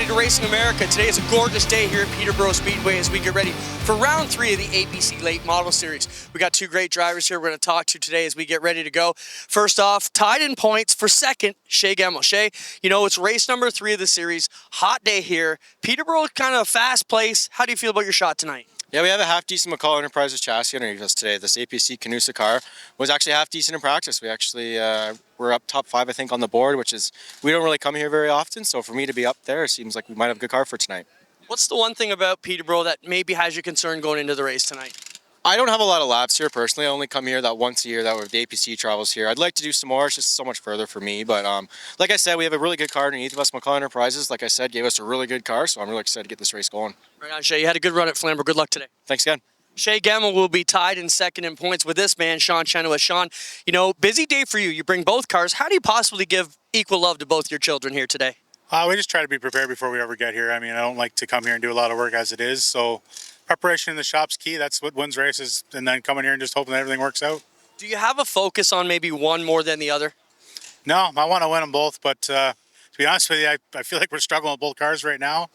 everybody, to Racing America. Today is a gorgeous day here at Peterborough Speedway as we get ready for round 3 of the APC Late Model Series. We got 2 great drivers here we're going to talk to today as we get ready to go. First off, tied in points for second, Shea Gemmell. Shea, you know, it's race number 3 of the series. Hot day here. Peterborough, kind of a fast place. How do you feel about your shot tonight? Yeah, we have a half-decent McCall Enterprises chassis underneath us today. This APC Canusa car was actually half-decent in practice. We actually were up top 5, I think, on the board, which is, we don't really come here very often, so for me to be up there, it seems like we might have a good car for tonight. What's the one thing about Peterborough that maybe has you concerned going into the race tonight? I don't have a lot of laps here personally. I only come here that once a year that the APC travels here. I'd like to do some more. It's just so much further for me. But like I said, we have a really good car underneath of us. McCall Enterprises, like I said, gave us a really good car, so I'm really excited to get this race going. Right on, Shea. You had a good run at Flamborough. Good luck today. Thanks again. Shea Gemmell will be tied in second in points with this man, Sean Chenoweth. Sean, you know, busy day for you. You bring both cars. How do you possibly give equal love to both your children here today? We just try to be prepared before we ever get here. I mean, I don't like to come here and do a lot of work as it is, so preparation in the shop's key. That's what wins races, and then coming here and just hoping that everything works out. Do you have a focus on maybe one more than the other? No, I want to win them both, but to be honest with you, I feel like we're struggling with both cars right now.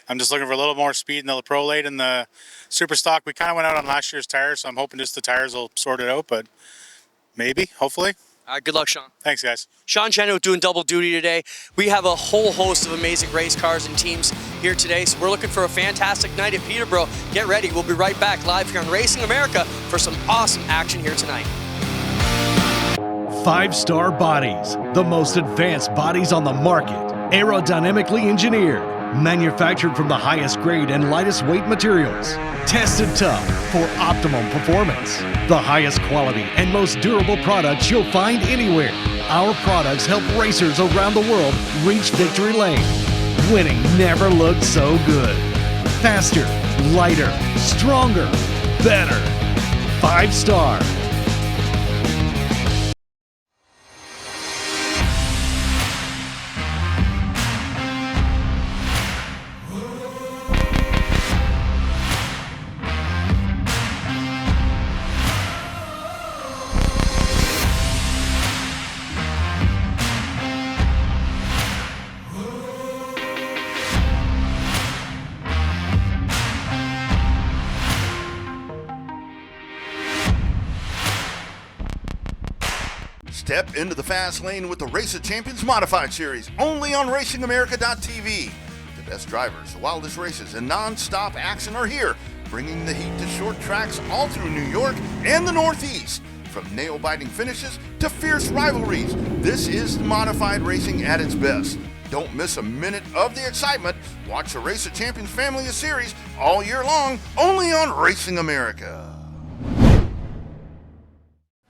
I'm just looking for a little more speed in the Pro Late and the Super Stock. We kind of went out on last year's tires, so I'm hoping just the tires will sort it out, but maybe, hopefully. All right, good luck, Sean. Thanks, guys. Sean Chenoweth doing double duty today. We have a whole host of amazing race cars and teams here today, so we're looking for a fantastic night at Peterborough. Get ready. We'll be right back live here on Racing America for some awesome action here tonight. 5-star bodies, the most advanced bodies on the market, aerodynamically engineered, manufactured from the highest grade and lightest weight materials, tested tough for optimum performance. The highest quality and most durable products you'll find anywhere. Our products help racers around the world reach victory lane. Winning never looked so good. Faster, lighter, stronger, better. 5-star. Step into the fast lane with the Race of Champions Modified Series, only on RacingAmerica.tv. The best drivers, the wildest races, and non-stop action are here, bringing the heat to short tracks all through New York and the Northeast. From nail-biting finishes to fierce rivalries, this is modified racing at its best. Don't miss a minute of the excitement. Watch the Race of Champions family of series all year long, only on Racing America.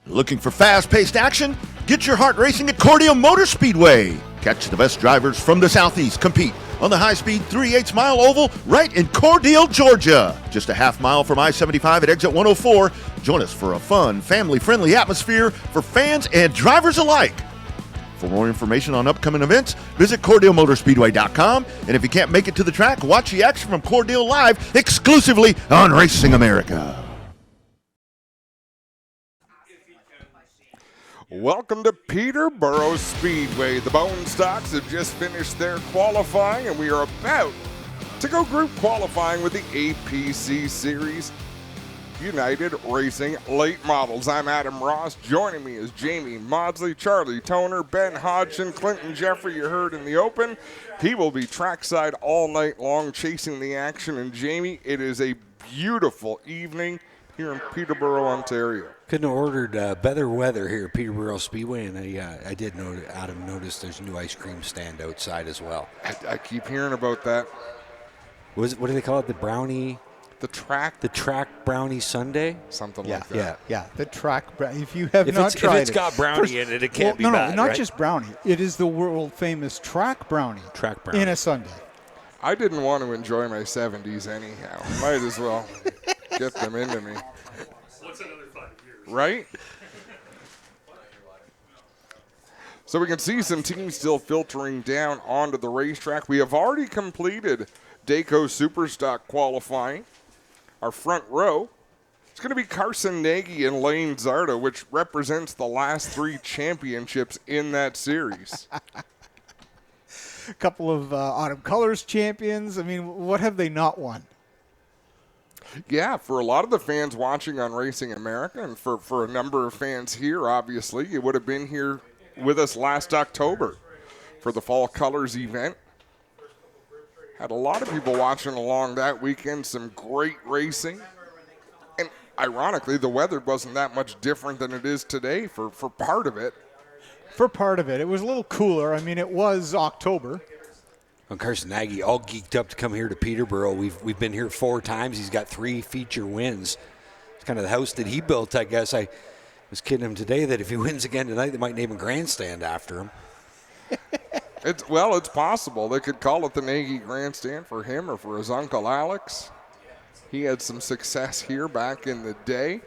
Looking for fast-paced action? Get your heart racing at Cordele Motor Speedway. Catch the best drivers from the Southeast compete on the high-speed 3/8 mile oval right in Cordele, Georgia. Just a half mile from I-75 at exit 104. Join us for a fun, family-friendly atmosphere for fans and drivers alike. For more information on upcoming events, visit CordeleMotorspeedway.com. And if you can't make it to the track, watch the action from Cordele live exclusively on Racing America. Welcome to Peterborough Speedway. The Bone Stocks have just finished their qualifying, and we are about to go group qualifying with the APC Series United Racing Late Models. I'm Adam Ross. Joining me is Jamie Maudsley, Charlie Toner, Ben Hodgson, Clinton Jeffrey, you heard in the open. He will be trackside all night long chasing the action. And Jamie, it is a beautiful evening here in Peterborough, Ontario. Couldn't have ordered better weather here at Peterborough Speedway, and I did notice, Adam noticed there's a new ice cream stand outside as well. I keep hearing about that. What do they call it? The brownie? The track brownie sundae? Something like that. Yeah, the track. If you have not tried it. If it's got brownie in it, it can't be bad, not right? just brownie. It is the world-famous track brownie. Track brownie. In a sundae. I didn't want to enjoy my 70s anyhow. Might as well get them into me. What's another 5 years? Right? So we can see some teams still filtering down onto the racetrack. We have already completed Dayco Superstock qualifying. Our front row, it's going to be Carson Nagy and Lane Zarda, which represents the last 3 championships in that series. couple of Autumn Colors champions. I mean, what have they not won? Yeah, for a lot of the fans watching on Racing America, and for a number of fans here, obviously, you would have been here with us last October for the Fall Colors event. Had a lot of people watching along that weekend, some great racing. And ironically, the weather wasn't that much different than it is today for part of it. For part of it. It was a little cooler. I mean, it was October. Well, Carson Nagy all geeked up to come here to Peterborough. We've been here 4 times. He's got 3 feature wins. It's kind of the house that he built, I guess. I was kidding him today that if he wins again tonight, they might name a grandstand after him. It's possible. They could call it the Nagy Grandstand for him or for his uncle Alex. He had some success here back in the day.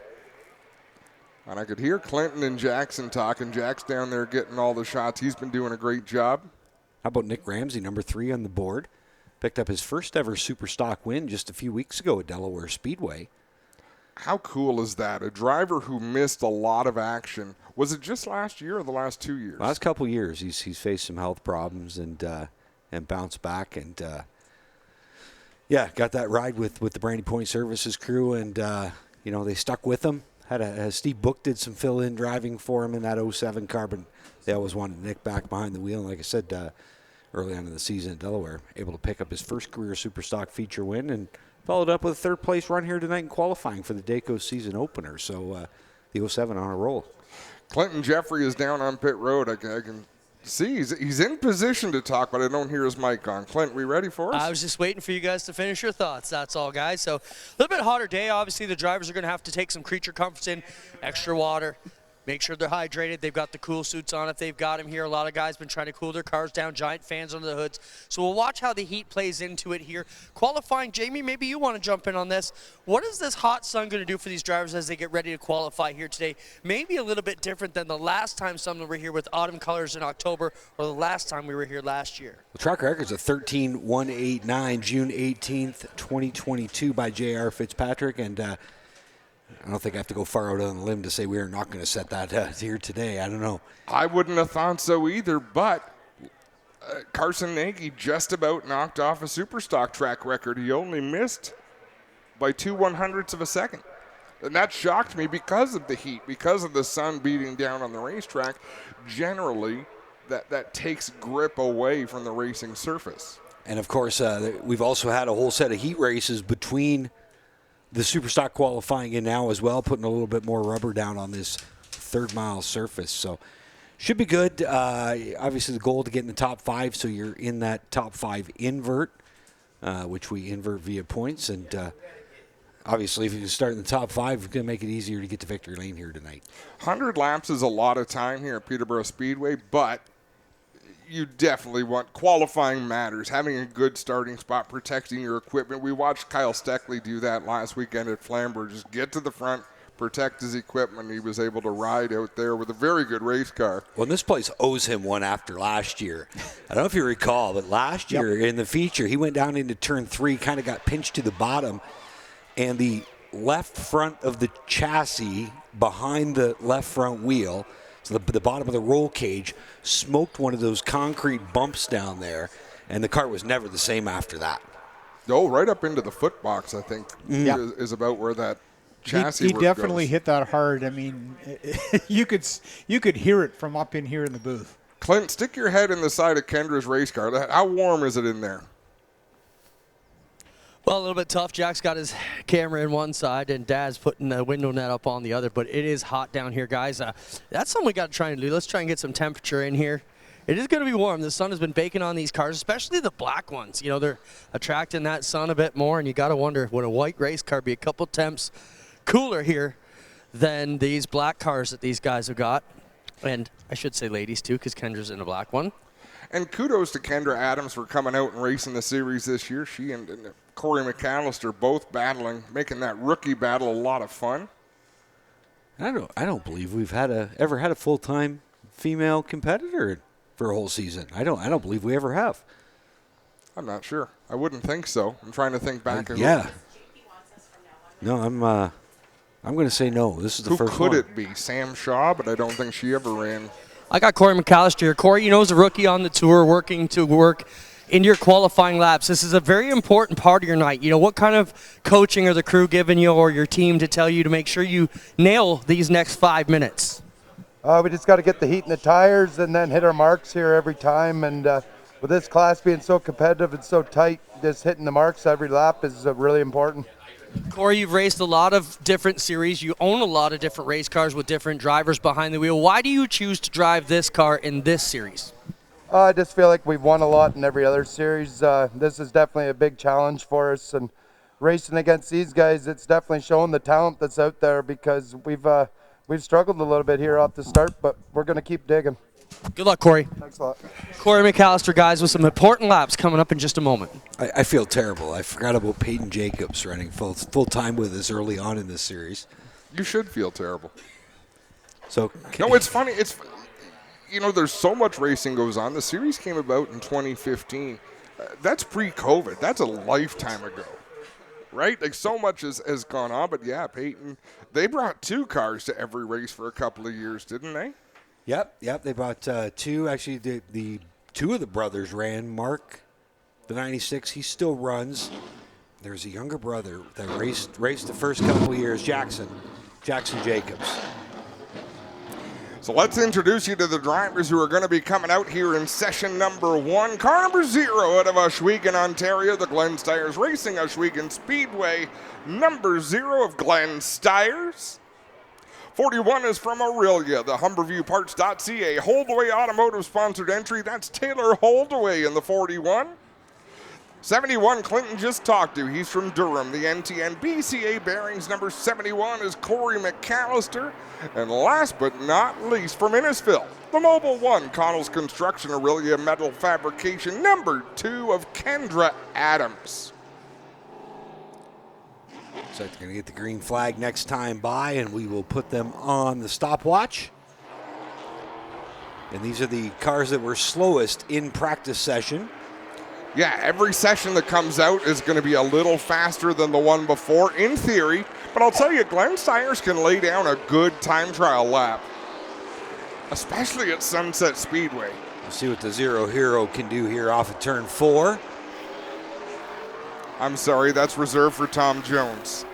And I could hear Clinton and Jackson talking. Jack's down there getting all the shots. He's been doing a great job. How about Nick Ramsey, number 3 on the board? Picked up his first ever super stock win just a few weeks ago at Delaware Speedway. How cool is that? A driver who missed a lot of action. Was it just last year or the last 2 years? Last couple years, he's faced some health problems and bounced back and got that ride with the Brandy Point Services crew and they stuck with him. Steve Book did some fill-in driving for him in that 07 car, but they always wanted Nick back behind the wheel. And like I said, early on in the season at Delaware, able to pick up his first career super stock feature win and followed up with a 3rd place run here tonight in qualifying for the Dayco season opener. So the 07 on a roll. Clinton Jeffrey is down on pit road. I can see he's in position to talk, but I don't hear his mic on. Clint, we ready for us? I was just waiting for you guys to finish your thoughts. That's all, guys. So a little bit hotter day. Obviously, the drivers are going to have to take some creature comforts in, extra water. Make sure they're hydrated. They've got the cool suits on if they've got them here. A lot of guys been trying to cool their cars down, giant fans under the hoods. So we'll watch how the heat plays into it here. Qualifying, Jamie, maybe you want to jump in on this. What is this hot sun going to do for these drivers as they get ready to qualify here today? Maybe a little bit different than the last time some were here with Autumn Colors in October or the last time we were here last year. The track record's a 13.189, June 18th, 2022 by J.R. Fitzpatrick, and I don't think I have to go far out on the limb to say we are not going to set that here today. I don't know. I wouldn't have thought so either, but Carson Nagy just about knocked off a Superstock track record. He only missed by 2/100ths of a second. And that shocked me because of the heat, because of the sun beating down on the racetrack. Generally, that takes grip away from the racing surface. And, of course, we've also had a whole set of heat races between the Superstock qualifying in now as well, putting a little bit more rubber down on this 3rd mile surface. So should be good. Obviously, the goal to get in the top 5, so you're in that top 5 invert, which we invert via points. And obviously, if you can start in the top 5, it's going to make it easier to get to victory lane here tonight. 100 laps is a lot of time here at Peterborough Speedway, but you definitely want qualifying matters, having a good starting spot, protecting your equipment. We watched Kyle Steckley do that last weekend at Flamborough. Just get to the front, protect his equipment. He was able to ride out there with a very good race car. Well, this place owes him one after last year. I don't know if you recall, but last year in the feature, he went down into turn 3, kind of got pinched to the bottom, and the left front of the chassis behind the left front wheel, so the bottom of the roll cage, smoked one of those concrete bumps down there, and the car was never the same after that. Oh, right up into the foot box, I think, is about where that chassis He definitely goes. hit that hard. I mean, you could hear it from up in here in the booth. Clint, stick your head in the side of Kendra's race car. How warm is it in there? Well, a little bit tough. Jack's got his camera in one side, and Dad's putting the window net up on the other. But it is hot down here, guys. That's something we got to try and do. Let's try and get some temperature in here. It is going to be warm. The sun has been baking on these cars, especially the black ones. You know, they're attracting that sun a bit more, and you got to wonder, would a white race car be a couple temps cooler here than these black cars that these guys have got? And I should say ladies, too, because Kendra's in a black one. And kudos to Kendra Adams for coming out and racing the series this year. She and Corey McAllister both battling, making that rookie battle a lot of fun. I don't believe we've ever had a full-time female competitor for a whole season. I don't believe we ever have. I'm not sure. I wouldn't think so. I'm trying to think back. Yeah. No, I'm going to say no. This is the first one. Who could it be? Sam Shaw, but I don't think she ever ran. I got Corey McAllister here. Corey, you know, as a rookie on the tour, working to work in your qualifying laps, this is a very important part of your night. You know, what kind of coaching are the crew giving you or your team to tell you to make sure you nail these next 5 minutes? We just got to get the heat in the tires and then hit our marks here every time. And with this class being so competitive and so tight, just hitting the marks every lap is really important. Corey, you've raced a lot of different series. You own a lot of different race cars with different drivers behind the wheel. Why do you choose to drive this car in this series? I just feel like we've won a lot in every other series. This is definitely a big challenge for us. And racing against these guys, it's definitely showing the talent that's out there because we've struggled a little bit here off the start, but we're going to keep digging. Good luck, Corey. Thanks a lot. Corey McAllister, guys, with some important laps coming up in just a moment. I feel terrible. I forgot about Peyton Jacobs running full time with us early on in this series. You should feel terrible. So no, it's funny. You know, there's so much racing goes on. The series came about in 2015. That's pre-COVID. That's a lifetime ago, right? Like, so much has gone on. But, yeah, Peyton, they brought 2 cars to every race for a couple of years, didn't they? Yep. They brought 2. Actually, the 2 of the brothers ran. Mark, the 96, he still runs. There's a younger brother that raced the first couple of years, Jackson Jacobs. So let's introduce you to the drivers who are going to be coming out here in session number 1. Car number 0 out of Ohsweken, Ontario, the Glenn Stiers Racing Ohsweken Speedway. Number 0 of Glenn Stiers. 41 is from Aurelia, the HumberviewParts.ca Holdaway Automotive sponsored entry. That's Taylor Holdaway in the 41. 71, Clinton just talked to. He's from Durham. The NTN BCA bearings number 71 is Corey McAllister. And last but not least, from Innisfil, the Mobile 1 Connell's Construction Aurelia Metal Fabrication number 2 of Kendra Adams. So it's going to get the green flag next time by, and we will put them on the stopwatch. And these are the cars that were slowest in practice session. Yeah, every session that comes out is going to be a little faster than the one before, in theory. But I'll tell you, Glenn Stiers can lay down a good time trial lap, especially at Sunset Speedway. We'll see what the Zero Hero can do here off of turn 4. I'm sorry, that's reserved for Tom Jones.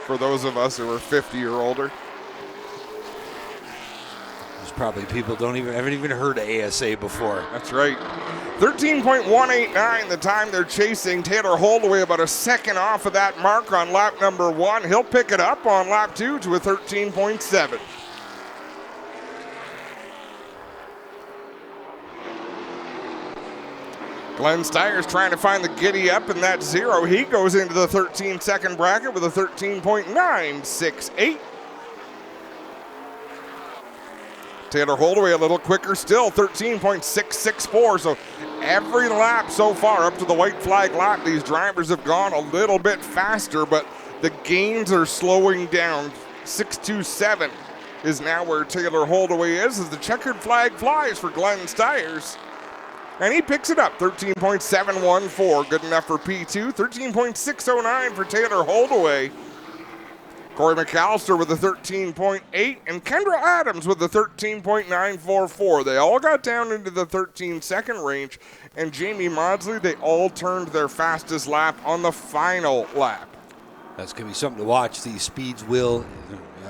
For those of us who are 50 or older. There's probably people haven't even heard of ASA before. That's right. 13.189 the time they're chasing. Taylor Holdaway about a second off of that mark on lap number 1. He'll pick it up on lap 2 to a 13.7. Glenn Stiers trying to find the giddy up in that 0. He goes into the 13-second bracket with a 13.968. Taylor Holdaway a little quicker still, 13.664. So every lap so far up to the white flag lap, these drivers have gone a little bit faster, but the gains are slowing down. 627 is now where Taylor Holdaway is as the checkered flag flies for Glenn Stiers. And he picks it up, 13.714, good enough for P2, 13.609 for Taylor Holdaway. Corey McAllister with a 13.8, and Kendra Adams with a 13.944. They all got down into the 13-second range, and Jamie Maudsley, they all turned their fastest lap on the final lap. That's going to be something to watch. These speeds will,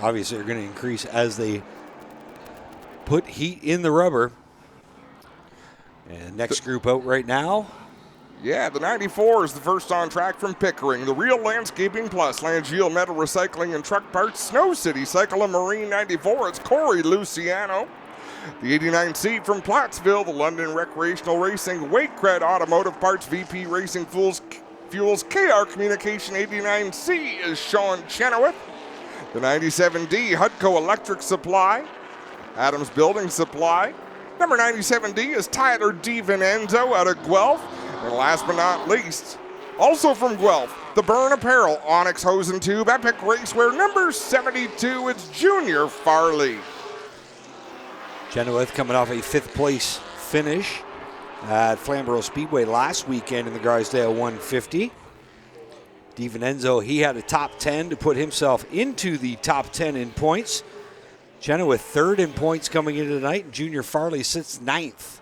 obviously, are going to increase as they put heat in the rubber. And next group out right now. Yeah, the 94 is the first on track from Pickering. The Real Landscaping Plus, Langeal Metal Recycling and Truck Parts, Snow City Cycle and Marine 94. It's Corey Luciano. The 89C from Plattsville, the London Recreational Racing, Wakecred Automotive Parts, VP Racing Fuels, KR Communication 89C is Sean Chenoweth. The 97D, Hudco Electric Supply, Adams Building Supply. Number 97D is Tyler DiVincenzo out of Guelph. And last but not least, also from Guelph, the Burn Apparel, Onyx Hose and Tube, Epic Racewear, number 72, it's Junior Farley. Chenoweth coming off a 5th place finish at Flamborough Speedway last weekend in the Garsdale 150. DiVincenzo, he had a top 10 to put himself into the top 10 in points. Chenoweth third in points coming into tonight, and Junior Farley sits ninth.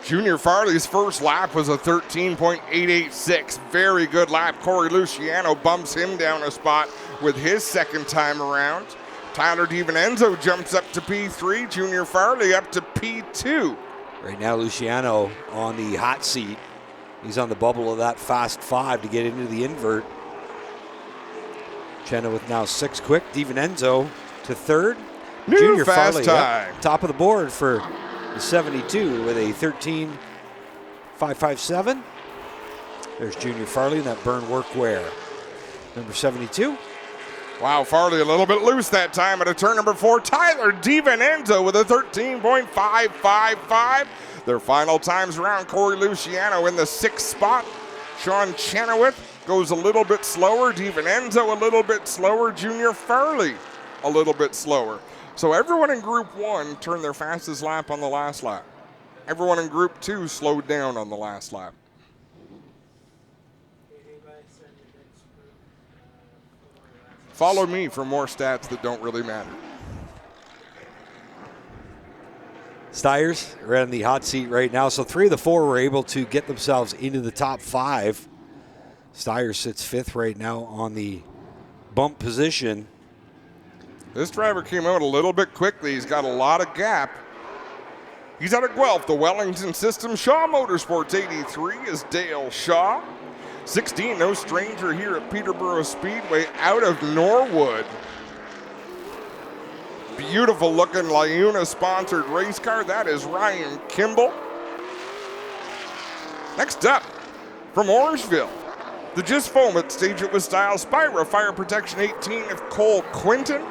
Junior Farley's first lap was a 13.886. Very good lap. Corey Luciano bumps him down a spot with his second time around. Tyler DiVincenzo jumps up to P3. Junior Farley up to P2. Right now, Luciano on the hot seat. He's on the bubble of that fast 5 to get into the invert. Chenoweth now 6 quick. DiVincenzo to third. New Junior fast Farley time. top of the board for the 72 with a 13.557. There's Junior Farley in that burn workwear. Number 72. Wow, Farley a little bit loose that time at a turn number 4. Tyler DiVincenzo with a 13.555. Their final times around. Corey Luciano in the 6th spot. Sean Chenoweth goes a little bit slower. DiVincenzo a little bit slower. Junior Farley a little bit slower. So everyone in Group 1 turned their fastest lap on the last lap. Everyone in Group 2 slowed down on the last lap. Follow me for more stats that don't really matter. Steyers are in the hot seat right now. So 3 of the 4 were able to get themselves into the top 5. Steyers sits 5th right now on the bump position. This driver came out a little bit quickly. He's got a lot of gap. He's out of Guelph, the Wellington System. Shaw Motorsports 83 is Dale Shaw. 16, no stranger here at Peterborough Speedway, out of Norwood. Beautiful looking Liuna sponsored race car. That is Ryan Kimball. Next up, from Orangeville, the Just Foam at Stage It With Style Spyra Fire Protection 18 of Cole Quinton.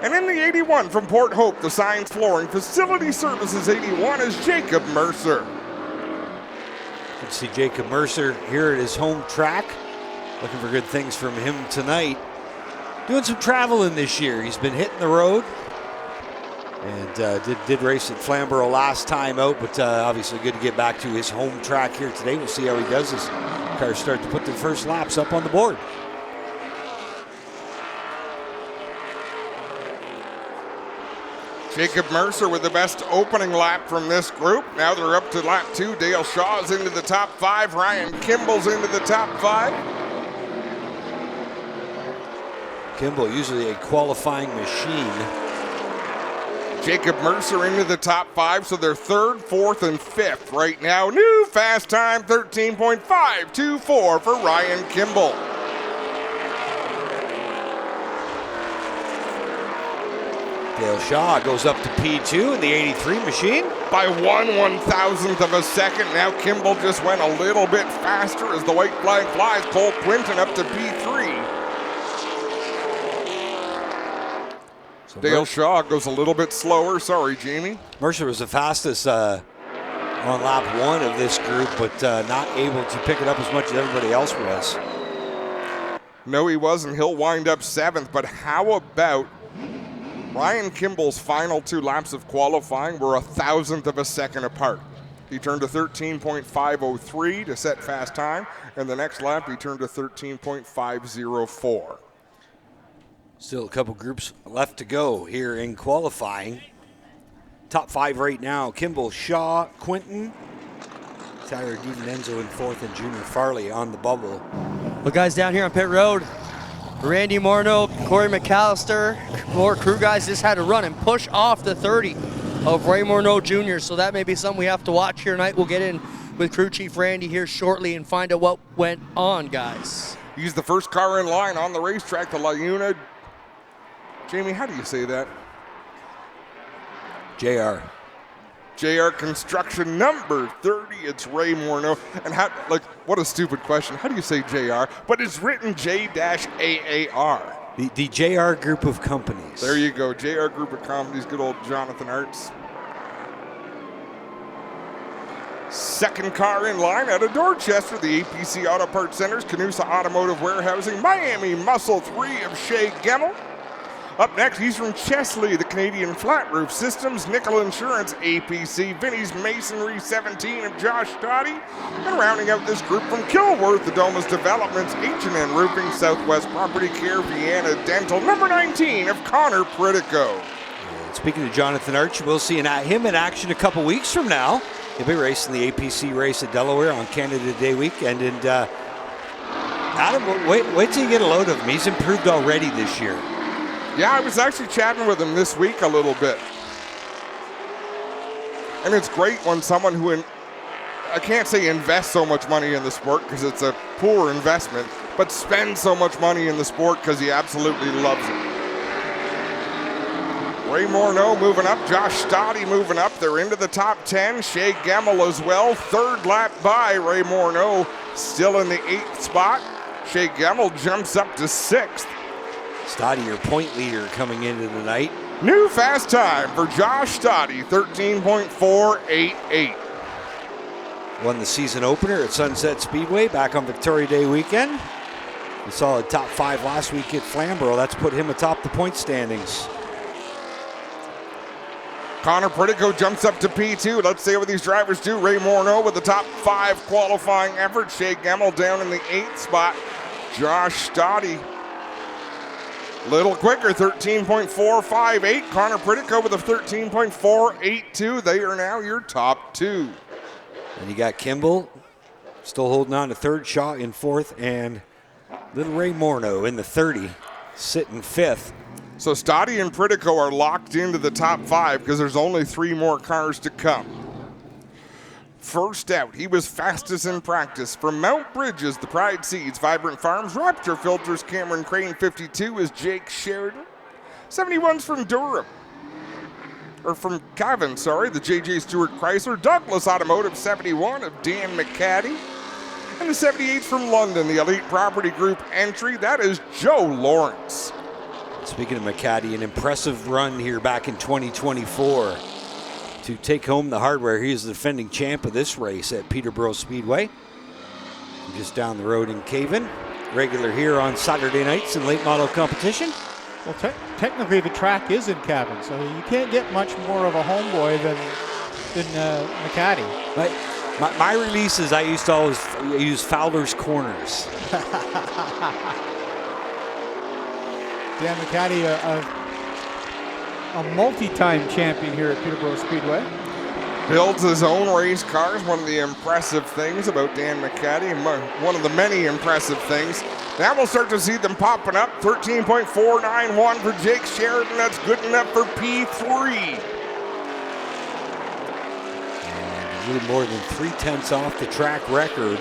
And in the 81 from Port Hope, the Signs Flooring Facility Services 81 is Jacob Mercer. You can see Jacob Mercer here at his home track. Looking for good things from him tonight. Doing some traveling this year. He's been hitting the road. And did race at Flamborough last time out, but obviously good to get back to his home track here today. We'll see how he does as cars start to put their first laps up on the board. Jacob Mercer with the best opening lap from this group. Now they're up to lap 2. Dale Shaw's into the top 5. Ryan Kimball's into the top 5. Kimball, usually a qualifying machine. Jacob Mercer into the top 5, so they're 3rd, 4th, and 5th right now. New fast time, 13.524 for Ryan Kimball. Dale Shaw goes up to P2 in the 83 machine. By 1/1000th of a second. Now Kimball just went a little bit faster as the white flag flies. Cole Quinton up to P3. So Dale Shaw goes a little bit slower. Sorry, Jamie. Mercer was the fastest on lap 1 of this group, but not able to pick it up as much as everybody else was. No, he wasn't. He'll wind up 7th, but how about Ryan Kimball's final 2 laps of qualifying were 1/1000th of a second apart. He turned to 13.503 to set fast time, and the next lap he turned to 13.504. Still a couple groups left to go here in qualifying. Top 5 right now, Kimball, Shaw, Quinton, Tyler DiVincenzo in 4th, and Junior Farley on the bubble. Well, guys, down here on pit road, Randy Morneau, Corey McAllister, more crew guys just had to run and push off the 30 of Ray Morneau Jr. So that may be something we have to watch here tonight. We'll get in with crew chief Randy here shortly and find out what went on, guys. He's the first car in line on the racetrack, the Liuna. Jamie, how do you say that? JR. JR Construction number 30. It's Ray Morneau. And how, like, what a stupid question. How do you say JR? But it's written J-AAR. The JR Group of Companies. There you go. JR Group of Companies. Good old Jonathan Arts. Second car in line out of Dorchester, the APC Auto Parts Centers, Canusa Automotive Warehousing, Miami Muscle 3 of Shea Gemmel. Up next, he's from Chesley, the Canadian Flat Roof Systems, Nickel Insurance, APC, Vinny's Masonry 17 of Josh Stoddy. And rounding out this group from Kilworth, the Domus Developments, H&N Roofing, Southwest Property Care, Vienna Dental, number 19 of Connor Pritico. Speaking of Jonathan Arch, we'll see him in action a couple weeks from now. He'll be racing the APC race at Delaware on Canada Day weekend. And Adam, wait till you get a load of him. He's improved already this year. Yeah, I was actually chatting with him this week a little bit. And it's great when someone who, I can't say invests so much money in the sport because it's a poor investment, but spends so much money in the sport because he absolutely loves it. Ray Morneau moving up, Josh Stoddy moving up. They're into the top 10. Shea Gemmel as well. Third lap by Ray Morneau, still in the 8th spot. Shea Gemmel jumps up to 6th. Stoddy, your point leader coming into the night. New fast time for Josh Stoddy, 13.488. Won the season opener at Sunset Speedway back on Victoria Day weekend. We saw a top 5 last week at Flamborough. That's put him atop the point standings. Connor Pritico jumps up to P2. Let's see what these drivers do. Ray Morneau with the top 5 qualifying effort. Shea Gemmel down in the 8th spot. Josh Stoddy a little quicker, 13.458. Connor Pritico with a 13.482. They are now your top 2. And you got Kimball still holding on to 3rd, Shaw in 4th, and little Ray Morneau in the 30, sitting 5th. So Stoddy and Pritico are locked into the top 5 because there's only 3 more cars to come. First out, he was fastest in practice. From Mount Bridges, the Pride Seeds, Vibrant Farms, Raptor Filters, Cameron Crane 52 is Jake Sheridan. 71's from Durham. Or from Cavan, sorry, the J.J. Stewart Chrysler. Douglas Automotive 71 of Dan McCaddy. And the 78's from London, the Elite Property Group entry. That is Joe Lawrence. Speaking of McCaddy, an impressive run here back in 2024 to take home the hardware. He is the defending champ of this race at Peterborough Speedway. Just down the road in Cavan. Regular here on Saturday nights in late model competition. Well, technically the track is in Cavan, so you can't get much more of a homeboy than McCaddy. My releases, I used to always use Fowler's Corners. Dan McCaddy, a multi-time champion here at Peterborough Speedway. Builds his own race cars, one of the impressive things about Dan McCaddy, one of the many impressive things. Now we'll start to see them popping up. 13.491 for Jake Sheridan. That's good enough for P3. And a little more than 3/10 off the track record.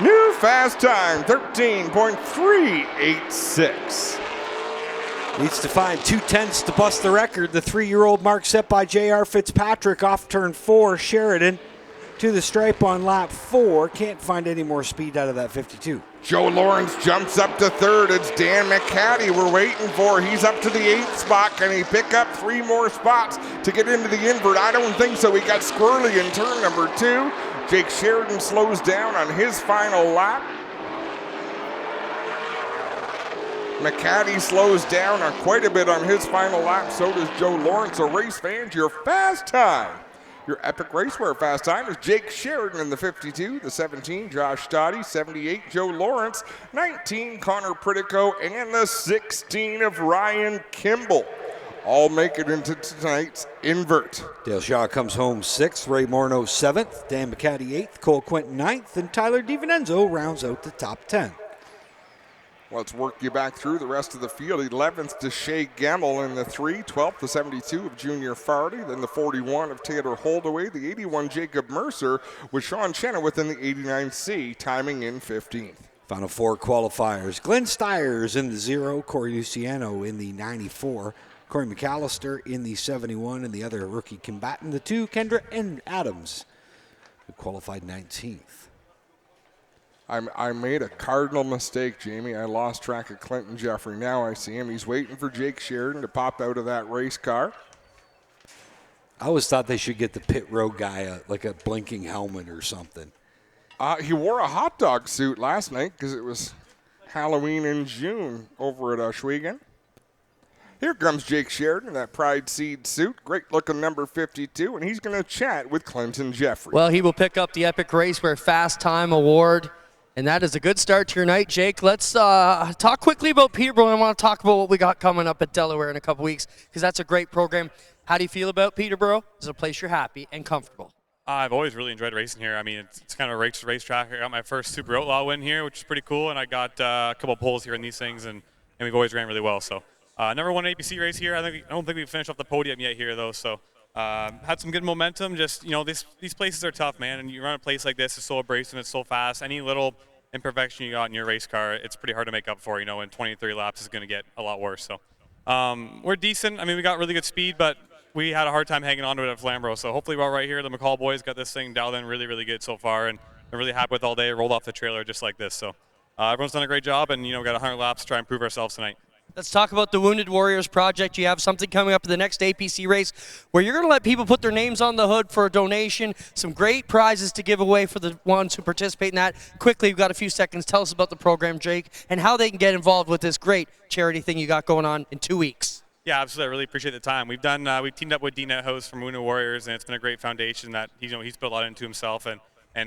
New fast time, 13.386. Needs to find 2/10 to bust the record. The 3-year-old mark set by J.R. Fitzpatrick off turn 4. Sheridan to the stripe on lap 4. Can't find any more speed out of that 52. Joe Lawrence jumps up to 3rd. It's Dan McCaddy we're waiting for. He's up to the 8th spot. Can he pick up 3 more spots to get into the invert? I don't think so. He got squirrely in turn number 2. Jake Sheridan slows down on his final lap. McCaddy slows down on quite a bit on his final lap. So does Joe Lawrence. So race fans, your fast time. Your epic racewear fast time is Jake Sheridan in the 52, the 17, Josh Stoddy, 78, Joe Lawrence, 19, Connor Pritico, and the 16 of Ryan Kimball. All make it into tonight's invert. Dale Shaw comes home 6th, Ray Morneau 7th, Dan McCaddy 8th, Cole Quinton 9th, and Tyler DiVincenzo rounds out the top 10. Let's work you back through the rest of the field. 11th to Shea Gemmel in the 3, 12th to 72 of Junior Fardy, then the 41 of Taylor Holdaway, the 81 Jacob Mercer, with Sean Chenoweth in the 89C, timing in 15th. Final 4 qualifiers. Glenn Stiers in the 0, Corey Luciano in the 94, Corey McAllister in the 71, and the other rookie combatant, the 2, Kendra and Adams, who qualified 19th. I made a cardinal mistake, Jamie. I lost track of Clinton Jeffrey. Now I see him. He's waiting for Jake Sheridan to pop out of that race car. I always thought they should get the pit road guy like a blinking helmet or something. He wore a hot dog suit last night because it was Halloween in June over at Schweigen. Here comes Jake Sheridan in that Pride Seed suit. Great-looking number 52, and he's going to chat with Clinton Jeffrey. Well, he will pick up the Epic Raceway Fast Time Award, and that is a good start to your night, Jake. Let's talk quickly about Peterborough. I want to talk about what we got coming up at Delaware in a couple weeks, because that's a great program. How do you feel about Peterborough? Is it a place you're happy and comfortable? I've always really enjoyed racing here. I mean, it's kind of a racetrack. I got my first Super Outlaw win here, which is pretty cool, and I got a couple of poles here in these things, and we've always ran really well. So, never won an APC race here. I don't think we've finished off the podium yet here, though. So, had some good momentum. Just, you know, these places are tough, man, and you run a place like this, it's so abrasive, it's so fast. Any little imperfection you got in your race car, it's pretty hard to make up for. You know, in 20, 30 laps, it's going to get a lot worse. So, we're decent. I mean, we got really good speed, but we had a hard time hanging on to it at Flamborough. So hopefully we're right here. The McCall boys got this thing dialed in really, really good so far, and I'm really happy with all day. Rolled off the trailer just like this. So everyone's done a great job, and, you know, we got 100 laps to try and prove ourselves tonight. Let's talk about the Wounded Warriors Project. You have something coming up in the next APC race where you're going to let people put their names on the hood for a donation. Some great prizes to give away for the ones who participate in that. Quickly, we've got a few seconds. Tell us about the program, Jake, and how they can get involved with this great charity thing you got going on in 2 weeks. Yeah, absolutely. I really appreciate the time. We've teamed up with D-Net Host from Wounded Warriors, and it's been a great foundation that he's put a lot into himself, and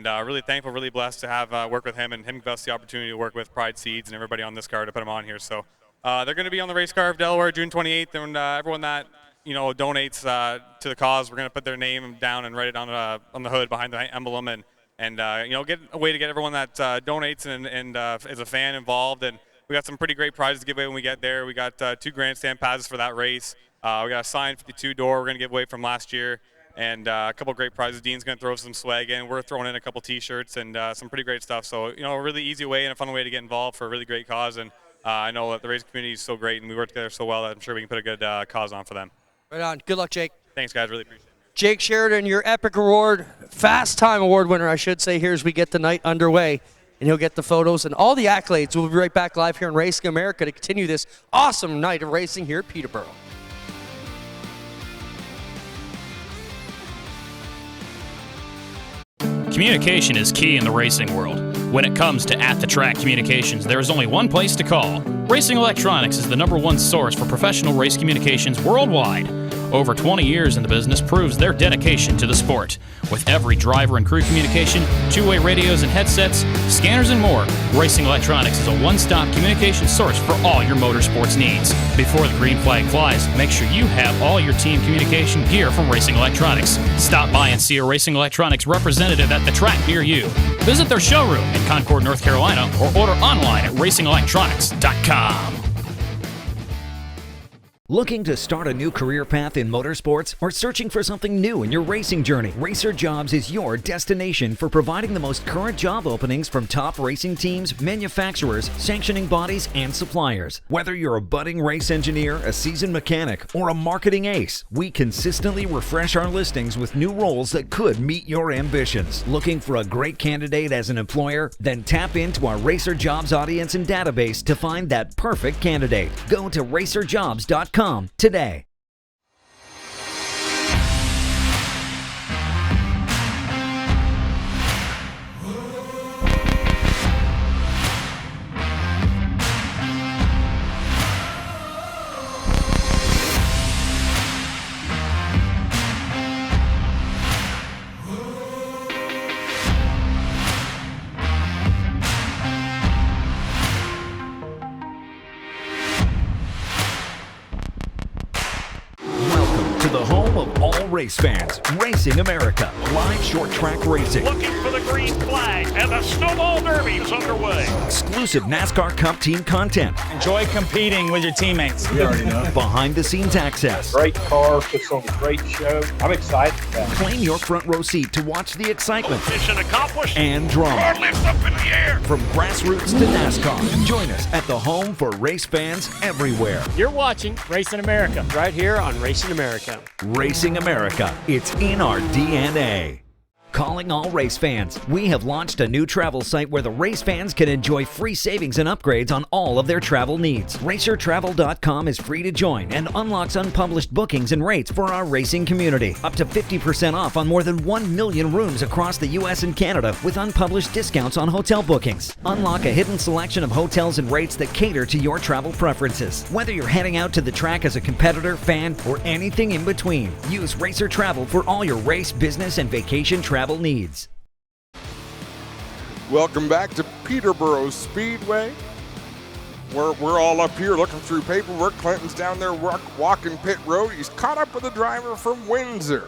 really thankful, really blessed to have work with him, and him give us the opportunity to work with Pride Seeds and everybody on this car to put them on here. So they're going to be on the race car of Delaware June 28th, and everyone that, you know, donates to the cause, we're going to put their name down and write it on the hood behind the emblem, and you know, get a way to get everyone that donates and is a fan involved. And we got some pretty great prizes to give away when we get there. We got 2 grandstand passes for that race. We got a signed 52 door we're going to give away from last year, and a couple great prizes. Dean's going to throw some swag in. We're throwing in a couple T-shirts and some pretty great stuff. So, you know, a really easy way and a fun way to get involved for a really great cause. And I know that the racing community is so great, and we work together so well that I'm sure we can put a good cause on for them. Right on. Good luck, Jake. Thanks, guys. Really appreciate it. Jake Sheridan, your Epic Award, Fast Time Award winner, I should say, here as we get the night underway. And he'll get the photos and all the accolades. We'll be right back live here in Racing America to continue this awesome night of racing here at Peterborough. Communication is key in the racing world. When it comes to at-the-track communications, there is only one place to call. Racing Electronics is the #1 source for professional race communications worldwide. Over 20 years in the business proves their dedication to the sport. With every driver and crew communication, two-way radios and headsets, scanners and more, Racing Electronics is a one-stop communication source for all your motorsports needs. Before the green flag flies, make sure you have all your team communication gear from Racing Electronics. Stop by and see a Racing Electronics representative at the track near you. Visit their showroom in Concord, North Carolina, or order online at racingelectronics.com. Looking to start a new career path in motorsports or searching for something new in your racing journey? Racer Jobs is your destination for providing the most current job openings from top racing teams, manufacturers, sanctioning bodies, and suppliers. Whether you're a budding race engineer, a seasoned mechanic, or a marketing ace, we consistently refresh our listings with new roles that could meet your ambitions. Looking for a great candidate as an employer? Then tap into our Racer Jobs audience and database to find that perfect candidate. Go to racerjobs.com today. The home of all race fans, Racing America, live short track racing. Looking for the green flag, and the Snowball Derby is underway. Exclusive NASCAR Cup team content. Enjoy competing with your teammates. You already know. Behind the scenes access. Great car, puts on a great show. I'm excited about it. Claim your front row seat to watch the excitement. Mission accomplished. And drama. Car lifts up in the air. From grassroots to NASCAR. Join us at the home for race fans everywhere. You're watching Racing America, right here on Racing America. Racing America, it's in our DNA. Calling all race fans. We have launched a new travel site where the race fans can enjoy free savings and upgrades on all of their travel needs. RacerTravel.com is free to join and unlocks unpublished bookings and rates for our racing community. Up to 50% off on more than 1 million rooms across the U.S. and Canada with unpublished discounts on hotel bookings. Unlock a hidden selection of hotels and rates that cater to your travel preferences. Whether you're heading out to the track as a competitor, fan, or anything in between, use Racer Travel for all your race, business, and vacation travel needs. Welcome back to Peterborough Speedway. We're all up here looking through paperwork. Clinton's down there walking pit road. He's caught up with a driver from Windsor.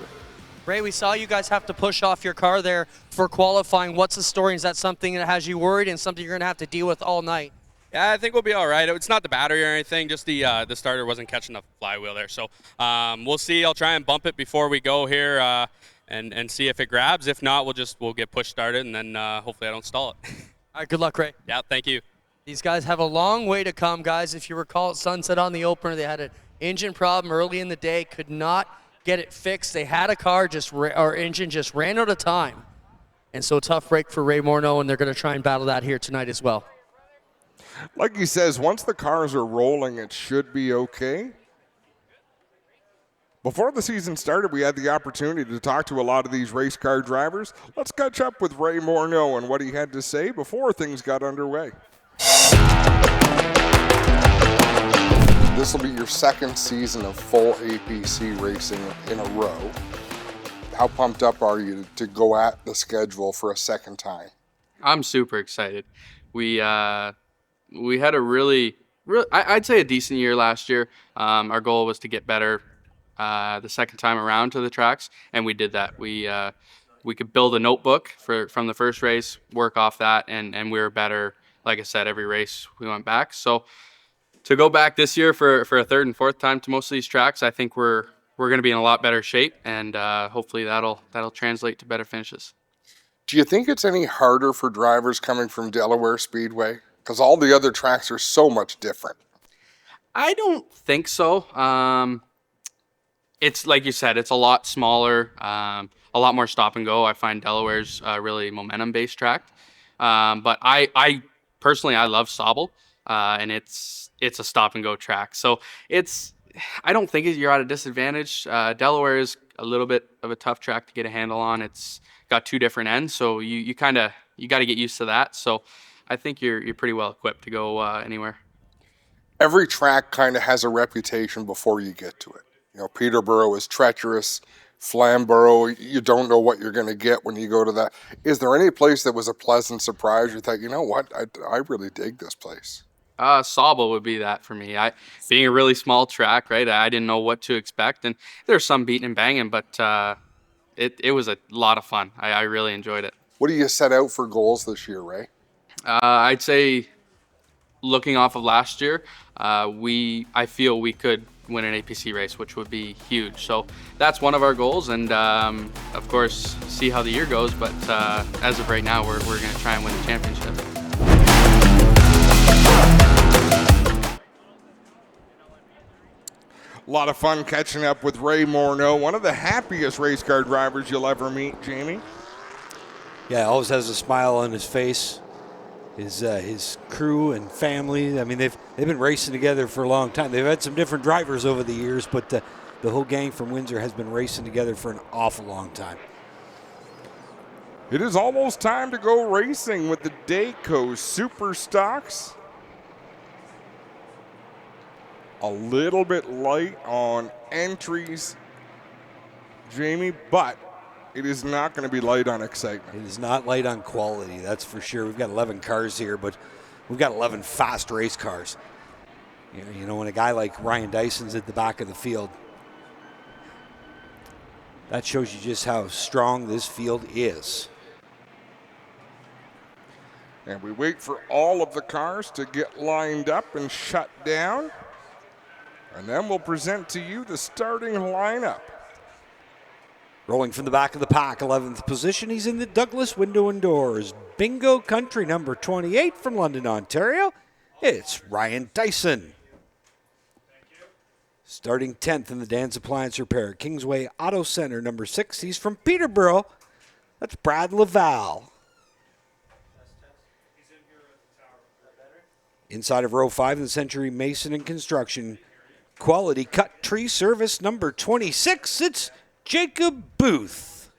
Ray, we saw you guys have to push off your car there for qualifying. What's the story? Is that something that has you worried and something you're going to have to deal with all night? Yeah, I think we'll be all right. It's not the battery or anything, just the starter wasn't catching the flywheel there. So we'll see. I'll try and bump it before we go here and see if it grabs. If not, we'll get push started, and then hopefully I don't stall it. All right, good luck, Ray. Yeah, thank you. These guys have a long way to come, guys. If you recall at Sunset on the opener, they had an engine problem early in the day, could not get it fixed. They had a car, engine just ran out of time. And so tough break for Ray Morneau, and they're going to try and battle that here tonight as well. Like he says, once the cars are rolling, it should be okay. Before the season started, we had the opportunity to talk to a lot of these race car drivers. Let's catch up with Ray Morneau and what he had to say before things got underway. This will be your second season of full APC racing in a row. How pumped up are you to go at the schedule for a second time? I'm super excited. We had a really, I'd say a decent year last year. Our goal was to get better the second time around to the tracks, and we did that. We could build a notebook from the first race, work off that, and we were better. Like I said, every race we went back. So to go back this year for a third and fourth time to most of these tracks, I think we're going to be in a lot better shape, and hopefully that'll translate to better finishes. Do you think it's any harder for drivers coming from Delaware Speedway? Because all the other tracks are so much different. I don't think so. It's like you said, it's a lot smaller, a lot more stop and go. I find Delaware's really momentum-based track. But I personally, I love Sauble, and it's a stop and go track. So I don't think you're at a disadvantage. Delaware is a little bit of a tough track to get a handle on. It's got two different ends, so you got to get used to that. So I think you're pretty well equipped to go anywhere. Every track kind of has a reputation before you get to it. You know, Peterborough is treacherous. Flamborough, you don't know what you're going to get when you go to that. Is there any place that was a pleasant surprise? You thought, you know what, I really dig this place. Sauble would be that for me. Being a really small track, right? I didn't know what to expect, and there's some beating and banging, but it was a lot of fun. I really enjoyed it. What do you set out for goals this year, Ray? I'd say, looking off of last year, I feel we could win an APC race, which would be huge. So that's one of our goals, and of course, see how the year goes. But as of right now, we're going to try and win the championship. A lot of fun catching up with Ray Morneau, one of the happiest race car drivers you'll ever meet, Jamie. Yeah, always has a smile on his face. His crew and family, I mean, they've been racing together for a long time. They've had some different drivers over the years, but the whole gang from Windsor has been racing together for an awful long time. It is almost time to go racing with the Dayco Super Stocks. A little bit light on entries, Jamie, but it is not going to be light on excitement. It is not light on quality, that's for sure. We've got 11 cars here, but we've got 11 fast race cars. You know, when a guy like Ryan Dyson's at the back of the field, that shows you just how strong this field is. And we wait for all of the cars to get lined up and shut down. And then we'll present to you the starting lineup. Rolling from the back of the pack, 11th position, he's in the Douglas Window and Doors. Bingo Country, number 28 from London, Ontario. It's Ryan Dyson. Starting 10th in the Dan's Appliance Repair, Kingsway Auto Center, number 6. He's from Peterborough. That's Brad Laval. Inside of row 5 in the Century Mason and Construction Quality Cut Tree Service number 26, it's Jacob Booth.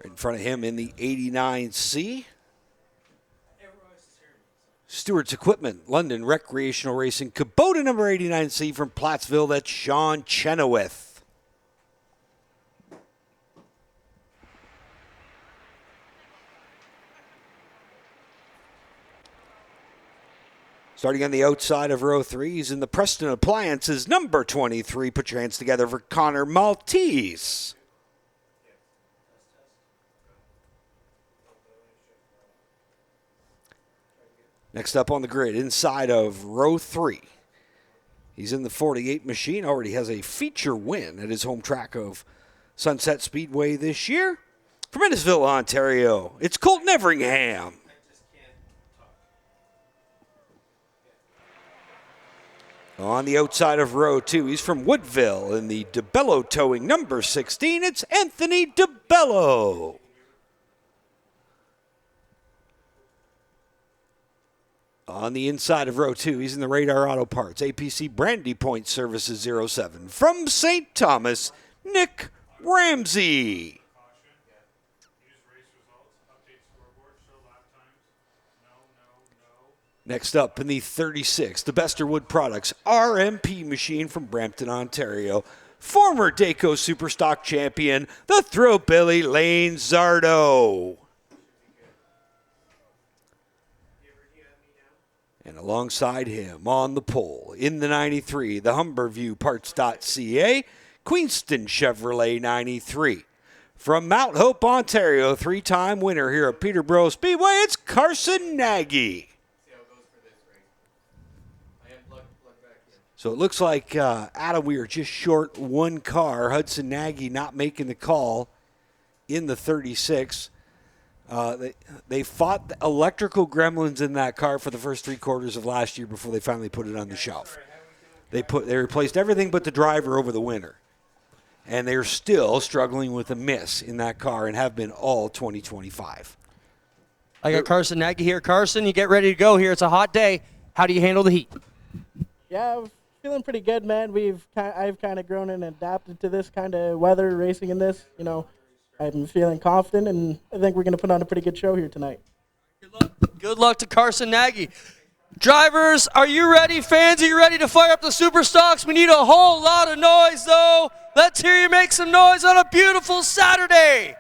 Right in front of him in the 89C. Stewart's Equipment, London Recreational Racing, Kubota number 89C from Plattsville, that's Sean Chenoweth. Starting on the outside of row 3, he's in the Preston Appliances, number 23. Put your hands together for Connor Maltese. Next up on the grid, inside of row 3. He's in the 48 machine, already has a feature win at his home track of Sunset Speedway this year. From Innisfil, Ontario, it's Colton Everingham. On the outside of row 2, he's from Woodville in the DeBello Towing number 16. It's Anthony DeBello. On the inside of row 2, he's in the Radar Auto Parts APC Brandy Point Services 07. From St. Thomas, Nick Ramsey. Next up in the 36, the Bester Wood Products RMP machine from Brampton, Ontario. Former Dayco Superstock champion, the Throwbilly Lane Zardo. And alongside him on the pole, in the 93, the Humberview Parts.ca, Queenston Chevrolet 93. From Mount Hope, Ontario, 3-time winner here at Peterborough Speedway, it's Carson Nagy. So it looks like, Adam, we are just short one car. Hudson Nagy not making the call in the 36. They fought the electrical gremlins in that car for the first 3 quarters of last year before they finally put it on the shelf. They replaced everything but the driver over the winter. And they're still struggling with a miss in that car and have been all 2025. I got Carson Nagy here. Carson, you get ready to go here. It's a hot day. How do you handle the heat? Yeah, I'm feeling pretty good, man. I've kind of grown and adapted to this kind of weather, racing in this. You know, I'm feeling confident, and I think we're going to put on a pretty good show here tonight. Good luck to Carson Nagy. Drivers, are you ready? Fans, are you ready to fire up the Super Stocks? We need a whole lot of noise, though. Let's hear you make some noise on a beautiful Saturday.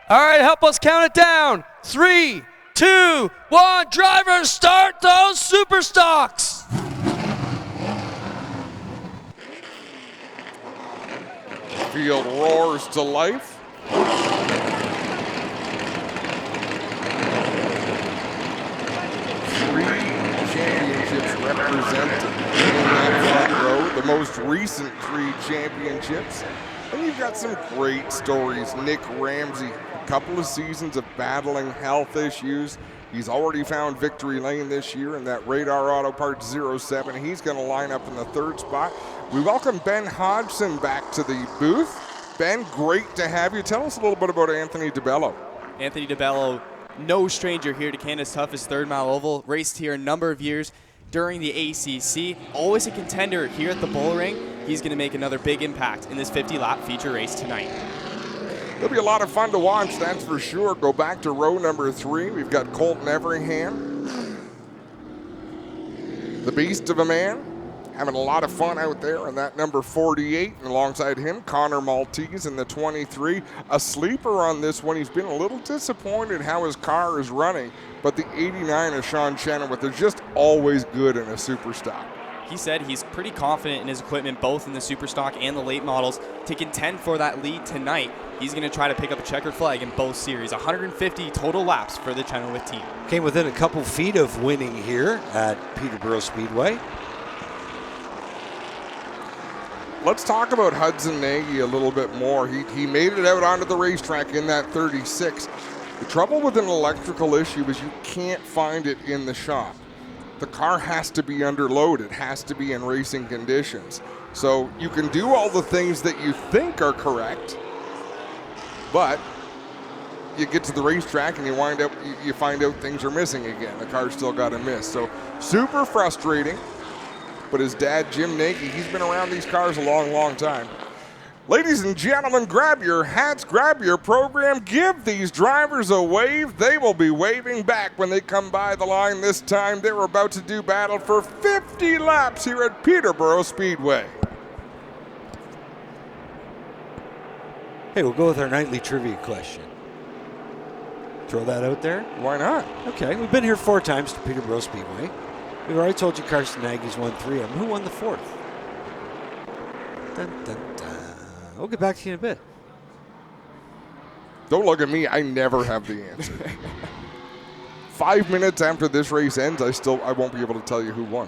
All right, help us count it down. 3, 2, 1. Drivers, start those Super Stocks. Field roars to life. Championships represented in that front row. The most recent 3 championships. And you've got some great stories. Nick Ramsey, a couple of seasons of battling health issues. He's already found victory lane this year in that Radar Auto Parts 07. He's going to line up in the 3rd spot. We welcome Ben Hodgson back to the booth. Ben, great to have you. Tell us a little bit about Anthony DeBello. Anthony DeBello, no stranger here to Canada's toughest 3rd mile oval. Raced here a number of years during the ACC. Always a contender here at the Bull Ring. He's going to make another big impact in this 50-lap feature race tonight. It'll be a lot of fun to watch, that's for sure. Go back to row number 3. We've got Colton Everingham, the beast of a man, having a lot of fun out there in that number 48. And alongside him, Connor Maltese in the 23. A sleeper on this one. He's been a little disappointed how his car is running, but the 89 of Sean Chenoweth is just always good in a super stock. He said he's pretty confident in his equipment, both in the super stock and the late models, to contend for that lead tonight. He's going to try to pick up a checkered flag in both series. 150 total laps for the Chenoweth team. Came within a couple feet of winning here at Peterborough Speedway. Let's talk about Hudson Nagy a little bit more. He made it out onto the racetrack in that 36. The trouble with an electrical issue is you can't find it in the shop. The car has to be under load. It has to be in racing conditions. So you can do all the things that you think are correct, but you get to the racetrack and you find out things are missing again. The car's still got a miss. So super frustrating. But his dad, Jim Nagy, he's been around these cars a long, long time. Ladies and gentlemen, grab your hats, grab your program, give these drivers a wave. They will be waving back when they come by the line this time. They're about to do battle for 50 laps here at Peterborough Speedway. Hey, we'll go with our nightly trivia question. Throw that out there? Why not? Okay, we've been here 4 times to Peterborough Speedway. We've already told you Carson Nagy's won 3 of them. Who won the 4th? Dun, dun, dun. We'll get back to you in a bit. Don't look at me. I never have the answer. 5 minutes after this race ends, I won't be able to tell you who won.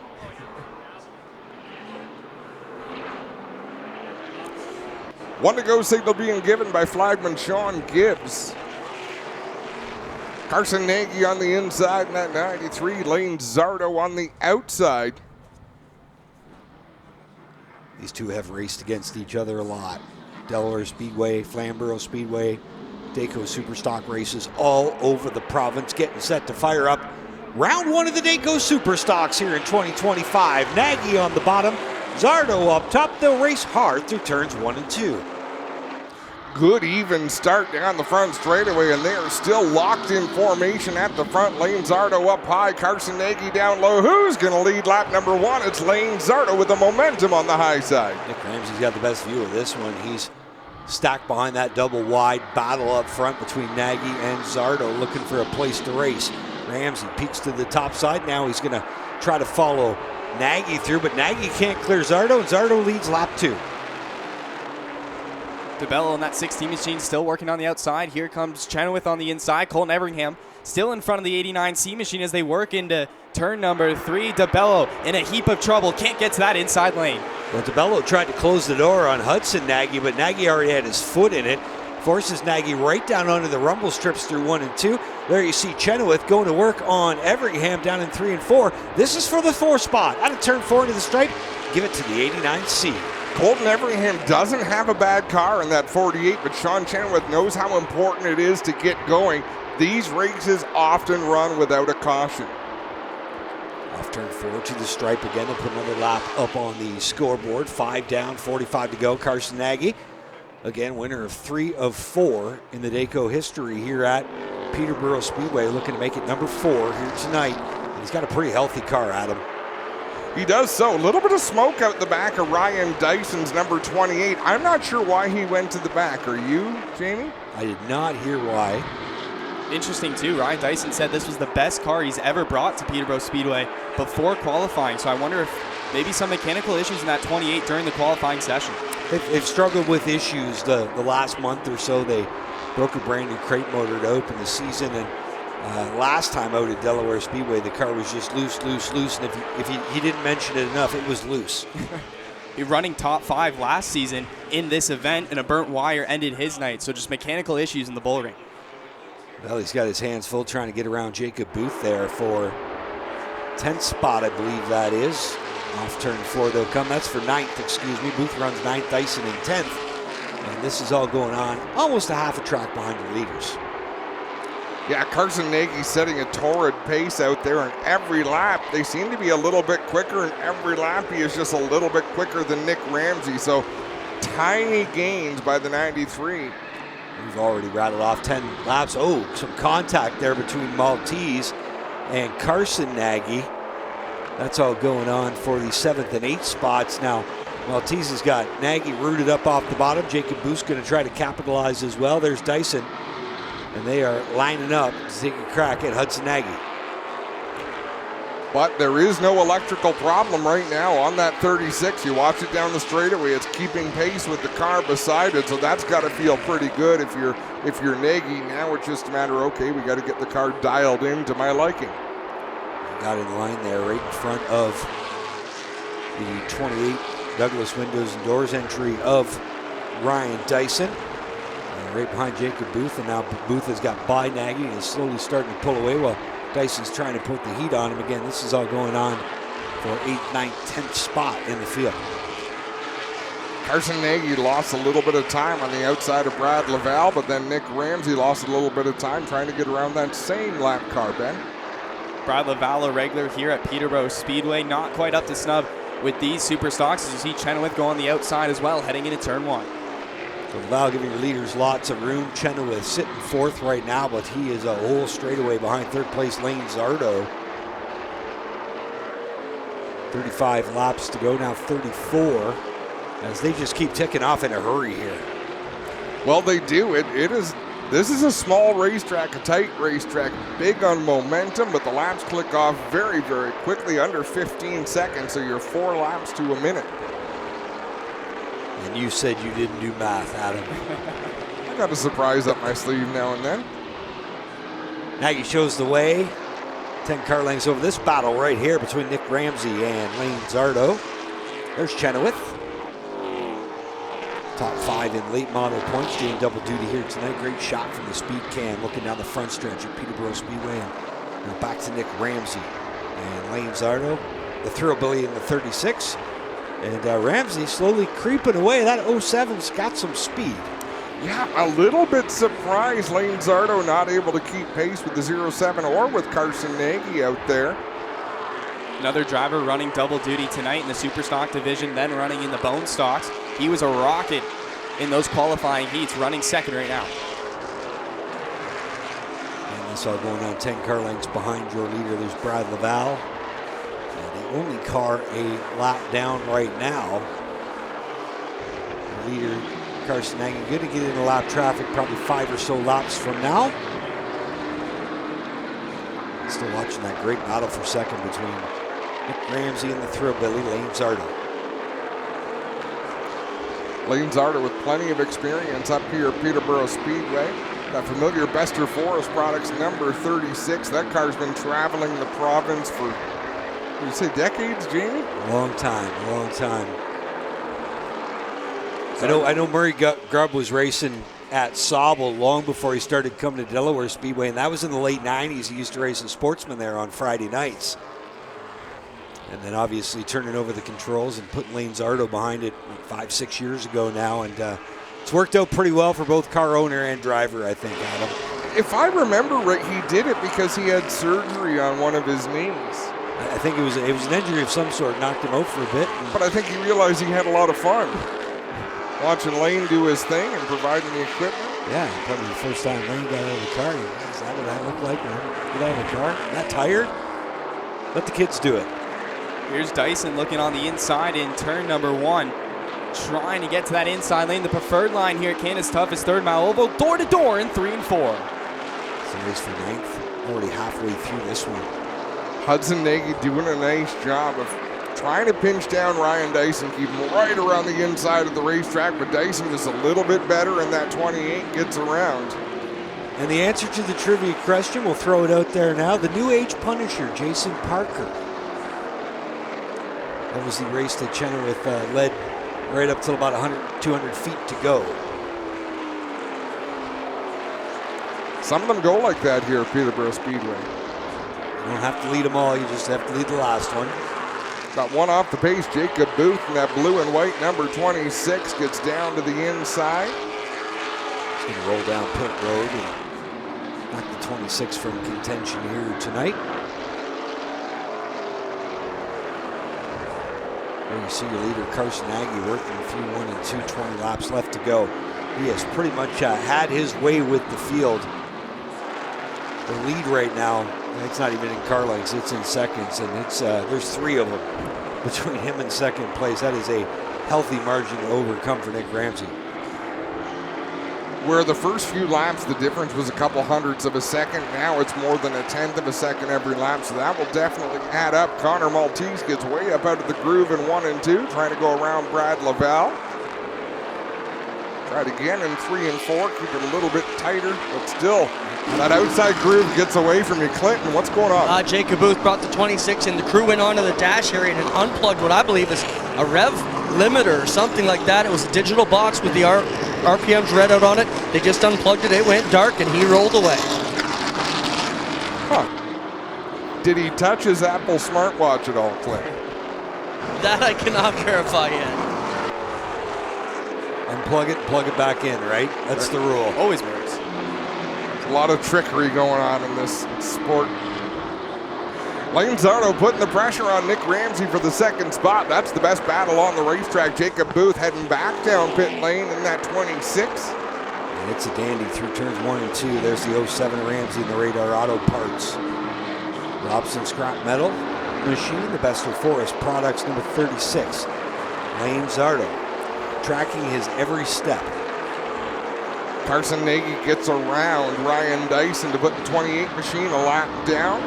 One to go signal being given by flagman Sean Gibbs. Carson Nagy on the inside in that 93. Lane Zardo on the outside. These two have raced against each other a lot. Delaware Speedway, Flamborough Speedway, Dayco Superstock races all over the province, getting set to fire up round 1 of the Dayco Superstocks here in 2025. Nagy on the bottom, Zardo up top. They'll race hard through turns 1 and 2. Good even start down the front straightaway, and they are still locked in formation at the front. Lane Zardo up high, Carson Nagy down low. Who's going to lead lap number 1? It's Lane Zardo with the momentum on the high side. Nick Ramsey's got the best view of this one. He's stacked behind that double wide battle up front between Nagy and Zardo, looking for a place to race. Ramsey peeks to the top side. Now he's going to try to follow Nagy through, but Nagy can't clear Zardo, and Zardo leads lap 2. DeBello in that 16 machine still working on the outside. Here comes Chenoweth on the inside. Colton Everingham still in front of the 89C machine as they work into turn number 3. DeBello in a heap of trouble. Can't get to that inside lane. Well, DeBello tried to close the door on Hudson Nagy, but Nagy already had his foot in it. Forces Nagy right down onto the rumble strips through 1 and 2. There you see Chenoweth going to work on Everingham down in 3 and 4. This is for the 4 spot. Out of turn 4 into the stripe. Give it to the 89C. Colton Everingham doesn't have a bad car in that 48, but Sean Chenoweth knows how important it is to get going. These races often run without a caution. Off turn 4 to the stripe again. They'll put another lap up on the scoreboard. 5 down, 45 to go. Carson Nagy, again, winner of 3 of 4 in the Dayco history here at Peterborough Speedway, looking to make it number 4 here tonight. And he's got a pretty healthy car, Adam. He does so. A little bit of smoke out the back of Ryan Dyson's number 28. I'm not sure why he went to the back. Are you, Jamie? I did not hear why. Interesting too, Ryan Dyson said this was the best car he's ever brought to Peterborough Speedway before qualifying. So I wonder if maybe some mechanical issues in that 28 during the qualifying session. They've struggled with issues the last month or so. They broke a brand new crate motor to open the season, and last time out at Delaware Speedway, the car was just loose. And if he didn't mention it enough, it was loose. You're running top 5 last season in this event, and a burnt wire ended his night. So just mechanical issues in the bull ring. Well, he's got his hands full trying to get around Jacob Booth there for 10th spot, I believe that is. Off turn 4 they'll come. That's for 9th, excuse me. Booth runs 9th, Dyson in 10th. And this is all going on almost a half a track behind your leaders. Yeah, Carson Nagy setting a torrid pace out there, and every lap they seem to be a little bit quicker, and every lap he is just a little bit quicker than Nick Ramsey. So tiny gains by the 93. We've already rattled off 10 laps. Oh, some contact there between Maltese and Carson Nagy. That's all going on for the 7th and 8th spots. Now, Maltese has got Nagy rooted up off the bottom. Jacob Booth's going to try to capitalize as well. There's Dyson. And they are lining up to take a crack at Hudson Nagy. But there is no electrical problem right now on that 36. You watch it down the straightaway, it's keeping pace with the car beside it, so that's got to feel pretty good if you're Nagy. Now it's just a matter, okay, we got to get the car dialed in to my liking. Got in line there right in front of the 28 Douglas Windows and Doors entry of Ryan Dyson. Right behind Jacob Booth, and now Booth has got by Nagy and is slowly starting to pull away while Dyson's trying to put the heat on him. Again, this is all going on for 8th, 9th, 10th spot in the field. Carson Nagy lost a little bit of time on the outside of Brad Laval, but then Nick Ramsey lost a little bit of time trying to get around that same lap car, Ben. Brad Laval, a regular here at Peterborough Speedway, not quite up to snub with these super stocks. As you see Chenoweth go on the outside as well, heading into turn 1. So Laval giving your leaders lots of room. Chenoweth sitting 4th right now, but he is a whole straightaway behind 3rd place Lane Zardo. 35 laps to go, now 34, as they just keep ticking off in a hurry here. Well, they do. This is a small racetrack, a tight racetrack, big on momentum, but the laps click off very, very quickly, under 15 seconds, so you're 4 laps to a minute. And you said you didn't do math, Adam. I got a surprise up my sleeve now and then. Nagy shows the way. 10 car lengths over this battle right here between Nick Ramsey and Lane Zardo. There's Chenoweth. Top 5 in late model points, doing double duty here tonight. Great shot from the speed cam, looking down the front stretch at Peterborough Speedway. And now back to Nick Ramsey and Lane Zardo. The Thrill-Billy in the 36. And Ramsey slowly creeping away. That 07's got some speed. Yeah, a little bit surprised Lane Zardo not able to keep pace with the 07 or with Carson Nagy out there. Another driver running double duty tonight in the super stock division, then running in the bone stocks. He was a rocket in those qualifying heats, running 2nd right now. And this all going on 10 car lengths behind your leader. There's Brad Laval. And the only car a lap down right now. The leader, Carson Nagy, going to get into lap traffic probably 5 or so laps from now. Still watching that great battle for 2nd between Nick Ramsey and the Thrill-Billy, Lane Zardo. Lane Zardo with plenty of experience up here at Peterborough Speedway. That familiar Bester Forest Products number 36. That car's been traveling the province for, would you say, decades, Jamie? Long time, long time. I know Murray Grubb was racing at Sauble long before he started coming to Delaware Speedway, and that was in the late 90s. He used to race a Sportsman there on Friday nights. And then obviously turning over the controls and putting Lane Zardo behind it 5-6 years ago now. And it's worked out pretty well for both car owner and driver, I think, Adam. If I remember right, he did it because he had surgery on one of his knees. I think it was an injury of some sort, knocked him out for a bit. But I think he realized he had a lot of fun watching Lane do his thing and providing the equipment. Yeah, probably the first time Lane got out of the car. Is that what that looked like? Get out of the car? That tired? Let the kids do it. Here's Dyson looking on the inside in turn number 1. Trying to get to that inside lane. The preferred line here at Canada's toughest 3rd mile oval. Door to door in 3 and 4. So race for 9th. Already halfway through this one. Hudson Nagy doing a nice job of trying to pinch down Ryan Dyson, keep him right around the inside of the racetrack, but Dyson is a little bit better, and that 28 gets around. And the answer to the trivia question, we'll throw it out there now. The New Age Punisher, Jason Parker. That was the race that Chenoweth led right up till about 200 feet to go. Some of them go like that here at Peterborough Speedway. You don't have to lead them all, you just have to lead the last one. Got one off the pace, Jacob Booth, and that blue and white number 26 gets down to the inside. He's going to roll down pit road and knock the 26 from contention here tonight. There you see your leader, Carson Nagy, working through 1 and 2, 20 laps left to go. He has pretty much had his way with the field. The lead right now, it's not even in car lengths, it's in seconds, and it's there's 3 of them between him and 2nd place. That is a healthy margin to overcome for Nick Ramsey. Where the first few laps, the difference was a couple hundredths of a second. Now it's more than a 1/10 of a second every lap, so that will definitely add up. Connor Maltese gets way up out of the groove in 1 and 2, trying to go around Brad Laval. Tried again in 3 and 4, keep it a little bit tighter, but still, that outside groove gets away from you. Clinton, what's going on? Jacob Booth brought the 26 and the crew went onto the dash area and unplugged what I believe is a rev limiter or something like that. It was a digital box with the RPMs read out on it. They just unplugged it, it went dark, and he rolled away. Huh. Did he touch his Apple smartwatch at all, Clint? That I cannot verify yet. Unplug it, plug it back in, right? That's the rule. Always works. There's a lot of trickery going on in this sport. Lane Zardo putting the pressure on Nick Ramsey for the second spot. That's the best battle on the racetrack. Jacob Booth heading back down pit lane in that 26. And it's a dandy through turns 1 and 2. There's the 07 Ramsey and the Radar Auto Parts. Robson Scrap Metal Machine, the Best of Forest Products, number 36. Lane Zardo tracking his every step. Carson Nagy gets around Ryan Dyson to put the 28 machine a lap down.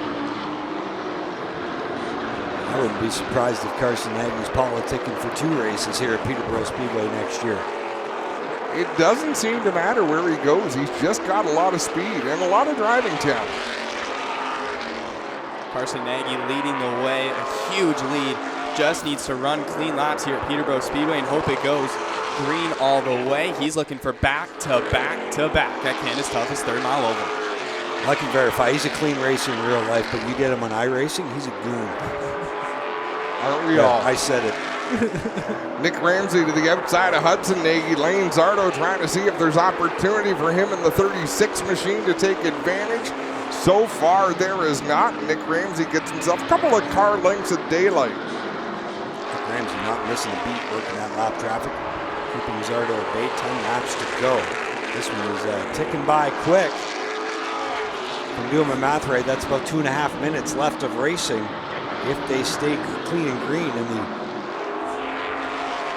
I wouldn't be surprised if Carson Nagy's politicking for 2 races here at Peterborough Speedway next year. It doesn't seem to matter where he goes. He's just got a lot of speed and a lot of driving talent. Carson Nagy leading the way, a huge lead. Just needs to run clean laps here at Peterborough Speedway and hope it goes green all the way. He's looking for back to back to back at Canada's toughest 3rd mile oval. I can verify he's a clean racer in real life, but you get him on iRacing, he's a goon. Aren't we all? I said it. Nick Ramsey to the outside of Hudson Nagy. Lane Zardo trying to see if there's opportunity for him in the 36 machine to take advantage. So far, there is not. Nick Ramsey gets himself a couple of car lengths of daylight. Nick Ramsey not missing a beat working that lap traffic. Keeping Zardo at bay, 10 laps to go. This one is ticking by quick. If I'm doing my math right, that's about 2.5 minutes left of racing. If they stay clean and green, and the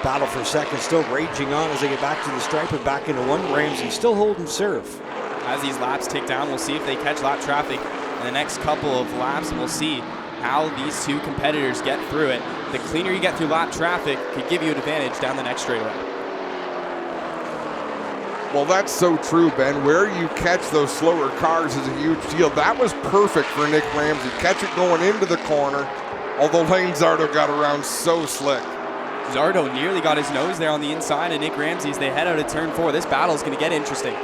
battle for second still raging on as they get back to the stripe and back into one. Ramsey still holding serve. As these laps tick down, we'll see if they catch lap traffic in the next couple of laps, and we'll see how these 2 competitors get through it. The cleaner you get through lap traffic could give you an advantage down the next straightaway. Well, that's so true, Ben. Where you catch those slower cars is a huge deal. That was perfect for Nick Ramsey. Catch it going into the corner, although Lane Zardo got around so slick. Zardo nearly got his nose there on the inside of Nick Ramsey as they head out of turn 4. This battle is going to get interesting.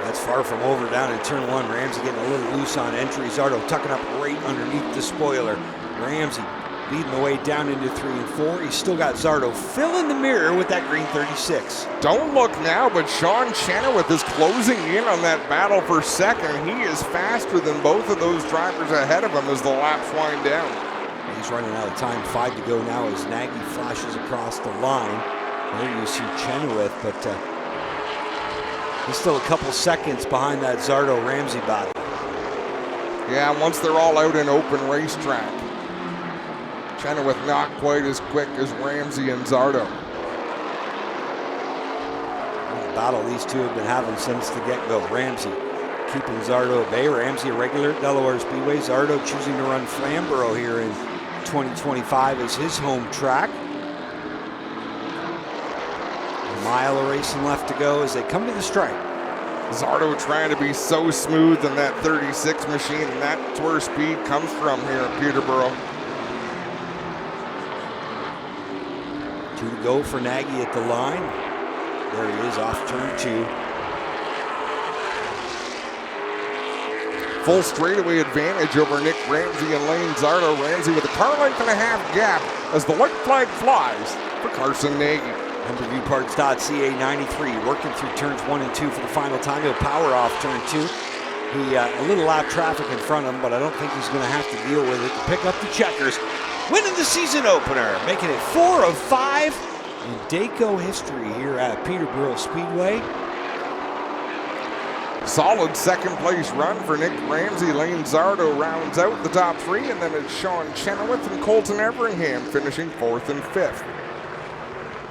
That's far from over down in turn 1. Ramsey getting a little loose on entry. Zardo tucking up right underneath the spoiler. Ramsey leading the way down into 3 and 4. He's still got Zardo filling the mirror with that green 36. Don't look now, but Sean Chenoweth is closing in on that battle for second. He is faster than both of those drivers ahead of him as the laps wind down. He's running out of time. 5 to go now as Nagy flashes across the line. There you see Chenoweth, but he's still a couple seconds behind that Zardo-Ramsey battle. Yeah, once they're all out in open racetrack. Chenoweth not quite as quick as Ramsey and Zardo. The battle these 2 have been having since the get-go. Ramsey keeping Zardo at bay. Ramsey a regular at Delaware Speedway. Zardo choosing to run Flamborough here in 2025 as his home track. A mile of racing left to go as they come to the stripe. Zardo trying to be so smooth in that 36 machine, and that's where speed comes from here at Peterborough. 2 to go for Nagy at the line. There he is off turn 2. Full straightaway advantage over Nick Ramsey and Lane Zardo. Ramsey with a car length and a half gap as the white flag flies for Carson Nagy. HumberviewParts.ca 93 working through turns 1 and 2 for the final time. He'll power off turn 2. He a little lap traffic in front of him, but I don't think he's going to have to deal with it to pick up the checkers. Winning the season opener, making it 4 of 5 in Dayco history here at Peterborough Speedway. Solid second place run for Nick Ramsey. Lane Zardo rounds out the top 3, and then it's Sean Chenoweth and Colton Everingham finishing 4th and 5th.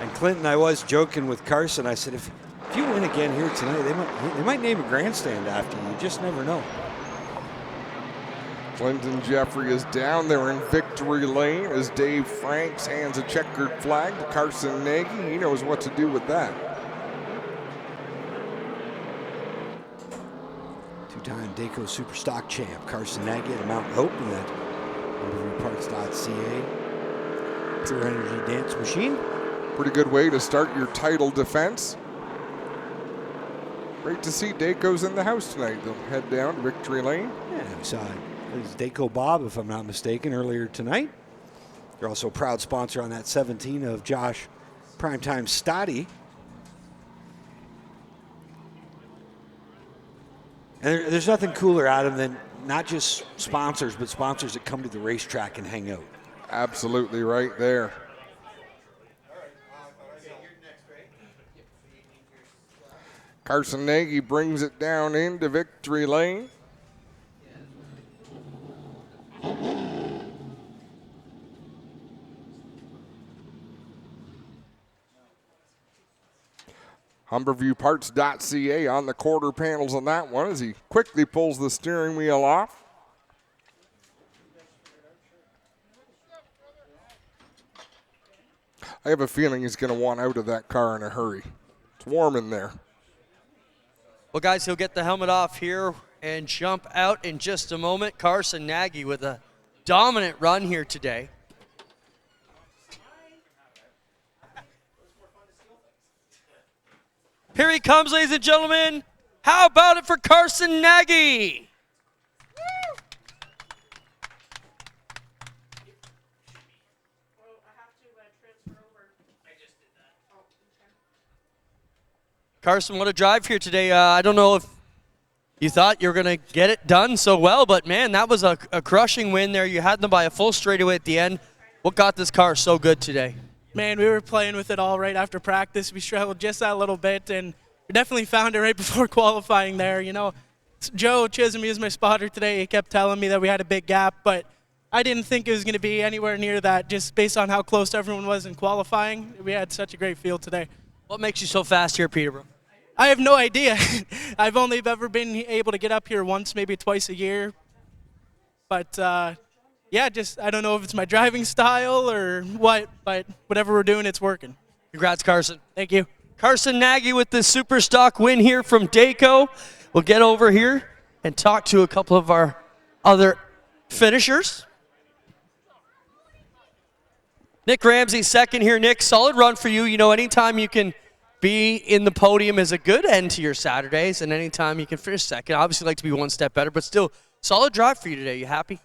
And Clinton, I was joking with Carson. I said, if you win again here tonight, they might name a grandstand after you. You just never know. Clinton Jeffrey is down there in victory lane as Dave Franks hands a checkered flag to Carson Nagy. He knows what to do with that. 2-time Dayco Superstock champ Carson Nagy at Mount Hope in that HumberviewParts.ca Pure Energy Dance Machine. Pretty good way to start your title defense. Great to see Dayco's in the house tonight. They'll head down to victory lane. Yeah, we saw it. It was Dayco Bob, if I'm not mistaken, earlier tonight. They're also a proud sponsor on that 17 of Josh Primetime Stoddy. And there's nothing cooler, Adam, than not just sponsors, but sponsors that come to the racetrack and hang out. Absolutely right there. Carson Nagy brings it down into victory lane. HumberviewParts.ca on the quarter panels on that one as he quickly pulls the steering wheel off. I have a feeling he's going to want out of that car in a hurry. It's warm in there. Well, guys, he'll get the helmet off here and jump out in just a moment. Carson Nagy with a dominant run here today. Here he comes, ladies and gentlemen. How about it for Carson Nagy? Carson, what a drive here today. I don't know if you thought you were going to get it done so well, but man, that was a crushing win there. You had them by a full straightaway at the end. What got this car so good today? Man, we were playing with it all right after practice. We struggled just that little bit, and we definitely found it right before qualifying there. You know, Joe Chisholm, he was my spotter today. He kept telling me that we had a big gap, but I didn't think it was going to be anywhere near that just based on how close everyone was in qualifying. We had such a great field today. What makes you so fast here at Peterborough? I have no idea. I've only ever been able to get up here once, maybe twice a year. But, yeah, just I don't know if it's my driving style or what, but whatever we're doing, it's working. Congrats, Carson. Thank you. Carson Nagy with the super stock win here from Dayco. We'll get over here and talk to a couple of our other finishers. Nick Ramsey second here. Nick, solid run for you. You know, anytime you can be in the podium is a good end to your Saturdays, and anytime you can finish second. Obviously like to be one step better, but still solid drive for you today. You happy?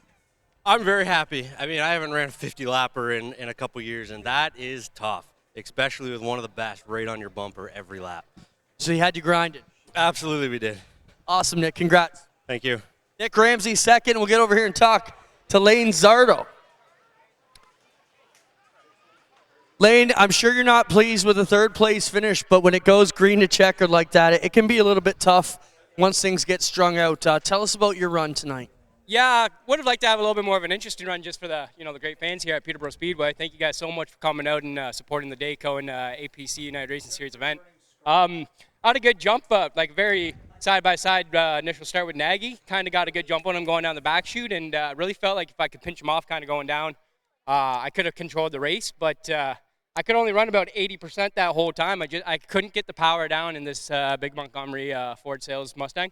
I'm very happy. I mean, I haven't ran a 50-lapper in a couple years, and that is tough, especially with one of the best right on your bumper every lap. So you had to grind it? Absolutely we did. Awesome, Nick. Congrats. Thank you. Nick Ramsey second. We'll get over here and talk to Lane Zardo. Lane, I'm sure you're not pleased with the third place finish, but when it goes green to checkered like that, it can be a little bit tough once things get strung out. Tell us about your run tonight. Yeah, would have liked to have a little bit more of an interesting run just for the the great fans here at Peterborough Speedway. Thank you guys so much for coming out and supporting the Dayco and APC United Racing Series event. I had a good jump, like very side-by-side initial start with Nagy. Kind of got a good jump on him going down the back chute, and really felt like if I could pinch him off kind of going down, I could have controlled the race, but I could only run about 80% that whole time. I couldn't get the power down in this big Montgomery Ford Sales Mustang.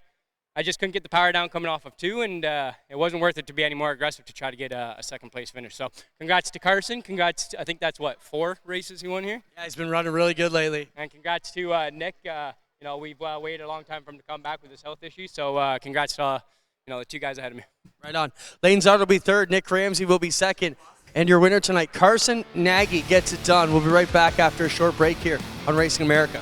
I just couldn't get the power down coming off of 2, and it wasn't worth it to be any more aggressive to try to get a second place finish. So congrats to Carson. Congrats, I think that's 4 races he won here? Yeah, he's been running really good lately. And congrats to Nick. We've waited a long time for him to come back with his health issue. So congrats to the 2 guys ahead of me. Right on. Lane Zard will be third. Nick Ramsey will be second. And your winner tonight, Carson Nagy, gets it done. We'll be right back after a short break here on Racing America.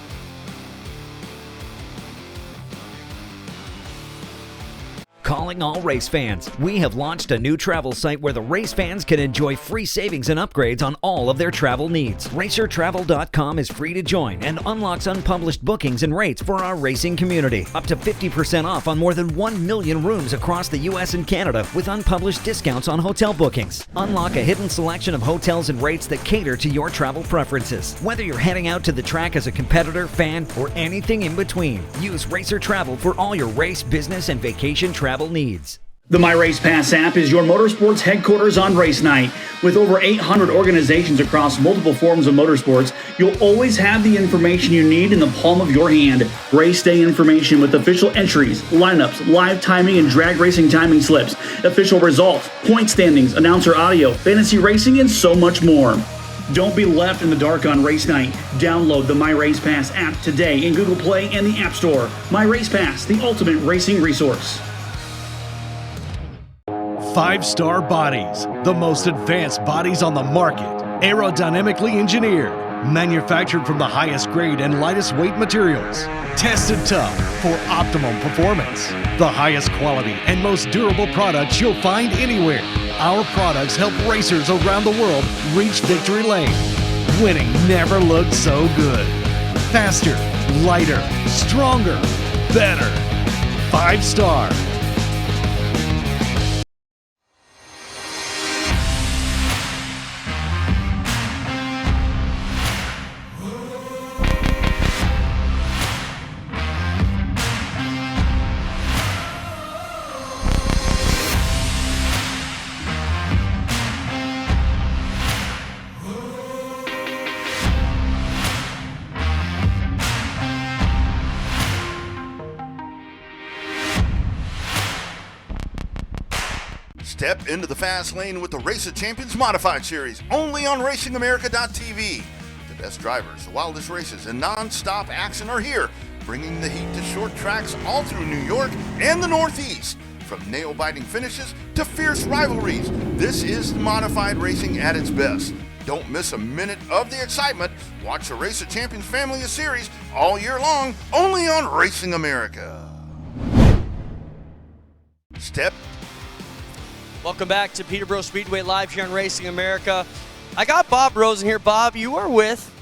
Calling all race fans. We have launched a new travel site where the race fans can enjoy free savings and upgrades on all of their travel needs. RacerTravel.com is free to join and unlocks unpublished bookings and rates for our racing community. Up to 50% off on more than 1 million rooms across the U.S. and Canada with unpublished discounts on hotel bookings. Unlock a hidden selection of hotels and rates that cater to your travel preferences. Whether you're heading out to the track as a competitor, fan, or anything in between, use Racer Travel for all your race, business, and vacation travel needs. The My Race Pass app is your motorsports headquarters on race night. With over 800 organizations across multiple forms of motorsports, you'll always have the information you need in the palm of your hand. Race day information with official entries, lineups, live timing and drag racing timing slips, official results, point standings, announcer audio, fantasy racing, and so much more. Don't be left in the dark on race night. Download the My Race Pass app today in Google Play and the App Store. My Race Pass, the ultimate racing resource. 5-star bodies, the most advanced bodies on the market, aerodynamically engineered, manufactured from the highest grade and lightest weight materials. Tested tough for optimum performance. The highest quality and most durable products you'll find anywhere. Our products help racers around the world reach victory lane. Winning never looked so good. Faster, lighter, stronger, better. 5-star. Step into the fast lane with the Race of Champions Modified Series, only on RacingAmerica.tv. The best drivers, the wildest races, and non-stop action are here, bringing the heat to short tracks all through New York and the Northeast. From nail-biting finishes to fierce rivalries, this is modified racing at its best. Don't miss a minute of the excitement. Watch the Race of Champions family of series all year long, only on Racing America. Step. Welcome back to Peterborough Speedway live here on Racing America. I got Bob Rosen here. Bob, you are with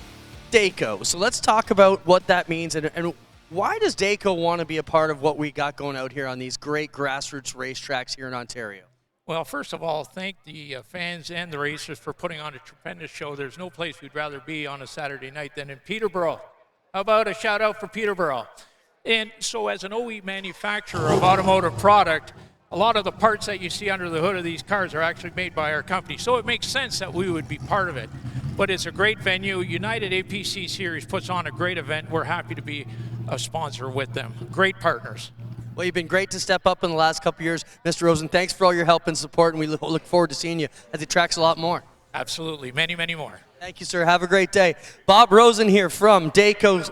Dayco. So let's talk about what that means and why does Dayco want to be a part of what we got going out here on these great grassroots racetracks here in Ontario? Well, first of all, thank the fans and the racers for putting on a tremendous show. There's no place we'd rather be on a Saturday night than in Peterborough. How about a shout out for Peterborough? And so as an OE manufacturer of automotive product, a lot of the parts that you see under the hood of these cars are actually made by our company. So it makes sense that we would be part of it. But it's a great venue. United APC Series puts on a great event. We're happy to be a sponsor with them. Great partners. Well, you've been great to step up in the last couple of years. Mr. Rosen, thanks for all your help and support, and we look forward to seeing you at the tracks a lot more. Absolutely. Many, many more. Thank you, sir. Have a great day. Bob Rosen here from Dayco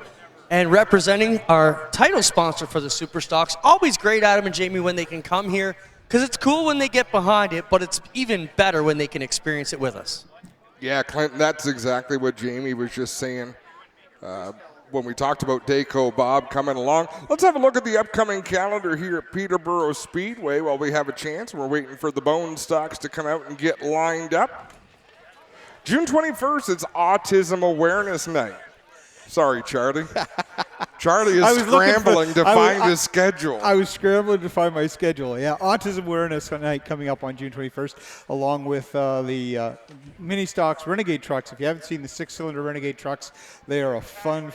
and representing our title sponsor for the Super Stocks. Always great, Adam and Jamie, when they can come here, because it's cool when they get behind it, but it's even better when they can experience it with us. Yeah, Clinton, that's exactly what Jamie was just saying when we talked about Dayco, Bob, coming along. Let's have a look at the upcoming calendar here at Peterborough Speedway while we have a chance. We're waiting for the bone stocks to come out and get lined up. June 21st, it's Autism Awareness Night. Sorry, Charlie. Charlie is scrambling to find his schedule. I was scrambling to find my schedule. Yeah, Autism Awareness Night coming up on June 21st, along with the mini stocks Renegade trucks. If you haven't seen the 6-cylinder Renegade trucks, they are a fun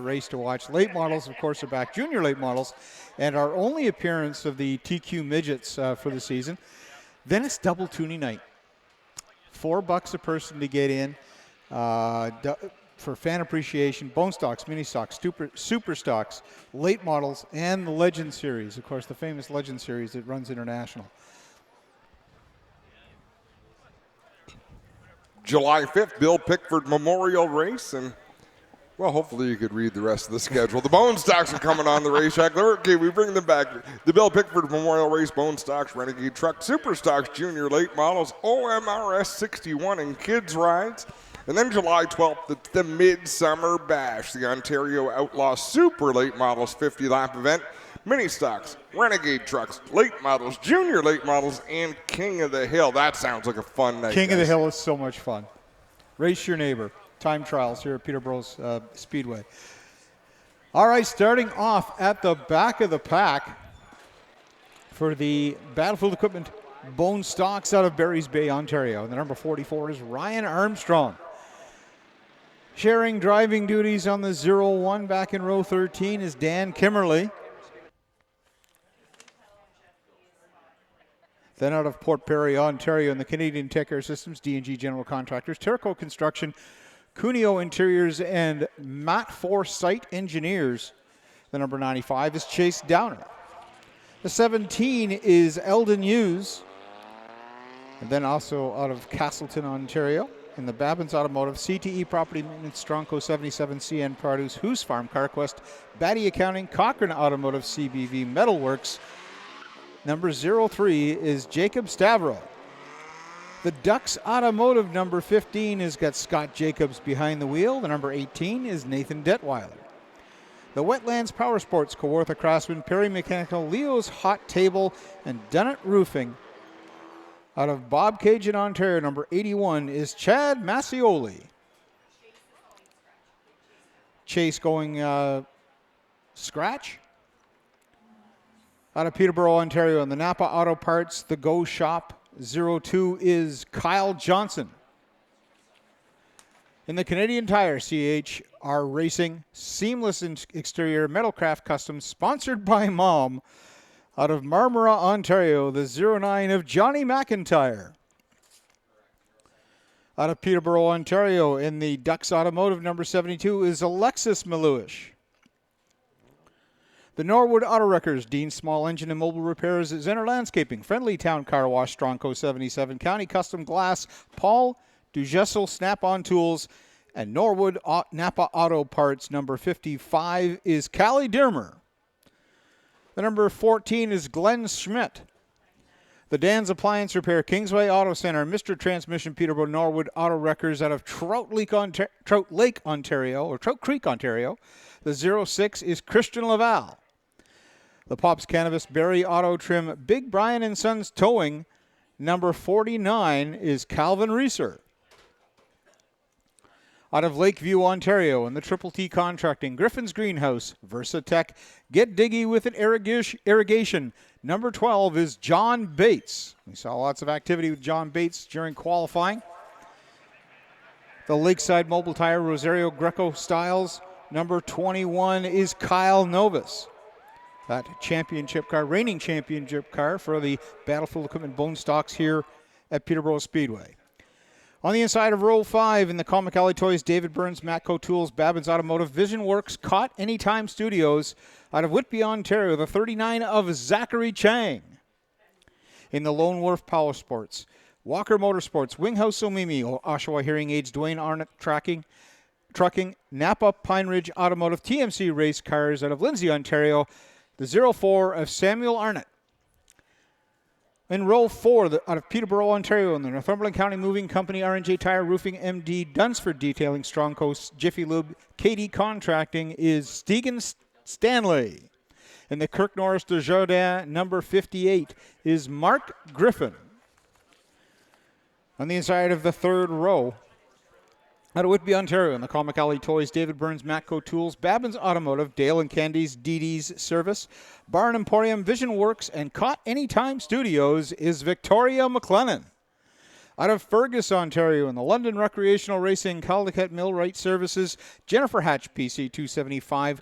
race to watch. Late models, of course, are back. Junior late models, and our only appearance of the TQ midgets for the season. Then it's double tuning night. $4 a person to get in. For fan appreciation, bone stocks, mini stocks, super stocks, late models, and the Legend Series. Of course, the famous Legend Series that runs international. July 5th, Bill Pickford Memorial Race, and well, hopefully you could read the rest of the schedule. The bone stocks are coming on the racetrack. Okay, we bring them back. The Bill Pickford Memorial Race, bone stocks, Renegade truck, super stocks, junior late models, OMRS 61, and kids rides. And then July 12th, the Midsummer Bash, the Ontario Outlaw Super Late Models 50-lap event. Mini stocks, Renegade trucks, late models, junior late models, and King of the Hill. That sounds like a fun night. King of the Hill is so much fun. Race your neighbor. Time trials here at Peterborough's Speedway. All right, starting off at the back of the pack for the Battlefield Equipment Bone Stocks out of Barry's Bay, Ontario. The number 44 is Ryan Armstrong. Sharing driving duties on the 0-1 back in row 13 is Dan Kimmerly. Then out of Port Perry, Ontario, in the Canadian Tech Air Systems, D&G General Contractors, Terraco Construction, Cuneo Interiors, and Matt Forsyth Engineers. The number 95 is Chase Downer. The 17 is Eldon Hughes. And then also out of Castleton, Ontario, in the Babbins Automotive, CTE Property Maintenance, Strongco 77, CN Produce, Hoos Farm, CarQuest, Batty Accounting, Cochrane Automotive, CBV Metalworks. Number 03 is Jacob Stavro. The Ducks Automotive, number 15, has got Scott Jacobs behind the wheel. The number 18 is Nathan Detweiler. the Wetlands Power Sports, Kawartha Craftsman, Perry Mechanical, Leo's Hot Table, and Dunnett Roofing. Out of Bobcaygeon, Ontario, number 81 is Chad Massioli. Chase going scratch. Out of Peterborough, Ontario, in the Napa Auto Parts, the Go Shop 02 is Kyle Johnson. In the Canadian Tire, CHR Racing, Seamless Exterior Metalcraft Customs, sponsored by Mom. Out of Marmora, Ontario, the 09 of Johnny McIntyre. Out of Peterborough, Ontario, in the Ducks Automotive, number 72 is Alexis Maluish. The Norwood Auto Wreckers, Dean Small Engine and Mobile Repairs, Zenner Landscaping, Friendly Town Car Wash, Stronco 77, County Custom Glass, Paul Dugessel Snap-On Tools, and Norwood Napa Auto Parts, number 55 is Callie Dirmer. The number 14 is Glenn Schmidt. The Dan's Appliance Repair, Kingsway Auto Center, Mr. Transmission, Peterborough, Norwood Auto Wreckers out of Trout Creek, Ontario. The 06 is Christian Laval. The Pops Cannabis, Barry Auto Trim, Big Brian and Sons Towing, number 49 is Calvin Reeser. Out of Lakeview, Ontario, in the Triple T Contracting, Griffin's Greenhouse, Versatech, Get Diggy with it Irrigation. Number 12 is John Bates. We saw lots of activity with John Bates during qualifying. The Lakeside Mobile Tire, Rosario Greco Styles. Number 21 is Kyle Novus. That championship car, reigning championship car for the Battlefield Equipment Bone Stocks here at Peterborough Speedway. On the inside of row 5 in the Comic Alley Toys, David Burns, Matco Tools, Babbins Automotive, Vision Works, Caught Anytime Studios. Out of Whitby, Ontario, the 39 of Zachary Chang. In the Lone Wolf Power Sports, Walker Motorsports, Winghouse Omimi, Oshawa Hearing Aids, Dwayne Arnott Trucking, Napa Pine Ridge Automotive, TMC Race Cars out of Lindsay, Ontario, the 04 of Samuel Arnott. In row 4, out of Peterborough, Ontario, in the Northumberland County Moving Company, R&J Tire Roofing, MD, Dunsford Detailing, Strong Coast, Jiffy Lube, KD Contracting is Stegan Stanley. In the Kirk Norris Desjardins, number 58 is Mark Griffin. On the inside of the third row, out of Whitby, Ontario, in the Comic Alley Toys, David Burns, Matco Tools, Babbins Automotive, Dale and Candy's DD's Service, Barn Emporium, Vision Works, and Caught Anytime Studios is Victoria McLennan. Out of Fergus, Ontario, in the London Recreational Racing, Caldecott Millwright Services, Jennifer Hatch, PC 275,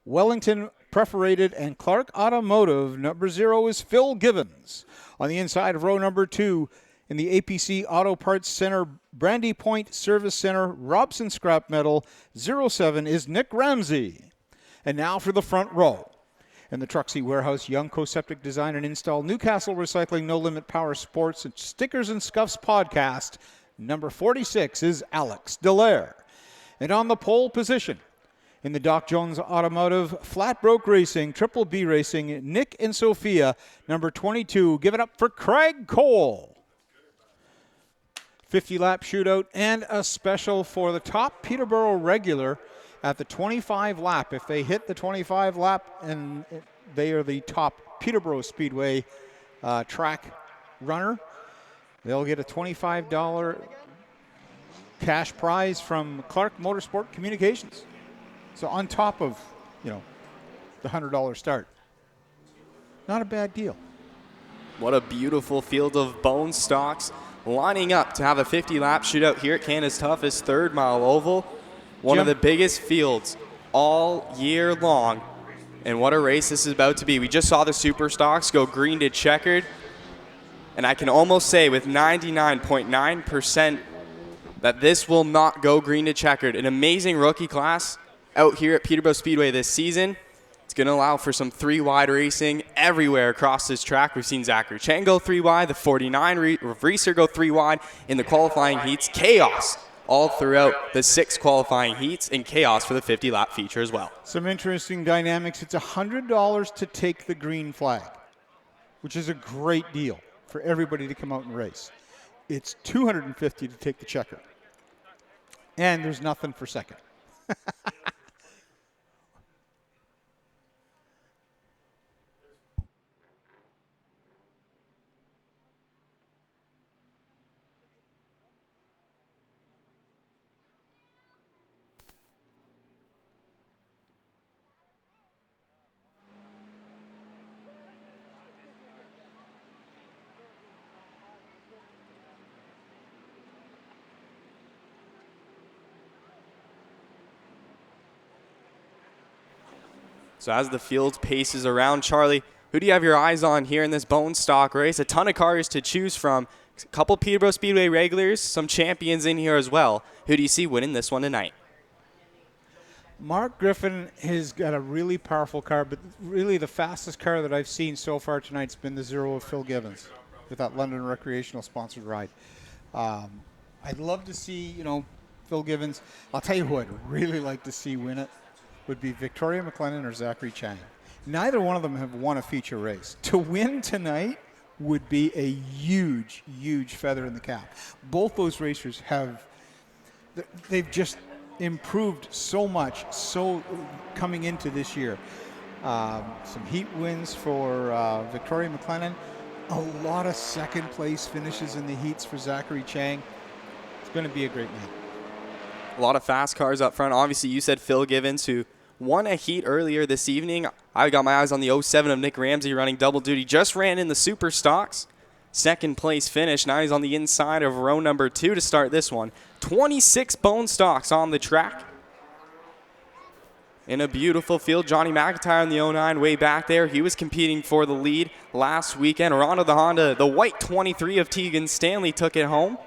Wellington Perforated, and Clark Automotive. Number 0 is Phil Gibbons. On the inside of row number 2, in the APC Auto Parts Center, Brandy Point Service Center, Robson Scrap Metal, 07 is Nick Ramsey. And now for the front row. In the Truxie Warehouse, Young Co-Septic Design and Install, Newcastle Recycling, No Limit Power Sports, and Stickers and Scuffs Podcast, number 46 is Alex Delaire. And on the pole position, in the Doc Jones Automotive, Flat Broke Racing, Triple B Racing, Nick and Sophia, number 22, give it up for Craig Cole. 50-lap shootout and a special for the top Peterborough regular at the 25 lap. If they hit the 25 lap and they are the top Peterborough Speedway track runner, they'll get a $25 cash prize from Clark Motorsport Communications. So on top of, the $100 start. Not a bad deal. What a beautiful field of bone stocks lining up to have a 50-lap shootout here at Canada's toughest third mile oval. One of the biggest fields all year long. And what a race this is about to be. We just saw the super stocks go green to checkered. And I can almost say with 99.9% that this will not go green to checkered. An amazing rookie class out here at Peterborough Speedway this season. It's going to allow for some 3-wide racing everywhere across this track. We've seen Zachary Chang go 3-wide, the 49 Reeser go 3-wide in the qualifying heats. Chaos all throughout the 6 qualifying heats, and chaos for the 50-lap feature as well. Some interesting dynamics. It's $100 to take the green flag, which is a great deal for everybody to come out and race. It's $250 to take the checker. And there's nothing for second. So as the field paces around, Charlie, who do you have your eyes on here in this bone stock race? A ton of cars to choose from. A couple Peterborough Speedway regulars, some champions in here as well. Who do you see winning this one tonight? Mark Griffin has got a really powerful car, but really the fastest car that I've seen so far tonight's been the Zero of Phil Givens with that London Recreational sponsored ride. I'd love to see, Phil Givens. I'll tell you who I'd really like to see win it would be Victoria McLennan or Zachary Chang. Neither one of them have won a feature race. To win tonight would be a huge, huge feather in the cap. Both those racers they've just improved so much coming into this year. Some heat wins for Victoria McLennan. A lot of second place finishes in the heats for Zachary Chang. It's going to be a great night. A lot of fast cars up front. Obviously, you said Phil Givens, who won a heat earlier this evening. I got my eyes on the 07 of Nick Ramsey running double duty. Just ran in the Super Stocks. Second place finish. Now he's on the inside of row number 2 to start this one. 26 bone stocks on the track. In a beautiful field, Johnny McIntyre in the 09 way back there. He was competing for the lead last weekend. Ronda the Honda, the white 23 of Tegan Stanley took it home.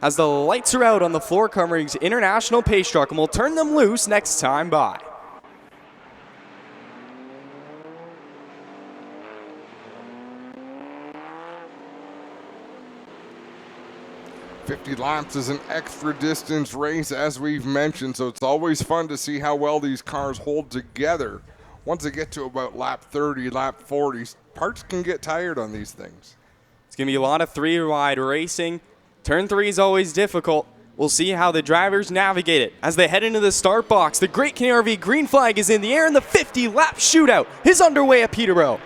As the lights are out on the Floor Coverings International Pace Truck, and we'll turn them loose next time by. "50 laps is an extra distance race, as we've mentioned, so it's always fun to see how well these cars hold together. Once they get to about lap 30, lap 40, parts can get tired on these things. It's going to be a lot of 3-wide racing. Turn 3 is always difficult. We'll see how the drivers navigate it as they head into the start box. The Great Canadian RV green flag is in the air, and the 50-lap shootout is underway at Peterborough.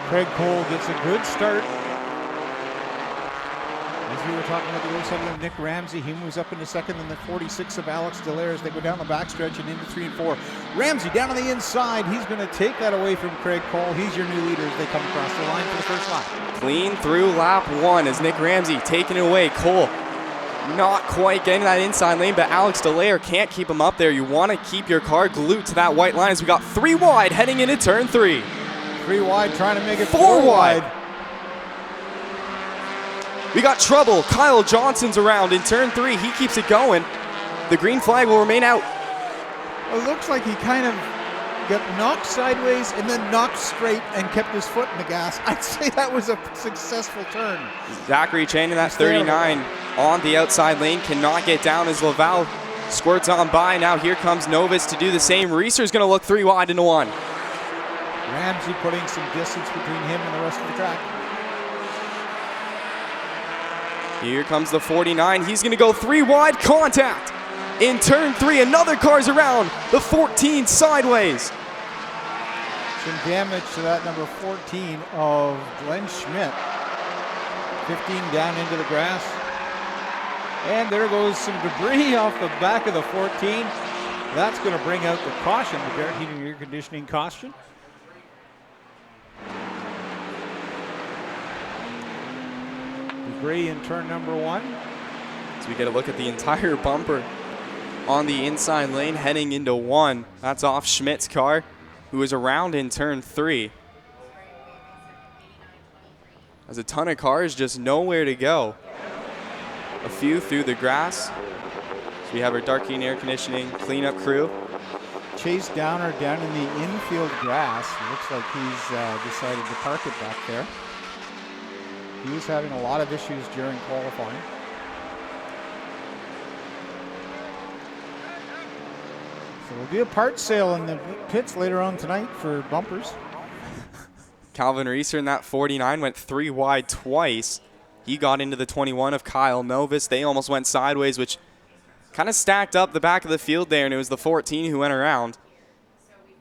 Craig Cole gets a good start. As we were talking about the 07 of Nick Ramsey, he moves up into second, and the 46 of Alex Dallaire as they go down the backstretch and into 3 and 4. Ramsey down on the inside. He's going to take that away from Craig Cole. He's your new leader as they come across the line for the first lap. Clean through lap 1 as Nick Ramsey taking it away. Cole not quite getting that inside lane, but Alex Dallaire can't keep him up there. You want to keep your car glued to that white line as we got 3 wide heading into turn 3. 3 wide trying to make it 4 wide. We got trouble. Kyle Johnson's around in turn 3. He keeps it going. The green flag will remain out. It looks like he kind of got knocked sideways and then knocked straight and kept his foot in the gas. I'd say that was a successful turn. Zachary Chang in that 39 on the outside lane cannot get down as Laval squirts on by. Now here comes Novus to do the same. Reeser's going to look 3 wide into 1. Ramsey putting some distance between him and the rest of the track. Here comes the 49. He's going to go 3 wide. Contact in turn 3. Another car's around. The 14 sideways. Some damage to that number 14 of Glenn Schmidt. 15 down into the grass. And there goes some debris off the back of the 14. That's going to bring out the caution, the Barrett Heating and Air Conditioning caution. Debris in turn number 1. So we get a look at the entire bumper on the inside lane heading into 1. That's off Schmidt's car, who is around in turn 3. There's a ton of cars, just nowhere to go. A few through the grass. So we have our dark heat and air conditioning cleanup crew. Chase Downer down in the infield grass. It looks like he's decided to park it back there. He was having a lot of issues during qualifying. So there'll be a part sale in the pits later on tonight for bumpers. Calvin Reeser in that 49 went 3 wide twice. He got into the 21 of Kyle Novus. They almost went sideways, which kind of stacked up the back of the field there, and it was the 14 who went around.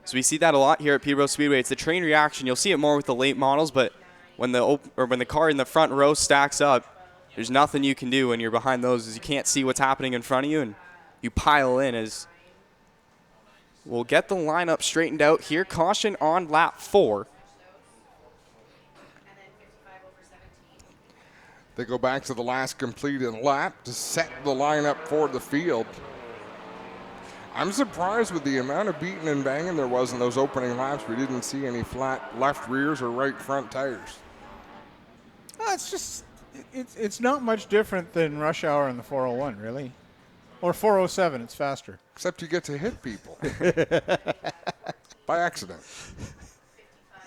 So we see that a lot here at Peterborough Speedway. It's the train reaction. You'll see it more with the late models, but when the car in the front row stacks up, there's nothing you can do when you're behind those, as you can't see what's happening in front of you, and you pile in. As we'll get the lineup straightened out here. Caution on lap 4. They go back to the last completed lap to set the lineup for the field. I'm surprised with the amount of beating and banging there was in those opening laps. We didn't see any flat left rears or right front tires. It's just, it's not much different than rush hour in the 401, really. Or 407, it's faster. Except you get to hit people. By accident.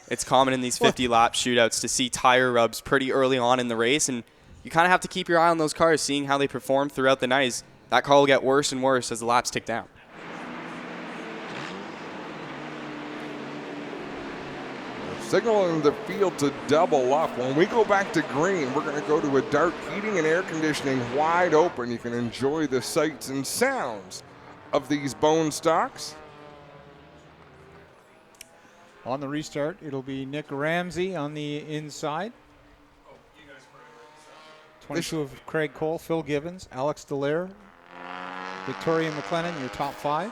It's common in these 50-lap shootouts to see tire rubs pretty early on in the race, and you kind of have to keep your eye on those cars, seeing how they perform throughout the night. That car will get worse and worse as the laps tick down. Signaling the field to double up. When we go back to green, we're going to go to a dark heating and air conditioning wide open. You can enjoy the sights and sounds of these bone stocks. On the restart, it'll be Nick Ramsey on the inside. 22 of Craig Cole, Phil Gibbons, Alex Dallaire, Victoria McLennan, your top 5.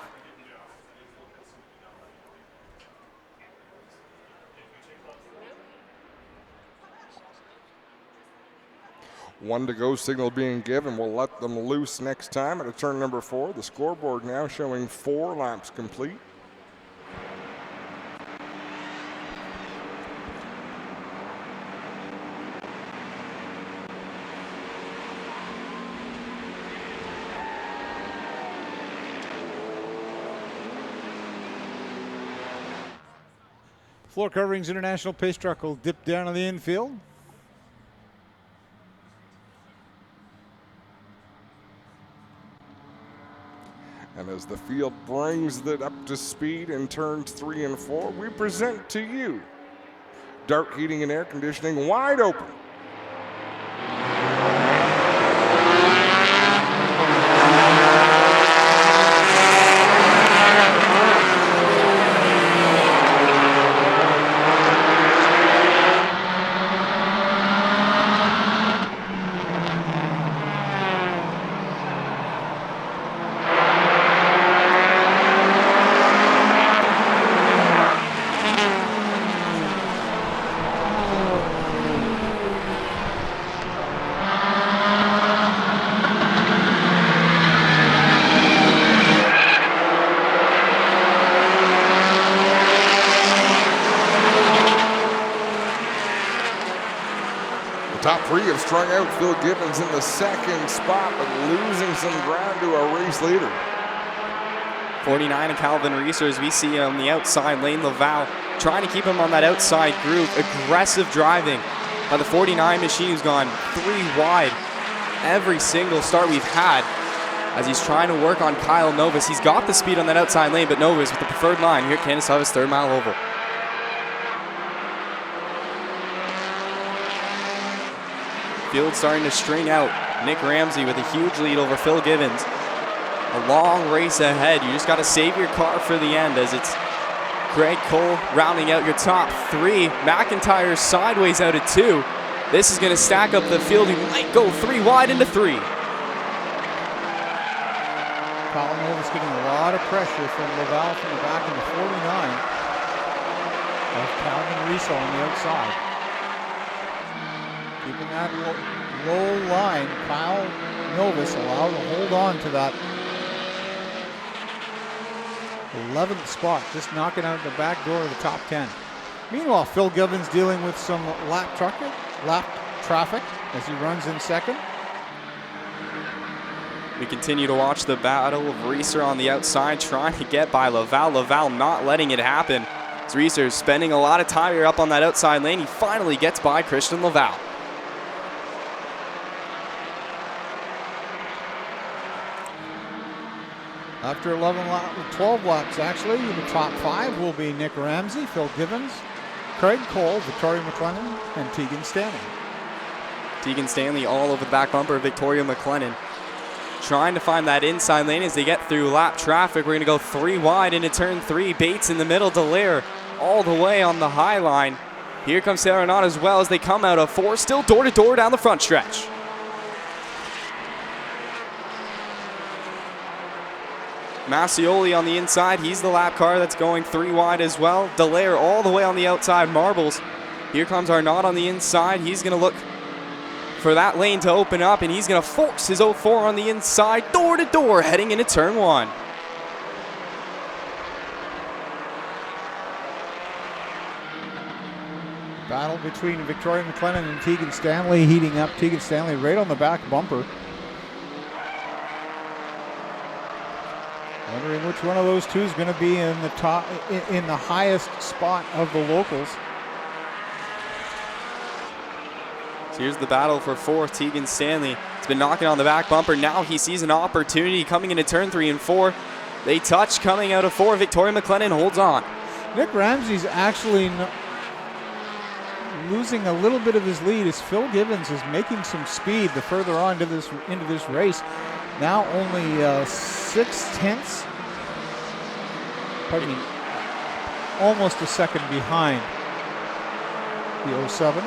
One to go signal being given. We'll let them loose next time at a turn number 4. The scoreboard now showing 4 laps complete. Floor Coverings International Pace Truck will dip down on the infield. And as the field brings it up to speed in turns 3 and 4, we present to you dark heating and air conditioning wide open. Top 3 have strung out Phil Gibbons in the second spot, but losing some ground to a race leader. 49 and Calvin Reeser, as we see on the outside lane, Laval trying to keep him on that outside groove. Aggressive driving by the 49 machine, who's gone 3 wide every single start we've had as he's trying to work on Kyle Novus. He's got the speed on that outside lane, but Novus with the preferred line here at Candace Hubbard's 3rd mile oval. Field starting to string out. Nick Ramsey with a huge lead over Phil Gibbons. A long race ahead. You just got to save your car for the end, as it's Craig Cole rounding out your top 3. McIntyre sideways out at 2. This is going to stack up the field. He might go 3 wide into 3. Kyle Novus getting a lot of pressure from Laval from the back into 49. Of Calvin Reeso on the outside. Keeping that low line, Kyle Novus allowed to hold on to that 11th spot, just knocking out the back door of the top 10. Meanwhile, Phil Gibbons dealing with some lap traffic as he runs in second. We continue to watch the battle of Reeser on the outside, trying to get by Laval. Laval not letting it happen. As Reeser spending a lot of tire up on that outside lane, he finally gets by Christian Laval. After 12 laps, actually, in the top 5 will be Nick Ramsey, Phil Gibbons, Craig Cole, Victoria McLennan, and Tegan Stanley. Tegan Stanley all over the back bumper of Victoria McLennan. Trying to find that inside lane as they get through lap traffic. We're going to go 3 wide into turn 3. Bates in the middle, Dallaire all the way on the high line. Here comes Serenat as well as they come out of 4, still door-to-door down the front stretch. Massioli on the inside. He's the lap car that's going 3 wide as well. Dallaire all the way on the outside. Marbles. Here comes Arnaud on the inside. He's going to look for that lane to open up, and he's going to force his 04 on the inside. Door to door heading into turn 1. Battle between Victoria McLennan and Tegan Stanley heating up. Tegan Stanley right on the back bumper. Wondering which one of those two is going to be in the top, in the highest spot of the locals. So here's the battle for fourth. Tegan Stanley has been knocking on the back bumper. Now he sees an opportunity coming into turn 3 and 4. They touch coming out of 4. Victoria McLennan holds on. Nick Ramsey's actually losing a little bit of his lead as Phil Givens is making some speed the further on into this race. Now only 0.6, pardon me, almost a second behind the 07.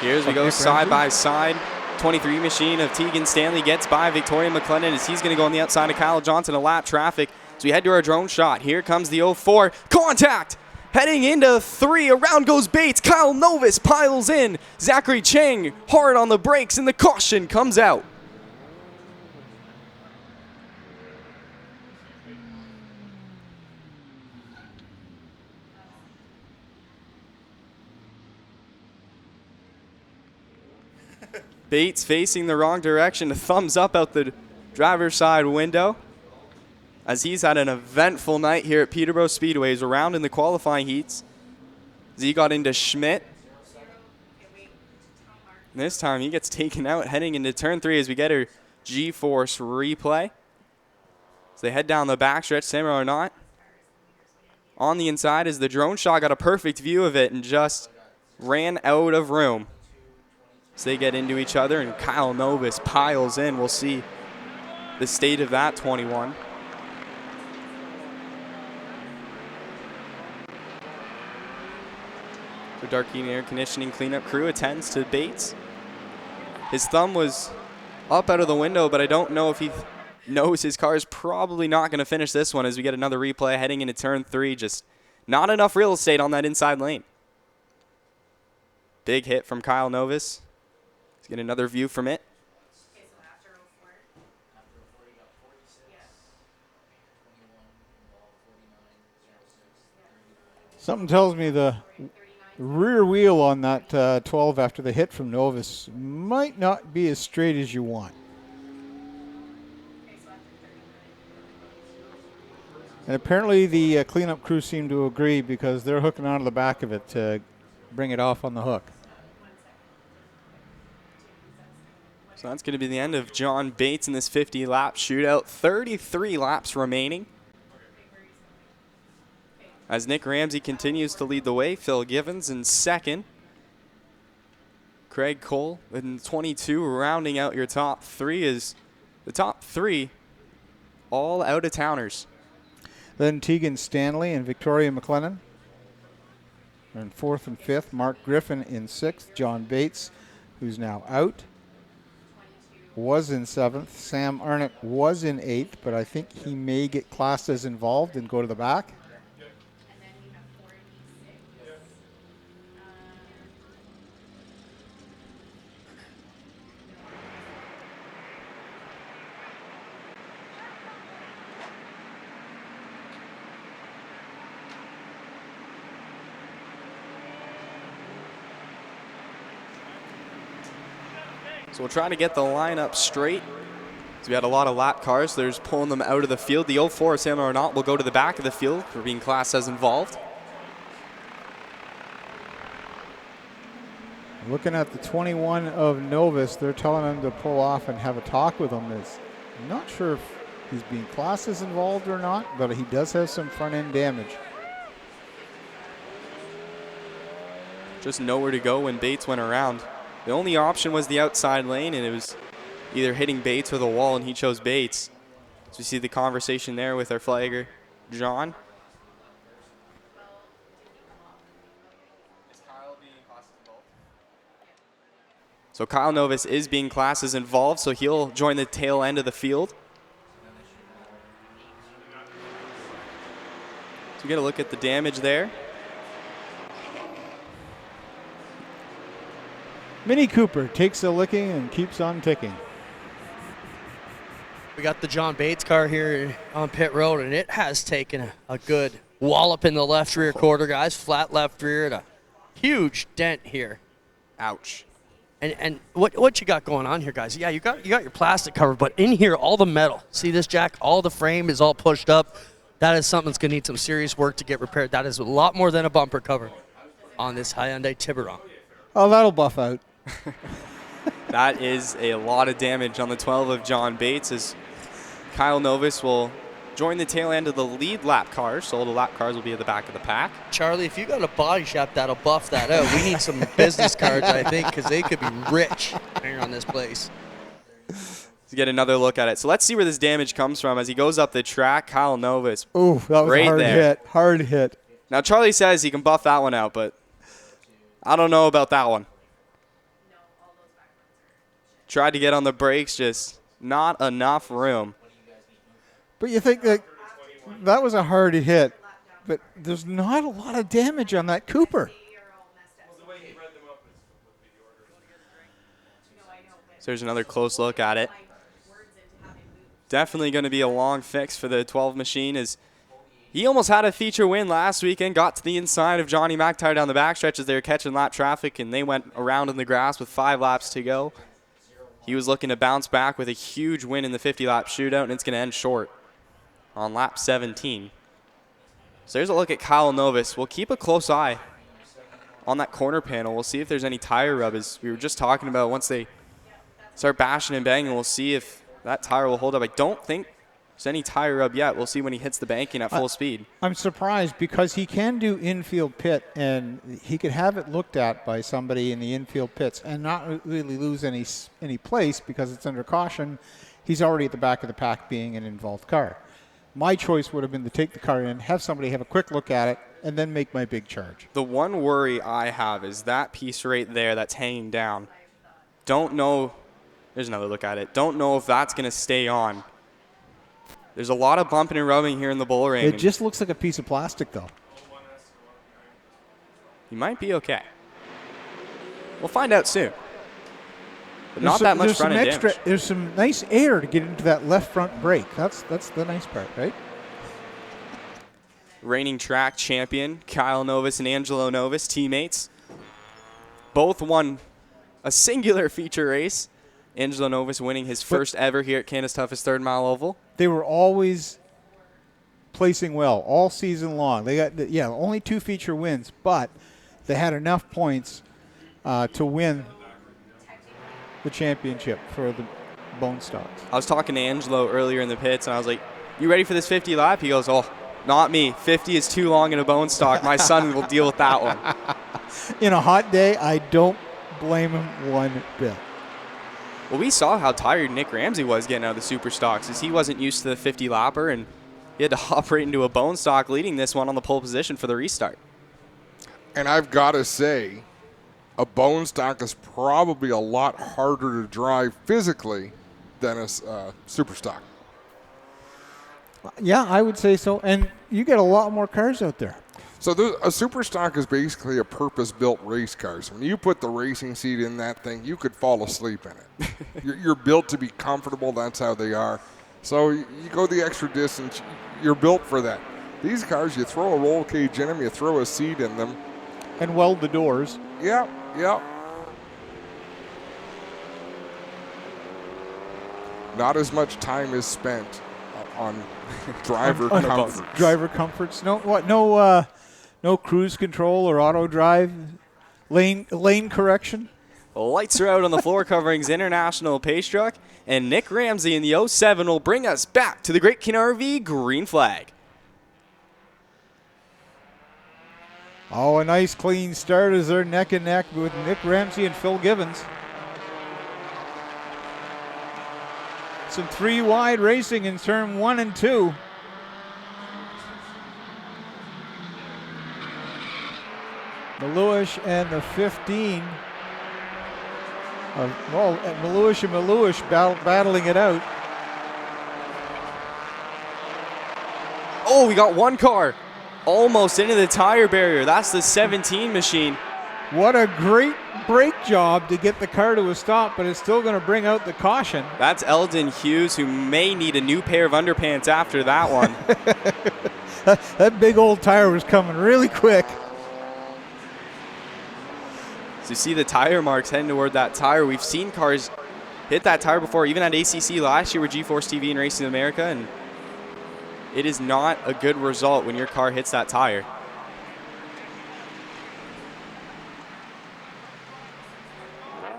Here's we go side by side. 23 machine of Tegan Stanley gets by Victoria McLennan as he's going to go on the outside of Kyle Johnson to lap traffic. So we head to our drone shot. Here comes the 04. Contact! Heading into 3. Around goes Bates. Kyle Novus piles in. Zachary Chang hard on the brakes and the caution comes out. Bates facing the wrong direction, a thumbs up out the driver's side window. As he's had an eventful night here at Peterborough Speedway. He's around in the qualifying heats. As he got into Schmidt. And this time he gets taken out heading into turn 3 as we get our G-Force replay. As they head down the backstretch, Samuel or not. On the inside as the drone shot got a perfect view of it and just ran out of room. So they get into each other and Kyle Novus piles in. We'll see the state of that 21. The Dark Heating Air Conditioning cleanup crew attends to Bates. His thumb was up out of the window, but I don't know if he knows his car is probably not going to finish this one as we get another replay heading into turn 3. Just not enough real estate on that inside lane. Big hit from Kyle Novus. Let's get another view from it. Something tells me the rear wheel on that 12 after the hit from Novus might not be as straight as you want. And apparently the cleanup crew seem to agree because they're hooking onto the back of it to bring it off on the hook. So that's going to be the end of John Bates in this 50-lap shootout. 33 laps remaining. As Nick Ramsey continues to lead the way, Phil Givens in second. Craig Cole in 22, rounding out your top 3 is the top 3 all out-of-towners. Then Tegan Stanley and Victoria McLennan are in 4th and 5th. Mark Griffin in 6th. John Bates, who's now out, was in 7th. Sam Arnott was in 8th, but I think he may get classed as involved and go to the back. So we'll try to get the lineup straight. So we had a lot of lap cars. So they're just pulling them out of the field. The 04, Samuel or not, will go to the back of the field for being classed as involved. Looking at the 21 of Novus, they're telling him to pull off and have a talk with him. I'm not sure if he's being classed as involved or not, but he does have some front-end damage. Just nowhere to go when Bates went around. The only option was the outside lane, and it was either hitting Bates or the wall, and he chose Bates. So we see the conversation there with our flagger, John. So Kyle Novus is being classed as involved, so he'll join the tail end of the field. So we get a look at the damage there. Mini Cooper takes a licking and keeps on ticking. We got the John Bates car here on pit road, and it has taken a good wallop in the left rear quarter, guys. Flat left rear to huge dent here. Ouch. And what you got going on here, guys? Yeah, you got your plastic cover, but in here, all the metal. See this, Jack? All the frame is all pushed up. That is something that's going to need some serious work to get repaired. That is a lot more than a bumper cover on this Hyundai Tiburon. Oh, that'll buff out. That is a lot of damage on the 12 of John Bates, as Kyle Novus will join the tail end of the lead lap cars. So the lap cars will be at the back of the pack. Charlie, if you got a body shop that'll buff that out, we need some business cards, I think, because they could be rich here on this place. To get another look at it. So let's see where this damage comes from as he goes up the track. Kyle Novus. Ooh, that was right a hard there. hit. Hard hit. Now, Charlie says he can buff that one out, but I don't know about that one. Tried to get on the brakes, just not enough room. But you think that was a hard hit, but there's not a lot of damage on that Cooper. So there's another close look at it. Definitely going to be a long fix for the 12 machine, as he almost had a feature win last weekend, got to the inside of Johnny McIntyre down the backstretch as they were catching lap traffic, and they went around in the grass with 5 laps to go. He was looking to bounce back with a huge win in the 50-lap shootout, and it's going to end short on lap 17. So there's a look at Kyle Novus. We'll keep a close eye on that corner panel. We'll see if there's any tire rub, as we were just talking about. Once they start bashing and banging, we'll see if that tire will hold up. I don't think there's any tire rub yet. We'll see when he hits the banking at full speed. I'm surprised because he can do infield pit, and he could have it looked at by somebody in the infield pits and not really lose any place because it's under caution. He's already at the back of the pack being an involved car. My choice would have been to take the car in, have somebody have a quick look at it, and then make my big charge. The one worry I have is that piece right there that's hanging down. Don't know. There's another look at it. Don't know if that's going to stay on. There's a lot of bumping and rubbing here in the bull ring. It just looks like a piece of plastic, though. He might be okay. We'll find out soon. But not that much front end damage. There's some nice air to get into that left front brake. That's the nice part, right? Reigning track champion Kyle Novus and Angelo Novus, teammates. Both won a singular feature race. Angelo Novus winning his first ever here at Canada's Toughest 3rd Mile Oval. They were always placing well all season long. They got only 2 feature wins, but they had enough points to win the championship for the Bone Stocks. I was talking to Angelo earlier in the pits, and I was like, "You ready for this 50 lap?" He goes, "Oh, not me. 50 is too long in a Bone Stock. My son will deal with that one." In a hot day, I don't blame him one bit. Well, we saw how tired Nick Ramsey was getting out of the Super Stocks, as he wasn't used to the 50 lapper, and he had to hop right into a Bone Stock, leading this one on the pole position for the restart. And I've got to say, a Bone Stock is probably a lot harder to drive physically than a Super Stock. Yeah, I would say so. And you get a lot more cars out there. So a Super Stock is basically a purpose-built race car. So when you put the racing seat in that thing, you could fall asleep in it. You're built to be comfortable. That's how they are. So you go the extra distance. You're built for that. These cars, you throw a roll cage in them, you throw a seat in them. And weld the doors. Yeah. Not as much time is spent on driver comfort. Driver comforts. No cruise control or auto drive. Lane correction. Lights are out on the floor coverings International Pace Truck, and Nick Ramsey in the 07 will bring us back to the Great King RV green flag. Oh, a nice clean start as they're neck and neck with Nick Ramsey and Phil Givens. Some 3 wide racing in turn 1 and 2. Maluish and the 15. Maluish and Maluish battling it out. Oh, we got one car almost into the tire barrier. That's the 17 machine. What a great brake job to get the car to a stop, but it's still going to bring out the caution. That's Eldon Hughes, who may need a new pair of underpants after that one. That big old tire was coming really quick. So you see the tire marks heading toward that tire. We've seen cars hit that tire before, even at ACC last year with GeForce TV and Racing America, and it is not a good result when your car hits that tire.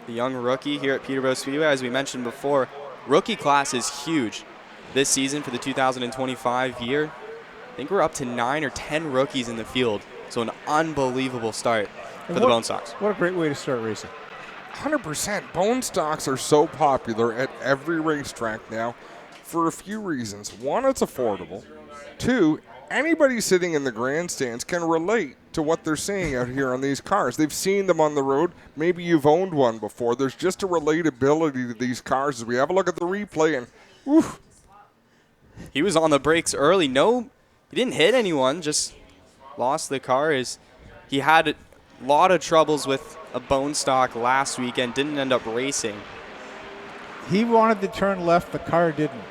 The young rookie here at Peterborough Speedway, as we mentioned before, rookie class is huge this season for the 2025 year. I think we're up to 9 or 10 rookies in the field, so an unbelievable start for the Bone Stocks. What a great way to start racing. 100%. Bone stocks are so popular at every racetrack now for a few reasons. One, it's affordable. Two, anybody sitting in the grandstands can relate to what they're seeing out here on these cars. They've seen them on the road. Maybe you've owned one before. There's just a relatability to these cars as we have a look at the replay, and woof. He was on the brakes early. No, he didn't hit anyone, just lost the car. He had a lot of troubles with a bone stock last weekend, didn't end up racing. He wanted to turn left, the car didn't.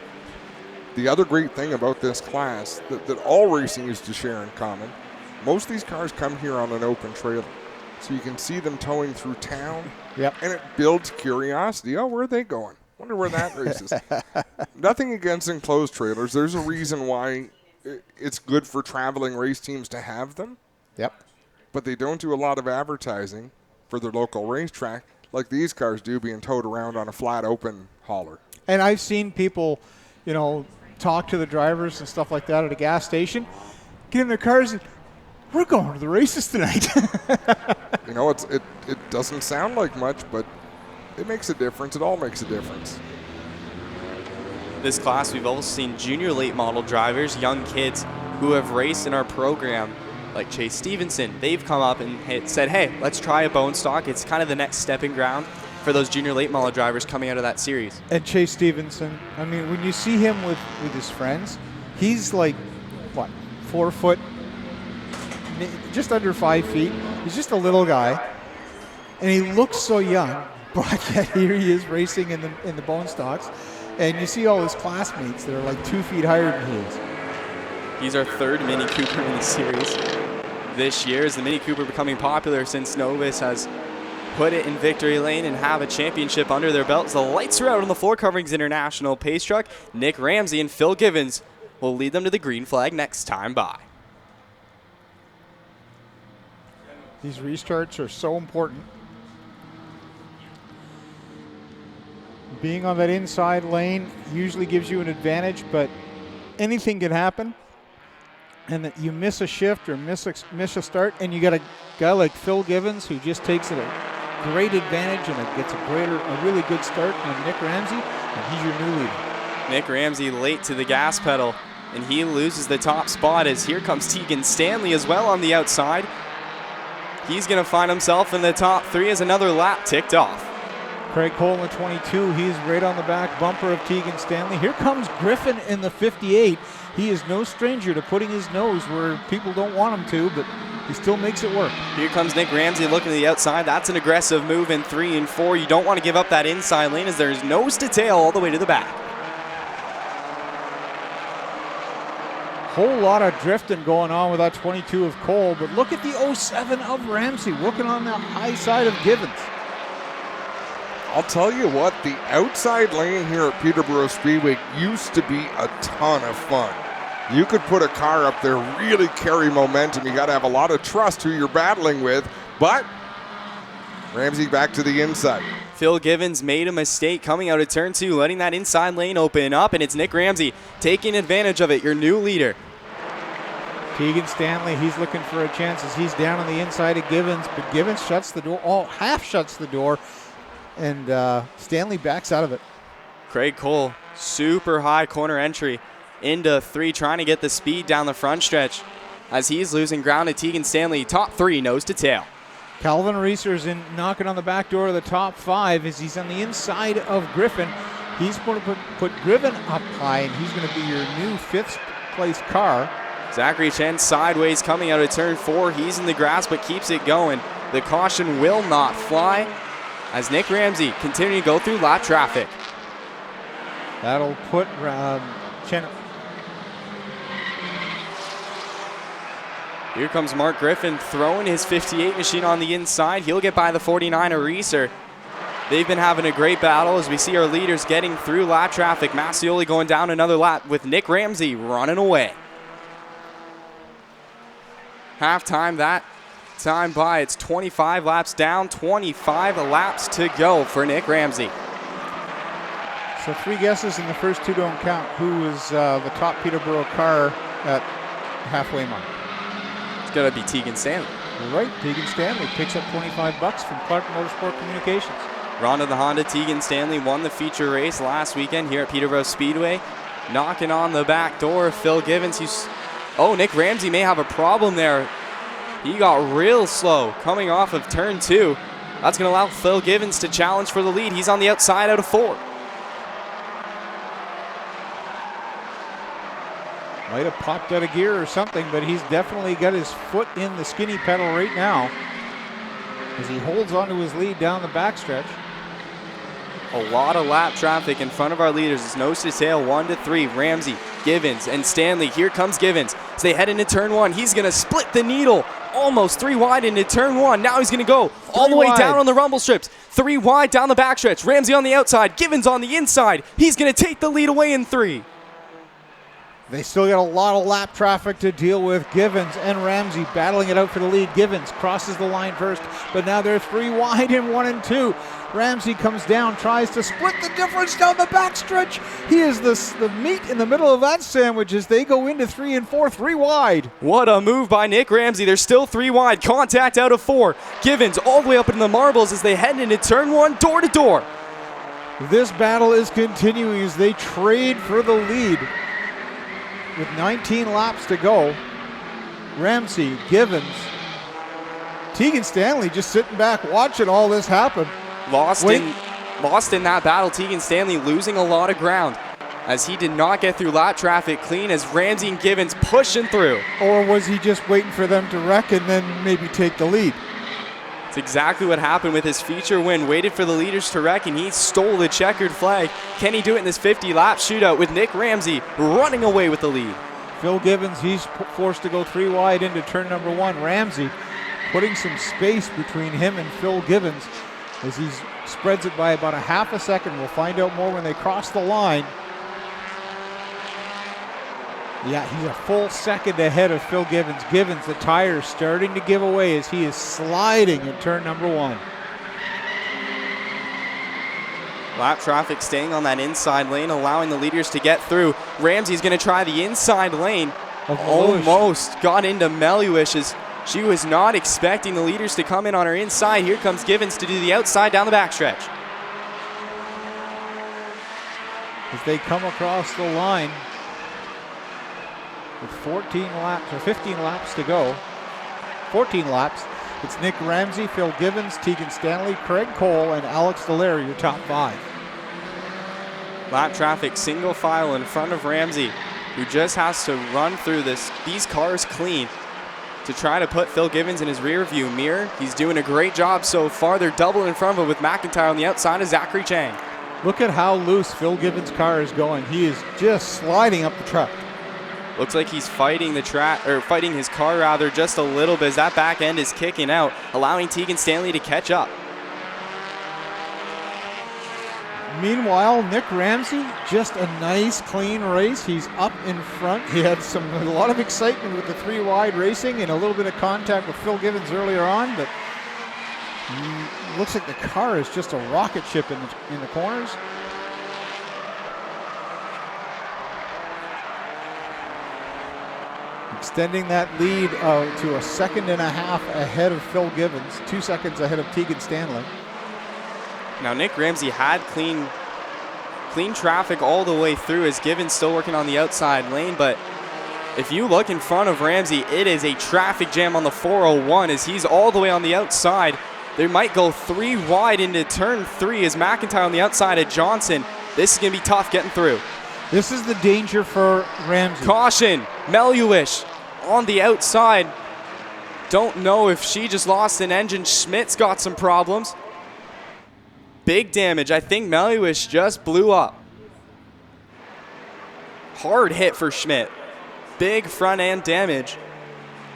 The other great thing about this class that all racing is to share in common, most of these cars come here on an open trailer. So you can see them towing through town, yep. And it builds curiosity. Oh, where are they going? Wonder where that race is. Nothing against enclosed trailers. There's a reason why it's good for traveling race teams to have them. Yep. But they don't do a lot of advertising for their local racetrack like these cars do, being towed around on a flat open hauler. And I've seen people, talk to the drivers and stuff like that at a gas station, get in their cars and, we're going to the races tonight. It doesn't sound like much, but it makes a difference. It all makes a difference. This class, we've also seen junior late model drivers, young kids who have raced in our program, like Chase Stevenson. They've come up and said, hey, let's try a bone stock. It's kind of the next stepping ground for those junior late model drivers coming out of that series. And Chase Stevenson, I mean, when you see him with his friends, he's like, 4 foot, just under 5 feet. He's just a little guy, and he looks so young, but yet here he is racing in the bone stocks. And you see all his classmates that are like 2 feet higher than he is. He's our third Mini Cooper in the series this year. Is the Mini Cooper becoming popular since Novus has put it in victory lane and have a championship under their belts. The lights are out on the Floor Coverings International pace truck. Nick Ramsey and Phil Givens will lead them to the green flag next time by. These restarts are so important. Being on that inside lane usually gives you an advantage, but anything can happen. And that you miss a shift or miss a start, and you got a guy like Phil Givens who just takes it a great advantage and gets a really good start on Nick Ramsey, and he's your new leader. Nick Ramsey late to the gas pedal, and he loses the top spot as here comes Tegan Stanley as well on the outside. He's going to find himself in the top 3 as another lap ticked off. Craig Cole in the 22, he's right on the back bumper of Tegan Stanley. Here comes Griffin in the 58. He is no stranger to putting his nose where people don't want him to, but he still makes it work. Here comes Nick Ramsey looking to the outside. That's an aggressive move in 3 and 4. You don't want to give up that inside lane as there's nose to tail all the way to the back. Whole lot of drifting going on with that 22 of Cole, but look at the 07 of Ramsey working on the high side of Givens. I'll tell you what, the outside lane here at Peterborough Speedway used to be a ton of fun. You could put a car up there, really carry momentum. You got to have a lot of trust who you're battling with, but Ramsey back to the inside. Phil Givens made a mistake coming out of turn 2, letting that inside lane open up, and it's Nick Ramsey taking advantage of it, your new leader. Tegan Stanley, he's looking for a chance as he's down on the inside of Givens, but Givens shuts the door, half shuts the door, and Stanley backs out of it. Craig Cole, super high corner entry into 3, trying to get the speed down the front stretch as he's losing ground to Tegan Stanley. Top 3, nose to tail. Calvin Reeser's in knocking on the back door of the top 5 as he's on the inside of Griffin. He's going to put Griffin up high, and he's going to be your new 5th place car. Zachary Chen sideways coming out of turn 4. He's in the grass but keeps it going. The caution will not fly as Nick Ramsey continuing to go through lap traffic. That'll put Chen. Here comes Mark Griffin throwing his 58 machine on the inside. He'll get by the 49er Reeser. They've been having a great battle as we see our leaders getting through lap traffic. Massioli going down another lap with Nick Ramsey running away. Halftime that time by. It's 25 laps down, 25 laps to go for Nick Ramsey. So 3 guesses and the first 2 don't count. Who is the top Peterborough car at halfway mark? It's going to be Tegan Stanley. You're right. Tegan Stanley picks up $25 from Clark Motorsport Communications. Ronda the Honda, Tegan Stanley won the feature race last weekend here at Peterborough Speedway. Knocking on the back door, Phil Givens. Nick Ramsey may have a problem there. He got real slow coming off of turn 2. That's going to allow Phil Givens to challenge for the lead. He's on the outside out of 4. Might have popped out of gear or something, but he's definitely got his foot in the skinny pedal right now as he holds onto his lead down the backstretch. A lot of lap traffic in front of our leaders. It's nose to tail, 1 to 3. Ramsey, Givens, and Stanley. Here comes Givens. As they head into turn 1, he's going to split the needle. Almost 3 wide into turn 1. Now he's going to go all the way down on the rumble strips. 3 wide down the backstretch. Ramsey on the outside. Givens on the inside. He's going to take the lead away in 3. They still got a lot of lap traffic to deal with. Givens and Ramsey battling it out for the lead. Givens crosses the line first, but now they're 3 wide in 1 and 2. Ramsey comes down, tries to split the difference down the backstretch. He is the meat in the middle of that sandwich as they go into 3 and 4, 3 wide. What a move by Nick Ramsey. They're still 3 wide. Contact out of 4. Givens all the way up into the marbles as they head into turn 1, door to door. This battle is continuing as they trade for the lead. With 19 laps to go, Ramsey, Givens, Tegan Stanley just sitting back watching all this happen. Lost in that battle, Tegan Stanley losing a lot of ground as he did not get through lap traffic clean as Ramsey and Givens pushing through. Or was he just waiting for them to wreck and then maybe take the lead? It's exactly what happened with his feature win. Waited for the leaders to wreck and he stole the checkered flag. Can he do it in this 50-lap shootout with Nick Ramsey running away with the lead? Phil Givens, he's forced to go 3 wide into turn number 1. Ramsey putting some space between him and Phil Givens as he spreads it by about a half a second. We'll find out more when they cross the line. Yeah, he's a full second ahead of Phil Givens. Givens, the tires starting to give away as he is sliding in turn number 1. Lap traffic staying on that inside lane, allowing the leaders to get through. Ramsey's going to try the inside lane. Almost got into Meluish as she was not expecting the leaders to come in on her inside. Here comes Givens to do the outside down the backstretch. As they come across the line with 14 laps or 15 laps to go, 14 laps, it's Nick Ramsey, Phil Givens, Tegan Stanley, Craig Cole, and Alex Dallaire, your top 5. Lap traffic single file in front of Ramsey, who just has to run through these cars clean to try to put Phil Givens in his rear view mirror. He's doing a great job so far. They're double in front of him with McIntyre on the outside of Zachary Chang. Look at how loose Phil Givens' car is going. He is just sliding up the track. Looks like he's fighting the track, or fighting his car rather, just a little bit as that back end is kicking out, allowing Tegan Stanley to catch up. Meanwhile, Nick Ramsey, just a nice clean race. He's up in front. He had a lot of excitement with the 3 wide racing and a little bit of contact with Phil Givens earlier on, but looks like the car is just a rocket ship in the corners. Extending that lead to a second and a half ahead of Phil Givens, 2 seconds ahead of Tegan Stanley. Now Nick Ramsey had clean traffic all the way through as Givens still working on the outside lane, but if you look in front of Ramsey, it is a traffic jam on the 401 as he's all the way on the outside. They might go 3 wide into turn 3 as McIntyre on the outside of Johnson. This is going to be tough getting through. This is the danger for Ramsey. Caution, Meluish on the outside. Don't know if she just lost an engine. Schmidt's got some problems. Big damage. I think Meluish just blew up. Hard hit for Schmidt. Big front end damage.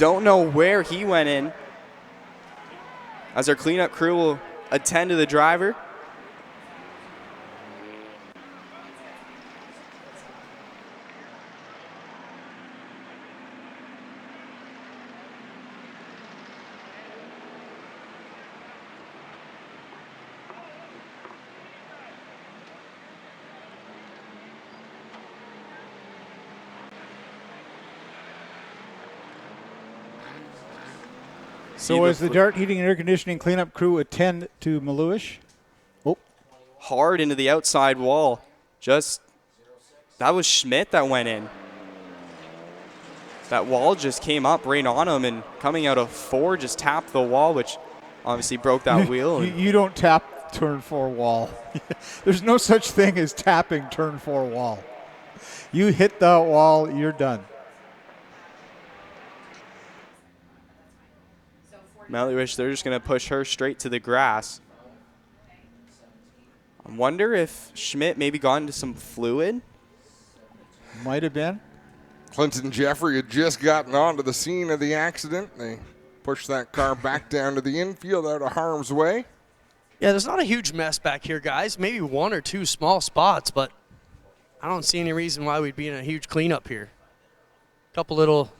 Don't know where he went in. As our cleanup crew will attend to the driver. So as the Dart Heating and Air Conditioning cleanup crew attend to Maluish. Oh. Hard into the outside wall. That was Schmidt that went in. That wall just came up right on him, and coming out of 4 just tapped the wall, which obviously broke that wheel. You don't tap turn 4 wall. There's no such thing as tapping turn 4 wall. You hit that wall, you're done. Maluish, they're just going to push her straight to the grass. I wonder if Schmidt maybe got into some fluid. Might have been. Clinton Jeffrey had just gotten onto the scene of the accident. They pushed that car back down to the infield out of harm's way. Yeah, there's not a huge mess back here, guys. Maybe 1 or 2 small spots, but I don't see any reason why we'd be in a huge cleanup here. Couple little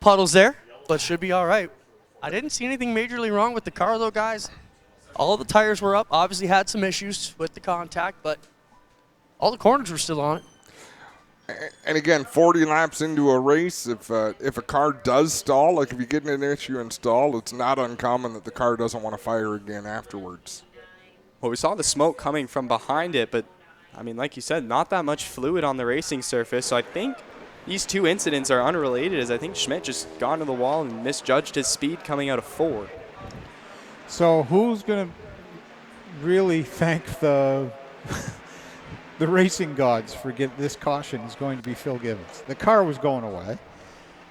puddles there, but should be all right. I didn't see anything majorly wrong with the car, though, guys. All the tires were up. Obviously had some issues with the contact, but all the corners were still on it. And again, 40 laps into a race, if a car does stall, like if you get an issue in stall, it's not uncommon that the car doesn't want to fire again afterwards. Well, we saw the smoke coming from behind it, but, I mean, like you said, not that much fluid on the racing surface, so I think these 2 incidents are unrelated, as I think Schmidt just got into the wall and misjudged his speed coming out of 4. So who's going to really thank the the racing gods for this caution is going to be Phil Givens. The car was going away.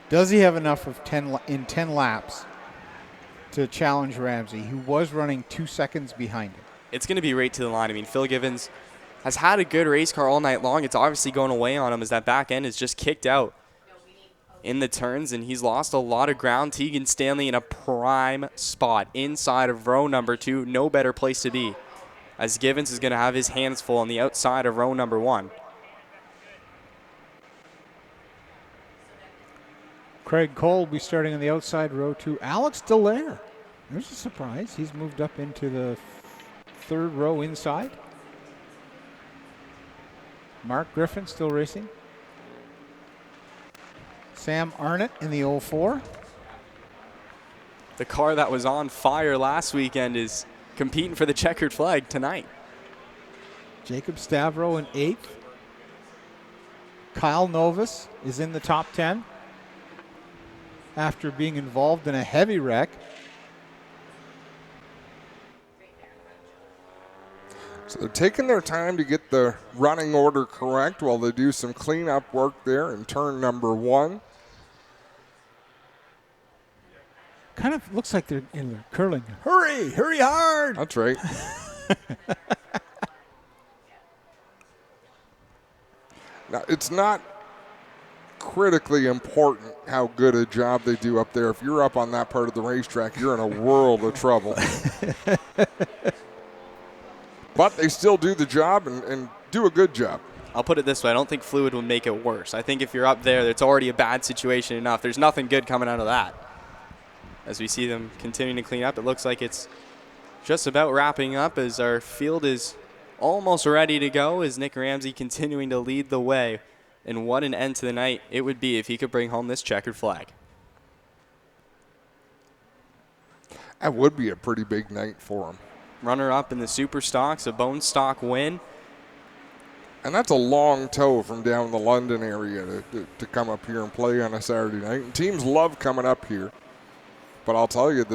Does he have enough of 10 laps to challenge Ramsey, who was running 2 seconds behind him? It's going to be right to the line. I mean, Phil Givens has had a good race car all night long. It's obviously going away on him as that back end is just kicked out in the turns, and he's lost a lot of ground. Tegan Stanley in a prime spot inside of row number 2. No better place to be, as Givens is going to have his hands full on the outside of row number 1. Craig Cole will be starting on the outside row 2. Alex Dallaire. There's a surprise. He's moved up into the 3rd row inside. Mark Griffin still racing. Sam Arnott in the 04. The car that was on fire last weekend is competing for the checkered flag tonight. Jacob Stavro in 8th. Kyle Novus is in the top 10 after being involved in a heavy wreck. So they're taking their time to get the running order correct while they do some cleanup work there in turn number 1. Kind of looks like they're in the curling. Hurry, hurry hard. That's right. Now, it's not critically important how good a job they do up there. If you're up on that part of the racetrack, you're in a world of trouble. But they still do the job and do a good job. I'll put it this way. I don't think fluid will make it worse. I think if you're up there, it's already a bad situation enough. There's nothing good coming out of that. As we see them continuing to clean up, it looks like it's just about wrapping up as our field is almost ready to go, as Nick Ramsey continuing to lead the way. And what an end to the night it would be if he could bring home this checkered flag. That would be a pretty big night for him. Runner-up in the Super Stocks, a bone stock win. And that's a long tow from down the London area to come up here and play on a Saturday night. And teams love coming up here. But I'll tell you,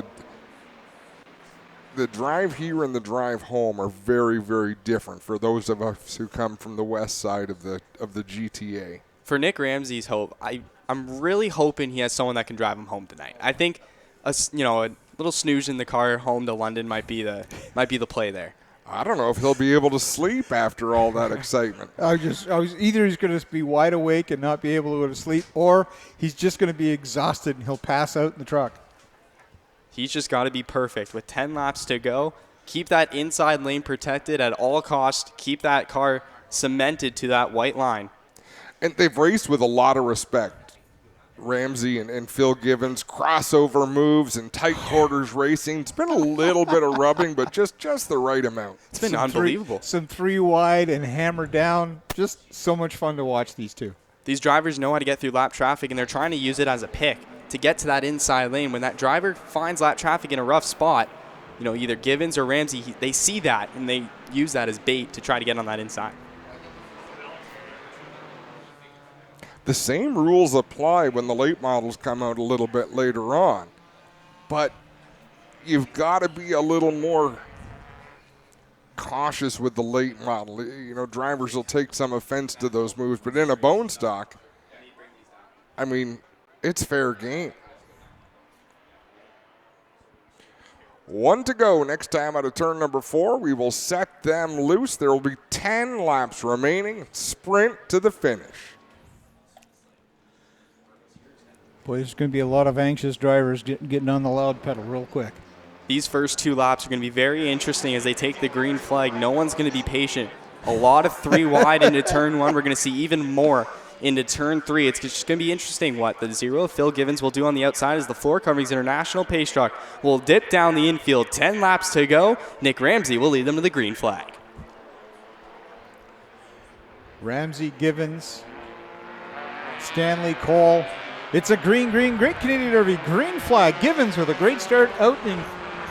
the drive here and the drive home are very, very different for those of us who come from the west side of the GTA. For Nick Ramsey's hope, I'm really hoping he has someone that can drive him home tonight. I think a little snooze in the car home to London might be the play there. I don't know if he'll be able to sleep after all that excitement. Either he's going to be wide awake and not be able to go to sleep, or he's just going to be exhausted and he'll pass out in the truck. He's just got to be perfect. With 10 laps to go, keep that inside lane protected at all costs. Keep that car cemented to that white line. And they've raced with a lot of respect. Ramsey and Phil Givens, crossover moves and tight quarters racing. It's been a little bit of rubbing, but just the right amount. It's been unbelievable. Some three wide and hammer down. Just so much fun to watch these two. These drivers know how to get through lap traffic, and they're trying to use it as a pick to get to that inside lane. When that driver finds lap traffic in a rough spot, either Givens or Ramsey, they see that, and they use that as bait to try to get on that inside. The same rules apply when the late models come out a little bit later on. But you've got to be a little more cautious with the late model. Drivers will take some offense to those moves. But in a bone stock, it's fair game. 1 to go. Next time out of turn number 4, we will set them loose. There will be 10 laps remaining. Sprint to the finish. Boy, there's going to be a lot of anxious drivers getting on the loud pedal real quick. These first 2 laps are going to be very interesting as they take the green flag. No one's going to be patient. A lot of 3 wide into turn 1. We're going to see even more into turn 3. It's just going to be interesting what the 0 Phil Givens will do on the outside as the Floor Coverings International pace truck will dip down the infield. 10 laps to go. Nick Ramsey will lead them to the green flag. Ramsey, Givens, Stanley, Cole. It's a green, great Canadian Derby. Green flag. Givens with a great start out in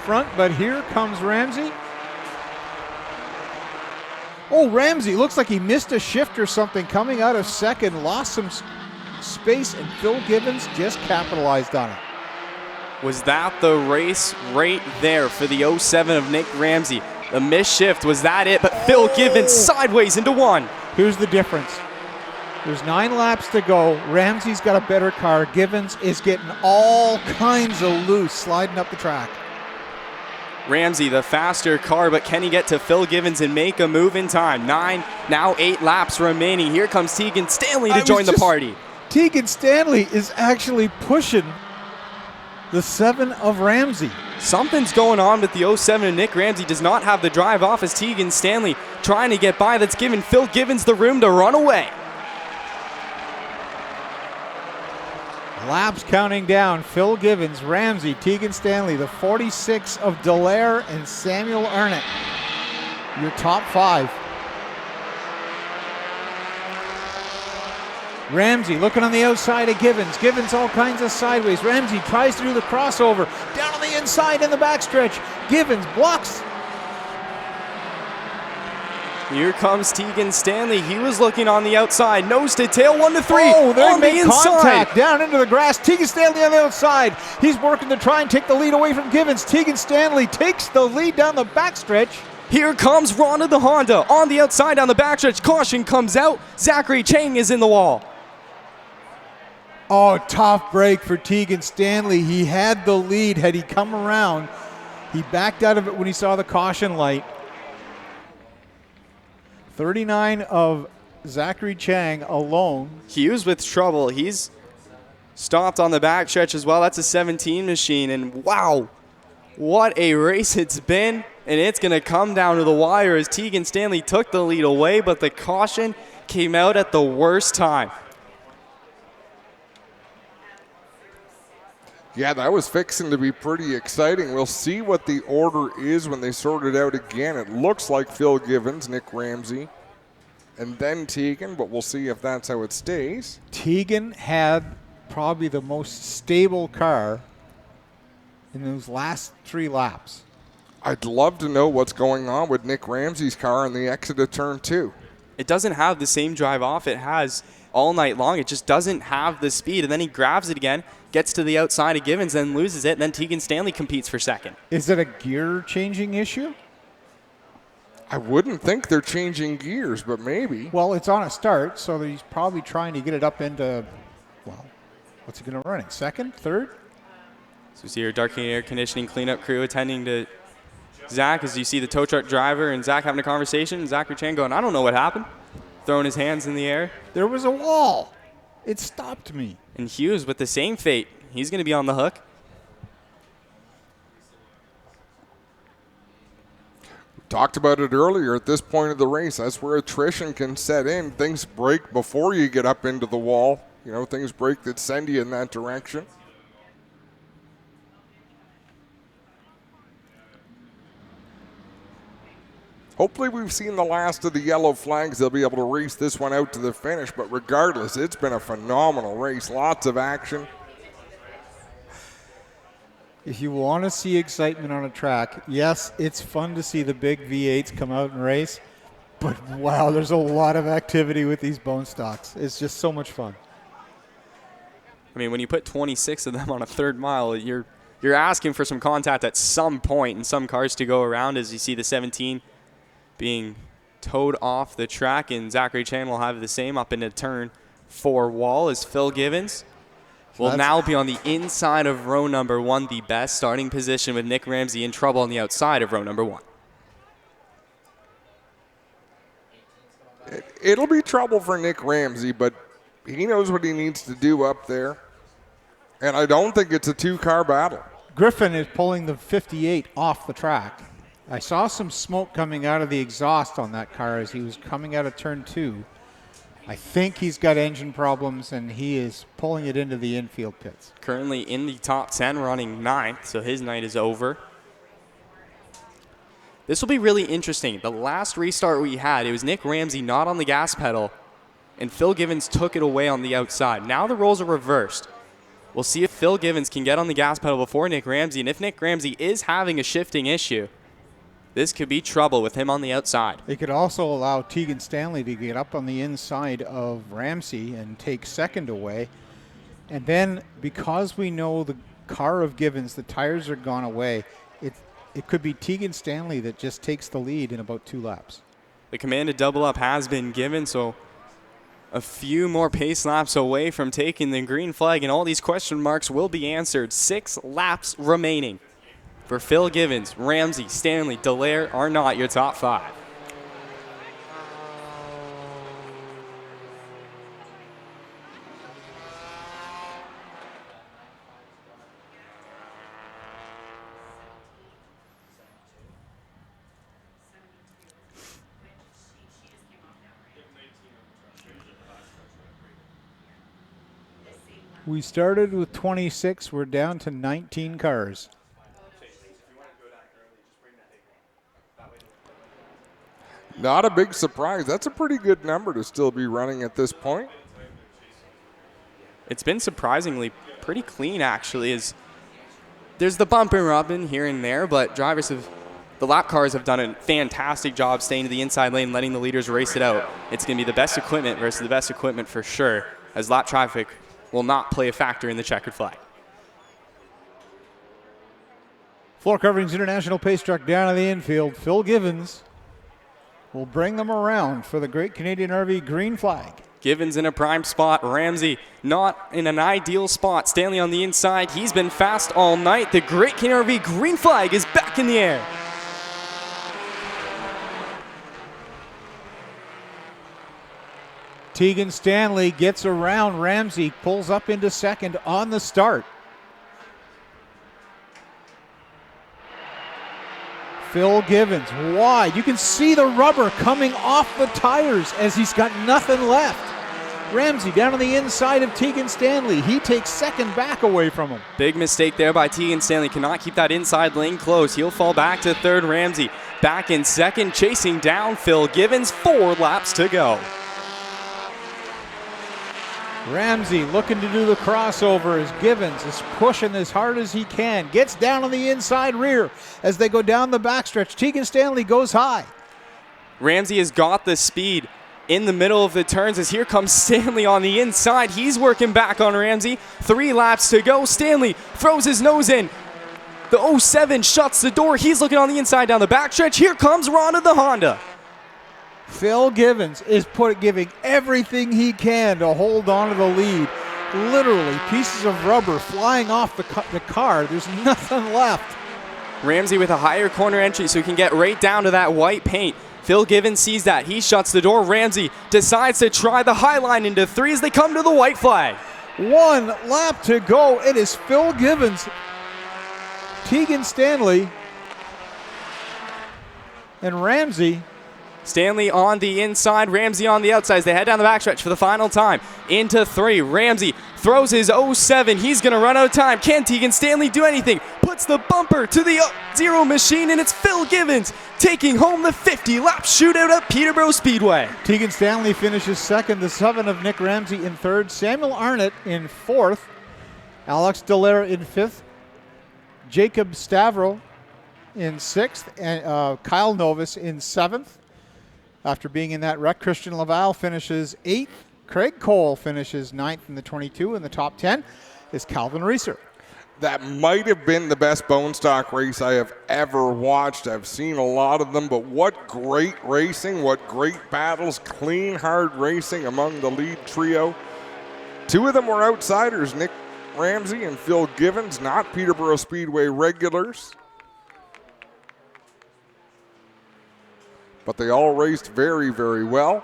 front, but here comes Ramsey. Oh, Ramsey looks like he missed a shift or something coming out of second, lost some space, and Phil Givens just capitalized on it. Was that the race right there for the 07 of Nick Ramsey? The missed shift, was that it? But Phil Givens sideways into 1. Here's the difference. There's 9 laps to go. Ramsey's got a better car. Givens is getting all kinds of loose, sliding up the track. Ramsey, the faster car, but can he get to Phil Givens and make a move in time? 9, now 8 laps remaining. Here comes Tegan Stanley to join the party. Tegan Stanley is actually pushing the 7 of Ramsey. Something's going on with the 07 and Nick Ramsey does not have the drive off as Tegan Stanley trying to get by. That's giving Phil Givens the room to run away. Laps counting down. Phil Givens, Ramsey, Tegan Stanley, the 46 of Dallaire and Samuel Arnott. Your top 5. Ramsey looking on the outside of Givens. Givens all kinds of sideways. Ramsey tries to do the crossover. Down on the inside in the backstretch. Givens blocks. Here comes Tegan Stanley. He was looking on the outside. Nose to tail, 1 to 3. Oh, they on make the inside. Contact down into the grass. Tegan Stanley on the outside. He's working to try and take the lead away from Givens. Tegan Stanley takes the lead down the backstretch. Here comes Ronda the Honda on the outside down the backstretch. Caution comes out. Zachary Chang is in the wall. Oh, tough break for Tegan Stanley. He had the lead. Had he come around, he backed out of it when he saw the caution light. 39 of Zachary Chang alone. Hughes with trouble. He's stopped on the backstretch as well. That's a 17 machine. And wow, what a race it's been. And it's going to come down to the wire as Tegan Stanley took the lead away, but the caution came out at the worst time. Yeah, that was fixing to be pretty exciting. We'll see what the order is when they sort it out again. It looks like Phil Givens, Nick Ramsey, and then Tegan, but we'll see if that's how it stays. Tegan had probably the most stable car in those last 3 laps. I'd love to know what's going on with Nick Ramsey's car in the exit of turn 2. It doesn't have the same drive off it has all night long. It just doesn't have the speed. And then he grabs it again, gets to the outside of Givens, then loses it, and then Tegan Stanley competes for second. Is it a gear changing issue? I wouldn't think they're changing gears, but maybe. Well, it's on a start, so he's probably trying to get it up into, well, what's he going to run it? Second? Third? So we see our darkening air conditioning cleanup crew attending to Zach, as you see the tow truck driver and Zach having a conversation, and Zachary Chan going, I don't know what happened. Throwing his hands in the air. There was a wall. It stopped me. And Hughes with the same fate. He's going to be on the hook. Talked about it earlier. At this point of the race, that's where attrition can set in. Things break before you get up into the wall. You know, things break that send you in that direction. Hopefully we've seen the last of the yellow flags. They'll be able to race this one out to the finish. But regardless, it's been a phenomenal race. Lots of action. If you want to see excitement on a track, yes, it's fun to see the big V8s come out and race, but wow, there's a lot of activity with these bone stocks. It's just so much fun. I mean, when you put 26 of them on a third mile, you're asking for some contact at some point and some cars to go around, as you see the 17 being towed off the track, and Zachary Chan will have the same up into turn 4 wall as Phil Givens will now be on the inside of row number 1, the best starting position, with Nick Ramsey in trouble on the outside of row number 1. It'll be trouble for Nick Ramsey, but he knows what he needs to do up there. And I don't think it's a 2-car battle. Griffin is pulling the 58 off the track. I saw some smoke coming out of the exhaust on that car as he was coming out of turn 2. I think he's got engine problems, and he is pulling it into the infield pits. Currently in the top 10, running 9th, so his night is over. This will be really interesting. The last restart we had, it was Nick Ramsey not on the gas pedal, and Phil Givens took it away on the outside. Now the roles are reversed. We'll see if Phil Givens can get on the gas pedal before Nick Ramsey, and if Nick Ramsey is having a shifting issue, this could be trouble with him on the outside. It could also allow Tegan Stanley to get up on the inside of Ramsey and take second away. And then, because we know the car of Givens, the tires are gone away, it could be Tegan Stanley that just takes the lead in about 2 laps. The commanded double up has been given, so a few more pace laps away from taking the green flag, and all these question marks will be answered. 6 laps remaining. For Phil Givens, Ramsey, Stanley, Dallaire are not your top 5. We started with 26. We're down to 19 cars. Not a big surprise. That's a pretty good number to still be running at this point. It's been surprisingly pretty clean, actually. There's the bump and rubbing here and there, but the lap cars have done a fantastic job staying to the inside lane, letting the leaders race it out. It's going to be the best equipment versus the best equipment for sure, as lap traffic will not play a factor in the checkered flag. Floor Coverings International Pace Truck down in the infield. Phil Givens will bring them around for the Great Canadian RV green flag. Givens in a prime spot. Ramsey not in an ideal spot. Stanley on the inside. He's been fast all night. The Great Canadian RV green flag is back in the air. Tegan Stanley gets around Ramsey, pulls up into second on the start. Phil Givens wide. You can see the rubber coming off the tires as he's got nothing left. Ramsey down on the inside of Tegan Stanley. He takes second back away from him. Big mistake there by Tegan Stanley. Cannot keep that inside lane close. He'll fall back to third. Ramsey back in second, chasing down Phil Givens. 4 laps to go. Ramsey looking to do the crossover as Givens is pushing as hard as he can. Gets down on the inside rear as they go down the backstretch. Tegan Stanley goes high. Ramsey has got the speed in the middle of the turns as here comes Stanley on the inside. He's working back on Ramsey. 3 laps to go. Stanley throws his nose in. The 07 shuts the door. He's looking on the inside down the backstretch. Here comes Ron of the Honda. Phil Givens is giving everything he can to hold on to the lead. Literally, pieces of rubber flying off the car. There's nothing left. Ramsey with a higher corner entry so he can get right down to that white paint. Phil Givens sees that. He shuts the door. Ramsey decides to try the high line into 3 as they come to the white flag. 1 lap to go. It is Phil Givens, Tegan Stanley, and Ramsey. Stanley on the inside, Ramsey on the outside as they head down the backstretch for the final time. Into 3, Ramsey throws his 07. He's going to run out of time. Can Tegan Stanley do anything? Puts the bumper to the zero machine, and it's Phil Givens taking home the 50-lap shootout at Peterborough Speedway. Tegan Stanley finishes second, the 7 of Nick Ramsey in third, Samuel Arnott in fourth, Alex Dallaire in fifth, Jacob Stavro in sixth, and Kyle Novus in seventh. After being in that wreck, Christian Laval finishes 8th. Craig Cole finishes 9th in the 22. In the top 10 is Calvin Reeser. That might have been the best bone stock race I have ever watched. I've seen a lot of them, but what great racing, what great battles, clean, hard racing among the lead trio. 2 of them were outsiders, Nick Ramsey and Phil Givens, not Peterborough Speedway regulars. But they all raced very, very well.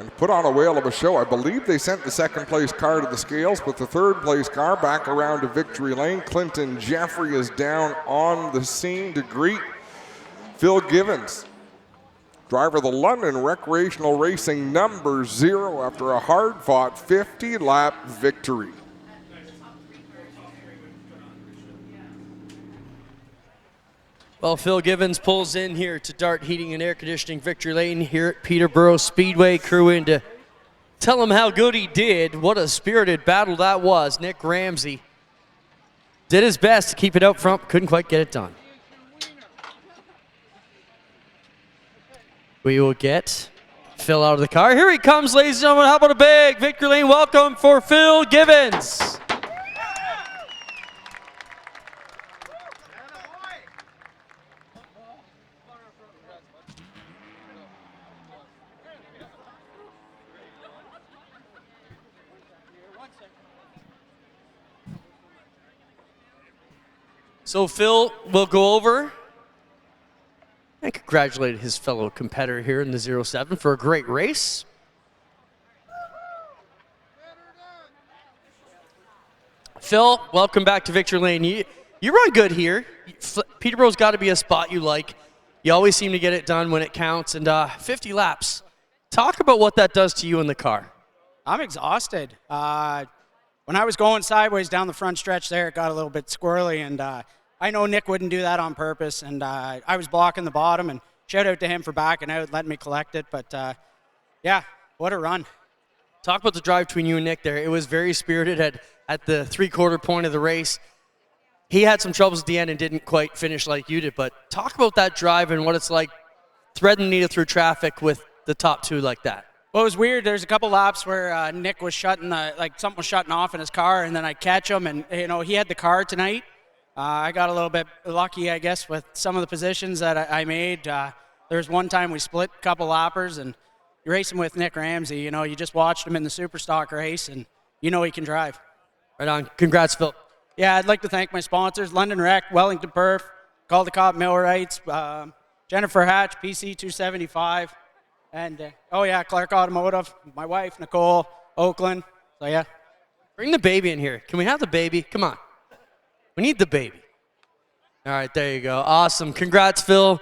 And put on a whale of a show. I believe they sent the second place car to the scales, but the third place car back around to victory lane. Clinton Jeffrey is down on the scene to greet Phil Givens, driver of the London Recreational Racing number 0 after a hard-fought 50-lap victory. Well, Phil Givens pulls in here to Dart Heating and Air Conditioning victory lane here at Peterborough Speedway. Crew in to tell him how good he did. What a spirited battle that was. Nick Ramsey did his best to keep it out front, couldn't quite get it done. We will get Phil out of the car. Here he comes, ladies and gentlemen. How about a big victory lane welcome for Phil Givens. So Phil will go over and congratulate his fellow competitor here in the 07 for a great race. Phil, welcome back to Victory Lane. You run good here. Peterborough's got to be a spot you like. You always seem to get it done when it counts, and 50 laps. Talk about what that does to you in the car. I'm exhausted. When I was going sideways down the front stretch there, it got a little bit squirrely, and I know Nick wouldn't do that on purpose, and I was blocking the bottom, and shout out to him for backing out, letting me collect it, but yeah, what a run. Talk about the drive between you and Nick there. It was very spirited at the three-quarter point of the race. He had some troubles at the end and didn't quite finish like you did, but talk about that drive and what it's like threading the needle through traffic with the top 2 like that. Well, it was weird. There's a couple laps where Nick was shutting, something was shutting off in his car, and then I catch him, and he had the car tonight. I got a little bit lucky, I guess, with some of the positions that I made. There was one time we split a couple lappers, and you're racing with Nick Ramsey. You just watched him in the Superstock race, and he can drive. Right on. Congrats, Phil. Yeah, I'd like to thank my sponsors, London Rec, Wellington Perf, Caldecott Millwrights, Jennifer Hatch, PC 275, and, Clark Automotive, my wife, Nicole, Oakland. So, yeah. Bring the baby in here. Can we have the baby? Come on. We need the baby. All right, there you go. Awesome. Congrats, Phil.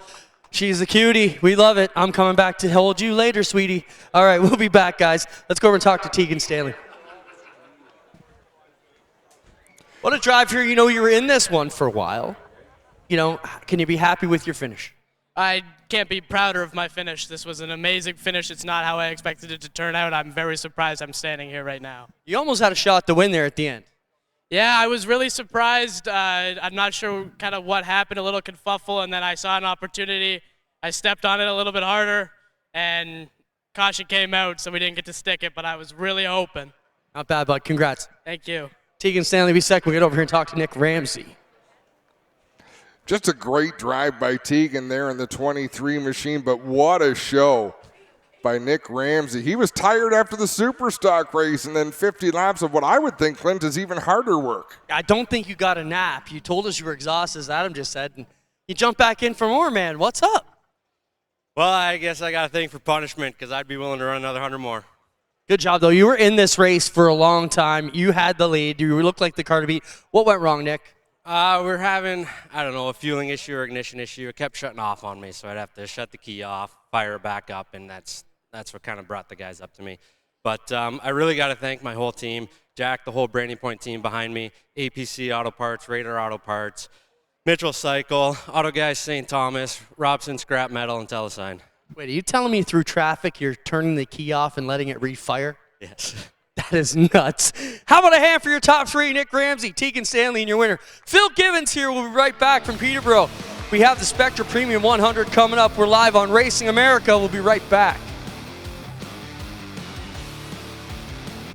She's a cutie. We love it. I'm coming back to hold you later, sweetie. All right, we'll be back, guys. Let's go over and talk to Tegan Stanley. What a drive here. You were in this one for a while. Can you be happy with your finish? I can't be prouder of my finish. This was an amazing finish. It's not how I expected it to turn out. I'm very surprised I'm standing here right now. You almost had a shot to win there at the end. Yeah, I was really surprised. I'm not sure kind of what happened, a little kerfuffle, and then I saw an opportunity. I stepped on it a little bit harder, and caution came out, so we didn't get to stick it, but I was really hoping. Not bad, bud. Congrats. Thank you. Tegan Stanley, be second. We'll get over here and talk to Nick Ramsey. Just a great drive by Tegan there in the 23 machine, but what a show by Nick Ramsey. He was tired after the Superstock race, and then 50 laps of what I would think, Clint, is even harder work. I don't think you got a nap. You told us you were exhausted, as Adam just said, and you jumped back in for more, man. What's up? Well, I guess I got a thing for punishment because I'd be willing to run another 100 more. Good job, though. You were in this race for a long time. You had the lead. You looked like the car to beat. What went wrong, Nick? We're having, I don't know, a fueling issue or ignition issue. It kept shutting off on me, so I'd have to shut the key off, fire it back up, and that's what kind of brought the guys up to me. But I really got to thank my whole team, Jack, the whole Branding Point team behind me, APC Auto Parts, Radar Auto Parts, Mitchell Cycle, Auto Guys St. Thomas, Robson Scrap Metal, and Telesign. Wait, are you telling me through traffic you're turning the key off and letting it refire? Yes. That is nuts. How about a hand for your top three? Nick Ramsey, Tegan Stanley, and your winner. Phil Givens here. We'll be right back from Peterborough. We have the Spectra Premium 100 coming up. We're live on Racing America. We'll be right back.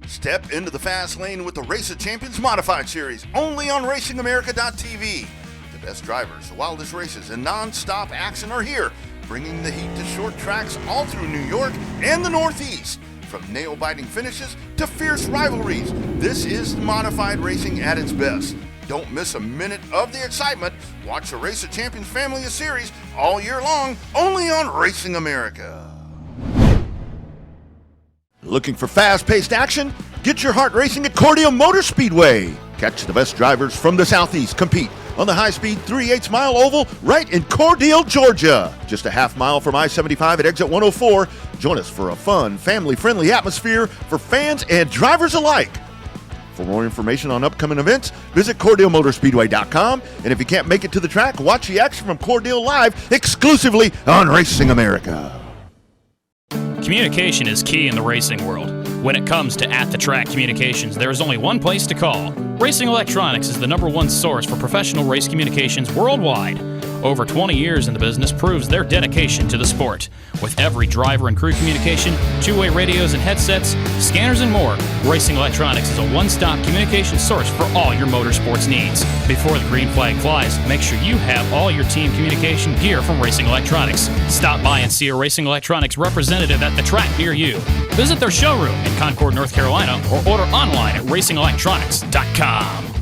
Step into the fast lane with the Race of Champions Modified Series, only on RacingAmerica.tv. The best drivers, the wildest races, and non-stop action are here, bringing the heat to short tracks all through New York and the Northeast. From nail-biting finishes to fierce rivalries, this is modified racing at its best. Don't miss a minute of the excitement. Watch the Race of Champions family of series all year long, only on Racing America. Looking for fast-paced action? Get your heart racing at Cordeo Motor Speedway. Catch the best drivers from the Southeast compete on the high-speed 3/8 mile oval right in Cordele, Georgia. Just a half mile from I-75 at exit 104. Join us for a fun, family-friendly atmosphere for fans and drivers alike. For more information on upcoming events, visit CordeoMotorspeedway.com. And if you can't make it to the track, watch the action from Cordele live exclusively on Racing America. Communication is key in the racing world. When it comes to at-the-track communications, there is only one place to call. Racing Electronics is the #1 source for professional race communications worldwide. Over 20 years in the business proves their dedication to the sport. With every driver and crew communication, two-way radios and headsets, scanners and more, Racing Electronics is a one-stop communication source for all your motorsports needs. Before the green flag flies, make sure you have all your team communication gear from Racing Electronics. Stop by and see a Racing Electronics representative at the track near you. Visit their showroom in Concord, North Carolina, or order online at racingelectronics.com.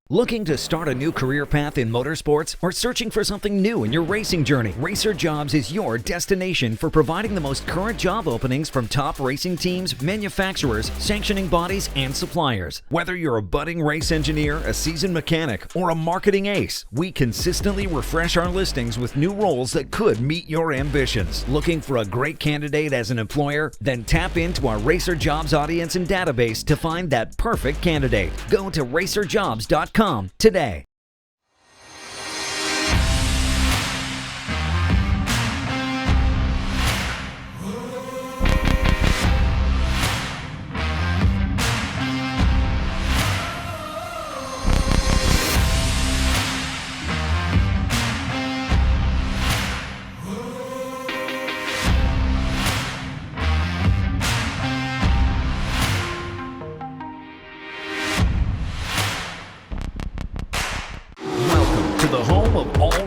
Looking to start a new career path in motorsports or searching for something new in your racing journey? Racer Jobs is your destination for providing the most current job openings from top racing teams, manufacturers, sanctioning bodies, and suppliers. Whether you're a budding race engineer, a seasoned mechanic, or a marketing ace, we consistently refresh our listings with new roles that could meet your ambitions. Looking for a great candidate as an employer? Then tap into our Racer Jobs audience and database to find that perfect candidate. Go to racerjobs.com today.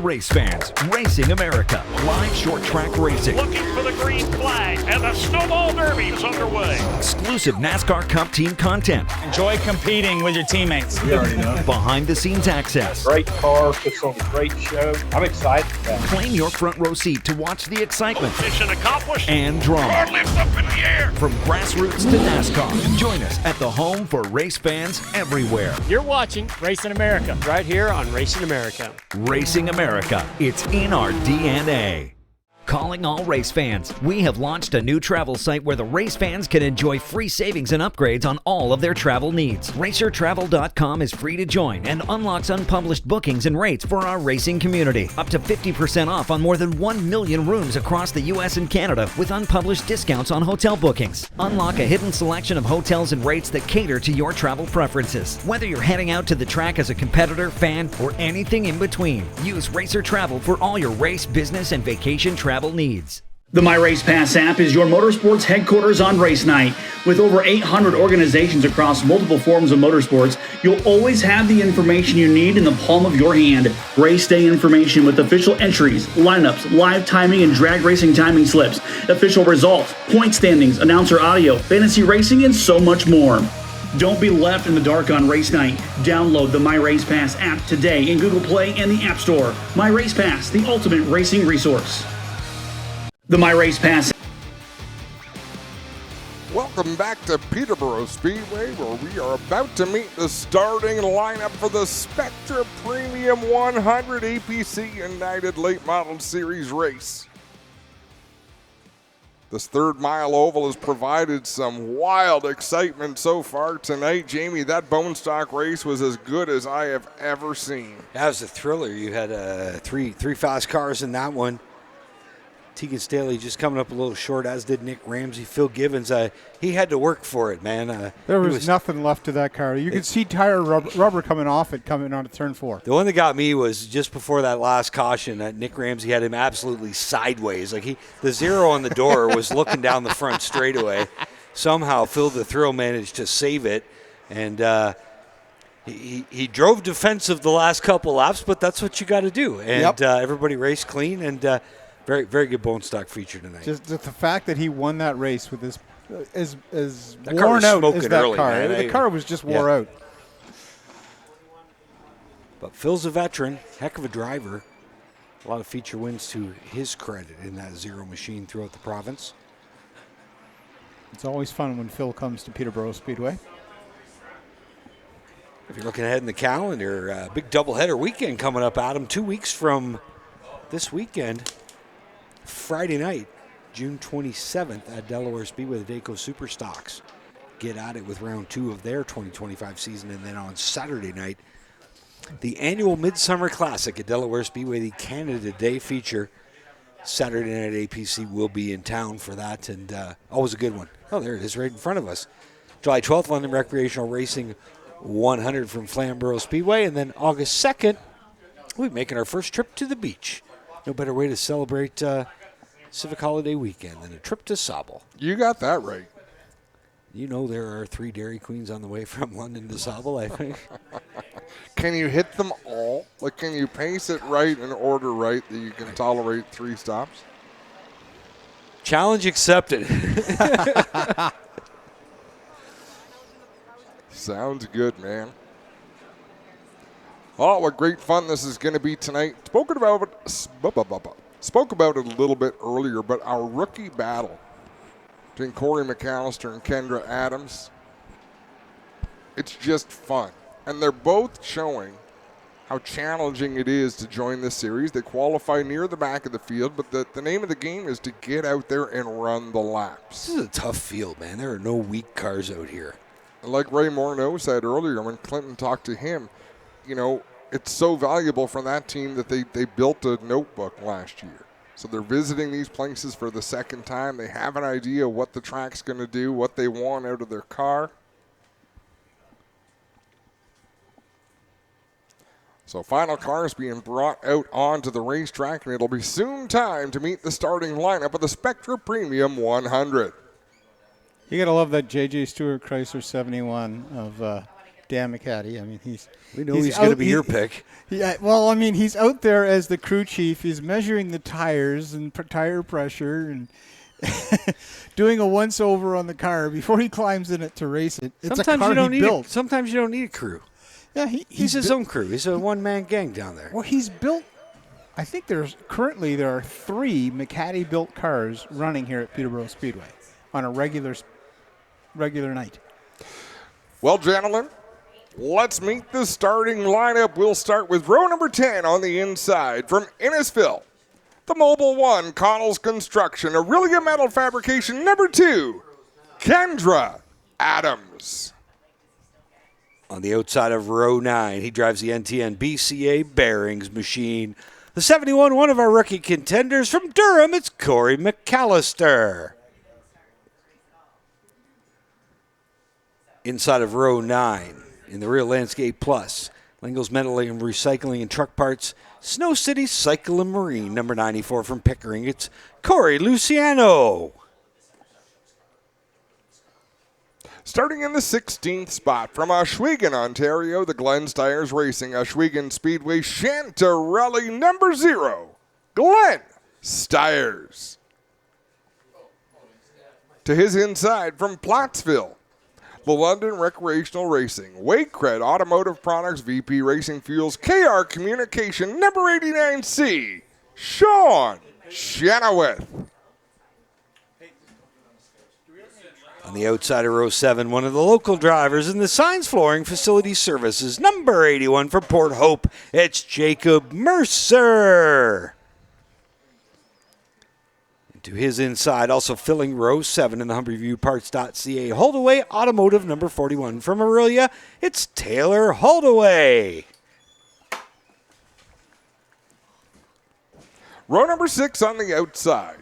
Race fans, Racing America, live short track racing. Looking for the green flag, and the Snowball Derby is underway. Exclusive NASCAR Cup team content. Enjoy competing with your teammates. We already know. Behind the scenes access. Great car, puts on a great show. I'm excited about it. Claim your front row seat to watch the excitement. Mission accomplished. And drama. Car lifts up in the air. From grassroots to NASCAR. Join us at the home for race fans everywhere. You're watching Racing America. Right here on Racing America. Racing America. It's in our DNA. Calling all race fans. We have launched a new travel site where the race fans can enjoy free savings and upgrades on all of their travel needs. RacerTravel.com is free to join and unlocks unpublished bookings and rates for our racing community. Up to 50% off on more than 1 million rooms across the U.S. and Canada with unpublished discounts on hotel bookings. Unlock a hidden selection of hotels and rates that cater to your travel preferences. Whether you're heading out to the track as a competitor, fan, or anything in between, use Racer Travel for all your race, business, and vacation travel needs. The My Race Pass app is your motorsports headquarters on race night. With over 800 organizations across multiple forms of motorsports, you'll always have the information you need in the palm of your hand. Race day information with official entries, lineups, live timing and drag racing timing slips, official results, point standings, announcer audio, fantasy racing, and so much more. Don't be left in the dark on race night. Download the My Race Pass app today in Google Play and the App Store. My Race Pass, the ultimate racing resource. The My Race Pass. Welcome back to Peterborough Speedway, where we are about to meet the starting lineup for the Spectra Premium 100 APC United Late Model Series race. This 3rd mile oval has provided some wild excitement so far tonight. Jamie, that bone stock race was as good as I have ever seen. That was a thriller. You had three fast cars in that one. Tegan Staley just coming up a little short, as did Nick Ramsey. Phil Gibbons, he had to work for it, man. There was nothing left to that car. You could see tire rubber coming off it coming onto turn 4. The one that got me was just before that last caution. Nick Ramsey had him absolutely sideways. Like the zero on the door was looking down the front straightaway. Somehow Phil the Thrill managed to save it, and he drove defensive the last couple laps, but that's what you got to do. And everybody raced clean, and very, very good bone stock feature tonight. Just the fact that he won that race with this as that worn out as that early, car. Man. The car was just wore out. But Phil's a veteran, heck of a driver. A lot of feature wins to his credit in that zero machine throughout the province. It's always fun when Phil comes to Peterborough Speedway. If you're looking ahead in the calendar, big doubleheader weekend coming up, Adam. 2 weeks from this weekend. Friday night, June 27th at Delaware Speedway, the Dayco Superstocks get at it with round 2 of their 2025 season. And then on Saturday night, the annual Midsummer Classic at Delaware Speedway, the Canada Day feature. Saturday night APC will be in town for that, and always a good one. Oh, there it is right in front of us. July 12th, London Recreational Racing 100 from Flamborough Speedway. And then August 2nd, we'll be making our first trip to the beach. No better way to celebrate Civic Holiday weekend than a trip to Sauble. You got that right. You know there are 3 Dairy Queens on the way from London to Sauble, I think. Can you hit them all? Like, can you pace it right and order right that you can tolerate 3 stops? Challenge accepted. Sounds good, man. Oh, what great fun this is going to be tonight. Spoke about it a little bit earlier, but our rookie battle between Corey McAllister and Kendra Adams, it's just fun. And they're both showing how challenging it is to join this series. They qualify near the back of the field, but the name of the game is to get out there and run the laps. This is a tough field, man. There are no weak cars out here. Like Ray Morneau said earlier when Clinton talked to him, you know, it's so valuable for that team that they built a notebook last year. So they're visiting these places for the second time. They have an idea what the track's going to do, what they want out of their car. So final cars being brought out onto the racetrack, and it'll be soon time to meet the starting lineup of the Spectra Premium 100. You got to love that J.J. Stewart Chrysler 71 of Dan McCaddy. I mean, we know he's going to be your pick. Yeah, well, I mean, he's out there as the crew chief. He's measuring the tires and tire pressure and doing a once-over on the car before he climbs in it to race it. It's Sometimes a car you don't he need built. Sometimes you don't need a crew. Yeah, he's his own crew. He's a one-man gang down there. Well, he's built. I think there are 3 McCaddy-built cars running here at Peterborough Speedway on a regular night. Well, gentlemen, let's meet the starting lineup. We'll start with row number 10 on the inside from Innisfil. The Mobile 1, Connell's Construction, Aurelia Metal Fabrication, number 2, Kendra Adams. On the outside of row 9, he drives the NTN BCA bearings machine. The 71, one of our rookie contenders from Durham, it's Corey McAllister. Inside of row 9, in the Real Landscape Plus, Lingo's Metal and Recycling and Truck Parts. Snow City Cycle and Marine, number 94 from Pickering. It's Corey Luciano. Starting in the 16th spot from Ohsweken, Ontario, the Glenn Stiers Racing Ohsweken Speedway Chantarelli number 0, Glenn Stiers. To his inside from Plattsville, the London Recreational Racing, Wakecred Automotive Products, VP Racing Fuels, KR Communication number 89C, Sean Chenoweth. On the outside of row 7, one of the local drivers in the Signs Flooring Facility Services, number 81 from Port Hope, it's Jacob Mercer. And to his inside, also filling row 7 in the HumberviewParts.ca, Holdaway Automotive, number 41 from Aurelia, it's Taylor Holdaway. Row number 6 on the outside.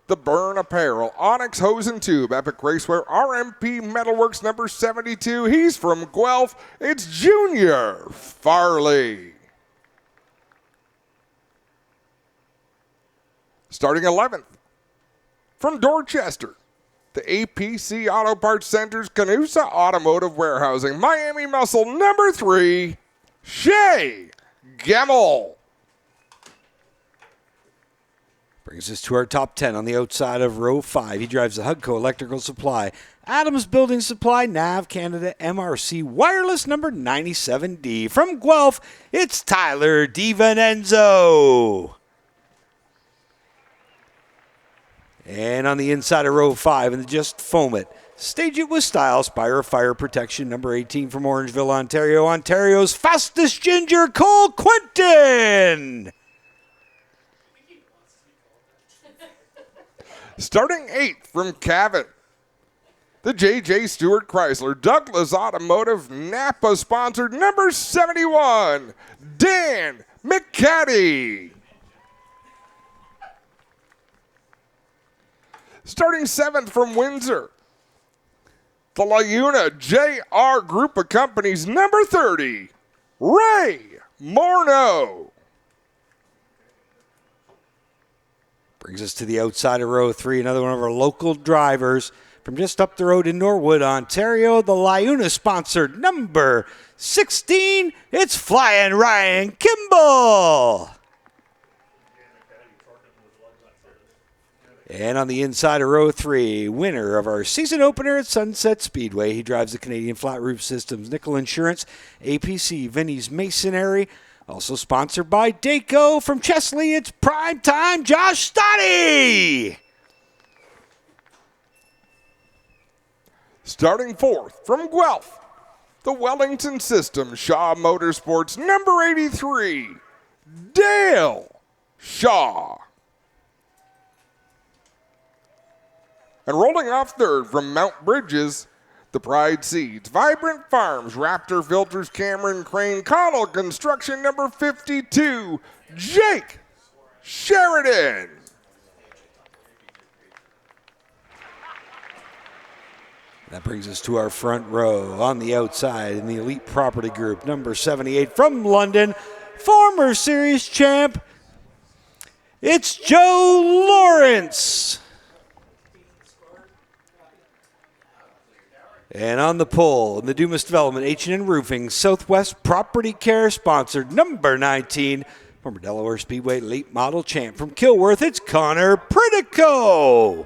The Burn Apparel, Onyx Hose and Tube, Epic Racewear, RMP Metalworks number 72. He's from Guelph. It's Junior Farley. Starting 11th from Dorchester, the APC Auto Parts Center's Canusa Automotive Warehousing, Miami Muscle number 3, Shay Gemmel. Brings us to our top 10 on the outside of row 5. He drives the Hugco Electrical Supply, Adams Building Supply, Nav Canada, MRC Wireless number 97D. From Guelph, it's Tyler DiVincenzo. And on the inside of row 5, and Just Foam It, Stage It with Style, Spire Fire Protection number 18 from Orangeville, Ontario. Ontario's fastest ginger, Cole Quinton. Starting 8th from Cavan, the J.J. Stewart Chrysler Douglas Automotive Napa sponsored number 71, Dan McCaddy. Starting 7th from Windsor, the LaUna J.R. Group of Companies number 30, Ray Morneau. Brings us to the outside of row 3, another one of our local drivers from just up the road in Norwood, Ontario, the LaUna sponsored number 16, it's Flying Ryan Kimball. And on the inside of row 3, winner of our season opener at Sunset Speedway, he drives the Canadian Flat Roof Systems, Nickel Insurance, APC, Vinnie's Masonry. Also sponsored by Daco. From Chesley, it's Prime Time Josh Stotty. Starting 4th from Guelph, the Wellington System Shaw Motorsports number 83, Dale Shaw. And rolling off 3rd from Mount Bridges, the Pride Seeds, Vibrant Farms, Raptor Filters, Cameron Crane, Connell Construction number 52, Jake Sheridan. That brings us to our front row. On the outside in the Elite Property Group, number 78 from London, former series champ, it's Joe Lawrence. And on the pole, in the Dumas Development, H&N Roofing, Southwest Property Care, sponsored number 19, former Delaware Speedway late model champ from Kilworth, it's Connor Pritico.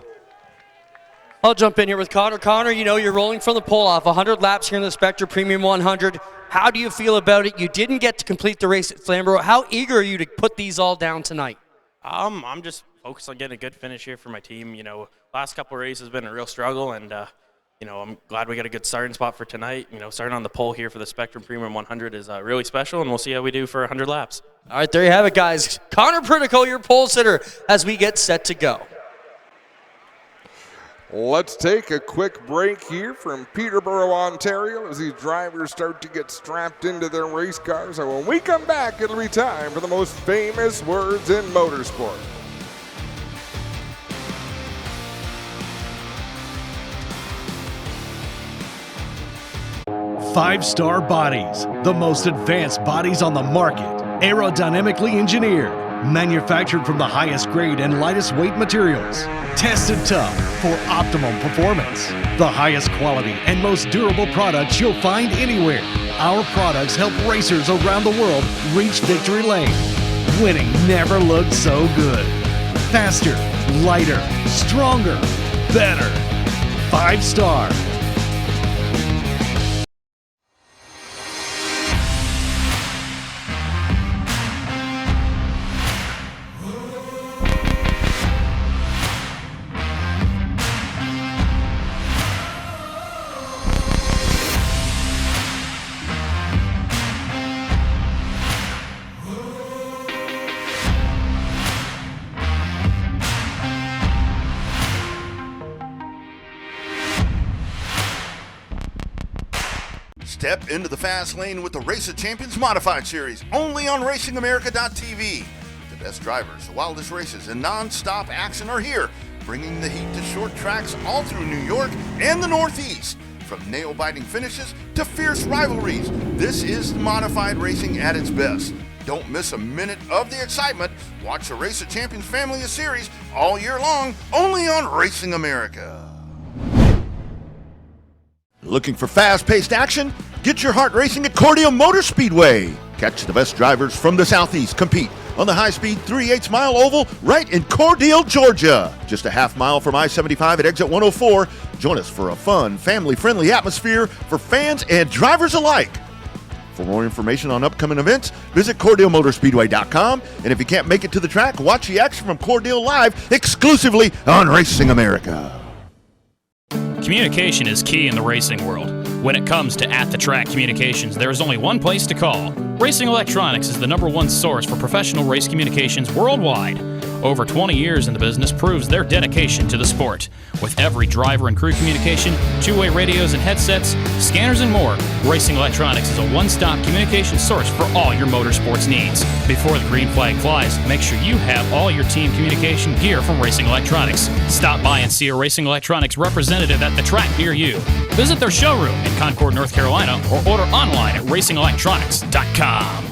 I'll jump in here with Connor. Connor, you know you're rolling from the pole off 100 laps here in the Spectra Premium 100. How do you feel about it? You didn't get to complete the race at Flamborough. How eager are you to put these all down tonight? I'm just focused on getting a good finish here for my team. You know, last couple of races have been a real struggle, and you know, I'm glad we got a good starting spot for tonight. You know, starting on the pole here for the Spectrum Premium 100 is really special, and we'll see how we do for 100 laps. All right, there you have it, guys. Connor Pritico, your pole sitter, as we get set to go. Let's take a quick break here from Peterborough, Ontario, as these drivers start to get strapped into their race cars. And when we come back, it'll be time for the most famous words in motorsport. 5-star bodies, the most advanced bodies on the market, aerodynamically engineered, manufactured from the highest grade and lightest weight materials, tested tough for optimum performance. The highest quality and most durable products you'll find anywhere. Our products help racers around the world reach victory lane. Winning never looked so good. Faster, lighter, stronger, better. 5-star. Step into the fast lane with the Race of Champions Modified Series, only on RacingAmerica.tv. The best drivers, the wildest races, and non-stop action are here, bringing the heat to short tracks all through New York and the Northeast. From nail-biting finishes to fierce rivalries, this is modified racing at its best. Don't miss a minute of the excitement. Watch the Race of Champions family of series all year long, only on Racing America. Looking for fast-paced action? Get your heart racing at Cordeo Motor Speedway. Catch the best drivers from the Southeast compete on the high-speed 3/8 mile oval right in Cordele, Georgia. Just a half mile from I-75 at exit 104. Join us for a fun, family-friendly atmosphere for fans and drivers alike. For more information on upcoming events, visit CordeoMotorspeedway.com. And if you can't make it to the track, watch the action from Cordele live exclusively on Racing America. Communication is key in the racing world. When it comes to at-the-track communications, there is only one place to call. Racing Electronics is the #1 source for professional race communications worldwide. Over 20 years in the business proves their dedication to the sport. With every driver and crew communication, two-way radios and headsets, scanners and more, Racing Electronics is a one-stop communication source for all your motorsports needs. Before the green flag flies, make sure you have all your team communication gear from Racing Electronics. Stop by and see a Racing Electronics representative at the track near you. Visit their showroom in Concord, North Carolina, or order online at racingelectronics.com.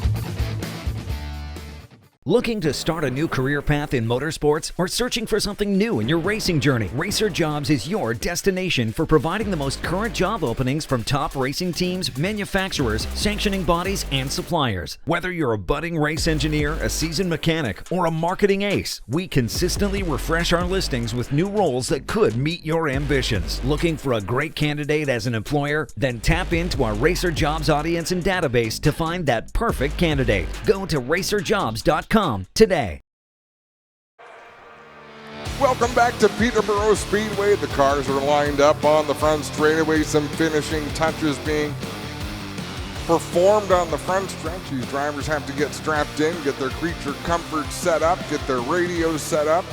Looking to start a new career path in motorsports or searching for something new in your racing journey? Racer Jobs is your destination for providing the most current job openings from top racing teams, manufacturers, sanctioning bodies, and suppliers. Whether you're a budding race engineer, a seasoned mechanic, or a marketing ace, we consistently refresh our listings with new roles that could meet your ambitions. Looking for a great candidate as an employer? Then tap into our Racer Jobs audience and database to find that perfect candidate. Go to racerjobs.com today. Welcome back to Peterborough Speedway. The cars are lined up on the front straightaway. Some finishing touches being performed on the front stretch. These drivers have to get strapped in, get their creature comfort set up, get their radios set up,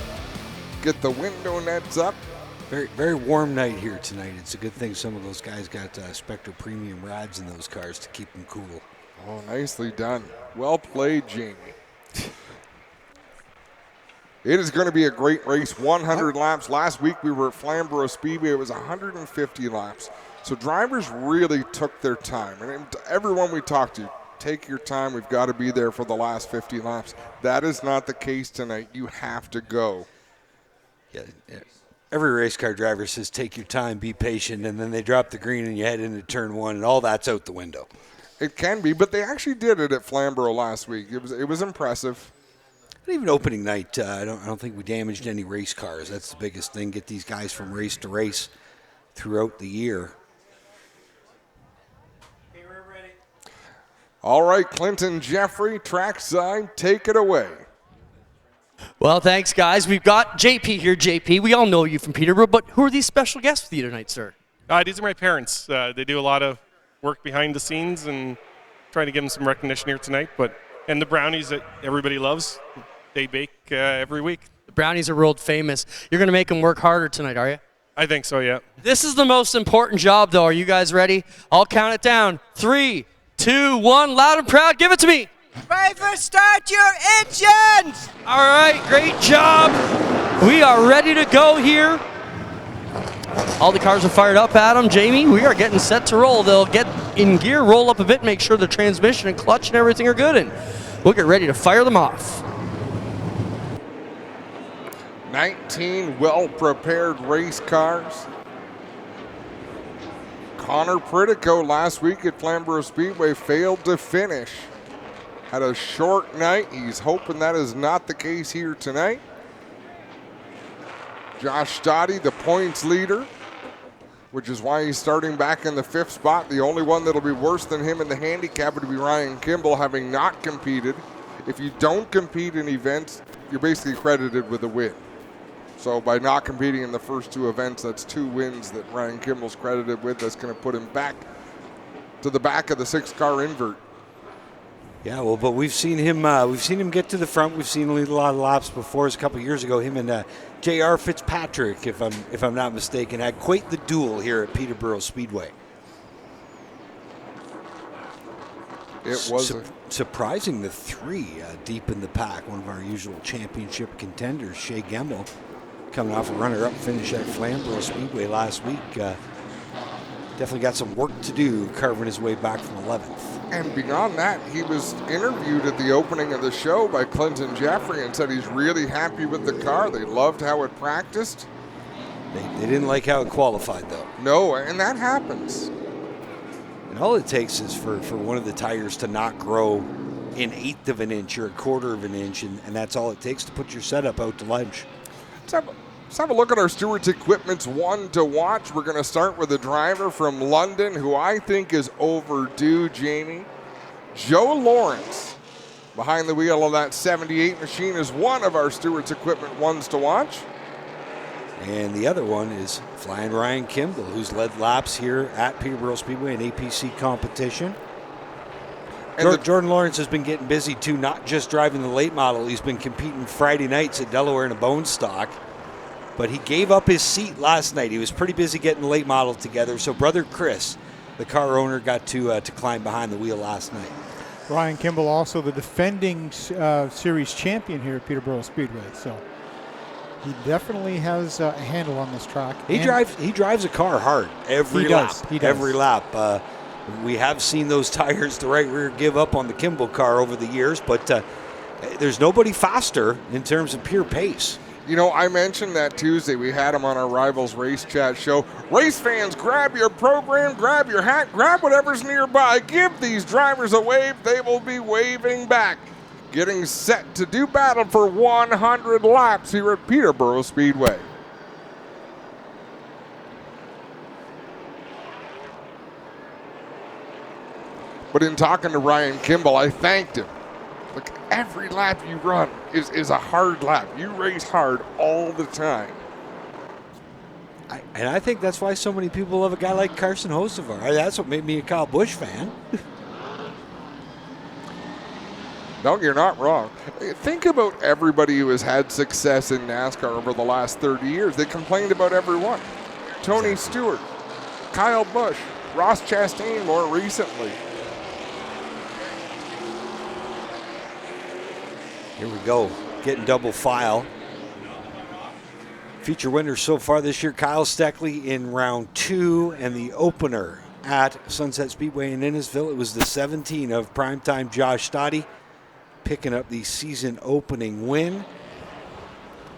get the window nets up. Very, very warm night here tonight. It's a good thing some of those guys got Spectra premium rods in those cars to keep them cool. Oh, nicely done. Well played, Jamie. It is going to be a great race, 100 laps. Last week we were at Flamborough Speedway. It was 150 laps. So drivers really took their time. And everyone we talked to, take your time. We've got to be there for the last 50 laps. That is not the case tonight. You have to go. Yeah. Every race car driver says take your time, be patient, and then they drop the green and you head into turn one, and all that's out the window. It can be, but they actually did it at Flamborough last week. It was impressive. But even opening night, I don't think we damaged any race cars. That's the biggest thing. Get these guys from race to race throughout the year. Okay, we're ready. All right, Clinton Jeffrey, trackside, take it away. Well, thanks, guys. We've got JP here. JP, we all know you from Peterborough, but who are these special guests with you tonight, sir? These are my parents. They do a lot of work behind the scenes and trying to give them some recognition here tonight. And the brownies that everybody loves, they bake every week. The brownies are world famous. You're going to make them work harder tonight, are you? I think so, yeah. This is the most important job, though. Are you guys ready? I'll count it down. 3, 2, 1. Loud and proud. Give it to me. Driver, start your engines! All right, great job. We are ready to go here. All the cars are fired up, Adam, Jamie. We are getting set to roll. They'll get in gear, roll up a bit, make sure the transmission and clutch and everything are good, and we'll get ready to fire them off. 19 well-prepared race cars. Connor Pritico last week at Flamborough Speedway failed to finish. Had a short night. He's hoping that is not the case here tonight. Josh Stoddy, the points leader, which is why he's starting back in the 5th spot. The only one that'll be worse than him in the handicap would be Ryan Kimball, having not competed. If you don't compete in events, you're basically credited with a win. So by not competing in the first 2 events, that's 2 wins that Ryan Kimball's credited with. That's going to put him back to the back of the 6-car invert. Yeah, well, but we've seen him get to the front. We've seen a lot of laps before. A couple years ago, him and J.R. Fitzpatrick, if I'm not mistaken, had quite the duel here at Peterborough Speedway. It was surprising the 3 deep in the pack. One of our usual championship contenders, Shea Gemmel, coming off a runner-up finish at Flamborough Speedway last week. Definitely got some work to do carving his way back from 11th. And beyond that, he was interviewed at the opening of the show by Clinton Jeffrey and said he's really happy with the car. They loved how it practiced. They didn't like how it qualified, though. No, and that happens. And all it takes is for one of the tires to not grow an 1/8 of an inch or a 1/4 of an inch, and that's all it takes to put your setup out to lunch. Let's have a look at our Stewart's Equipment's 1 to watch. We're going to start with a driver from London who I think is overdue, Jamie. Joe Lawrence, behind the wheel of that 78 machine, is one of our Stewart's Equipment 1s to watch. And the other one is Flying Ryan Kimball, who's led laps here at Peterborough Speedway in APC competition. And Jordan Lawrence has been getting busy too, not just driving the late model. He's been competing Friday nights at Delaware in a bone stock. But he gave up his seat last night. He was pretty busy getting the late model together. So brother Chris, the car owner, got to climb behind the wheel last night. Ryan Kimball, also the defending series champion here at Peterborough Speedway. So he definitely has a handle on this track. He drives a car hard every lap. He does. Every lap. We have seen those tires, the right rear, give up on the Kimball car over the years, but there's nobody faster in terms of pure pace. You know, I mentioned that Tuesday. We had him on our Rivals Race Chat show. Race fans, grab your program, grab your hat, grab whatever's nearby. Give these drivers a wave. They will be waving back. Getting set to do battle for 100 laps here at Peterborough Speedway. But in talking to Ryan Kimball, I thanked him. Look, every lap you run is a hard lap. You race hard all the time. And I think that's why so many people love a guy like Carson Hocevar. That's what made me a Kyle Busch fan. No, you're not wrong. Think about everybody who has had success in NASCAR over the last 30 years. They complained about everyone. Tony Stewart, Kyle Busch, Ross Chastain more recently. Here we go, getting double file. Feature winners so far this year, Kyle Steckley in round 2 and the opener at Sunset Speedway in Innisville. It was the 17 of primetime Josh Stoddy picking up the season opening win.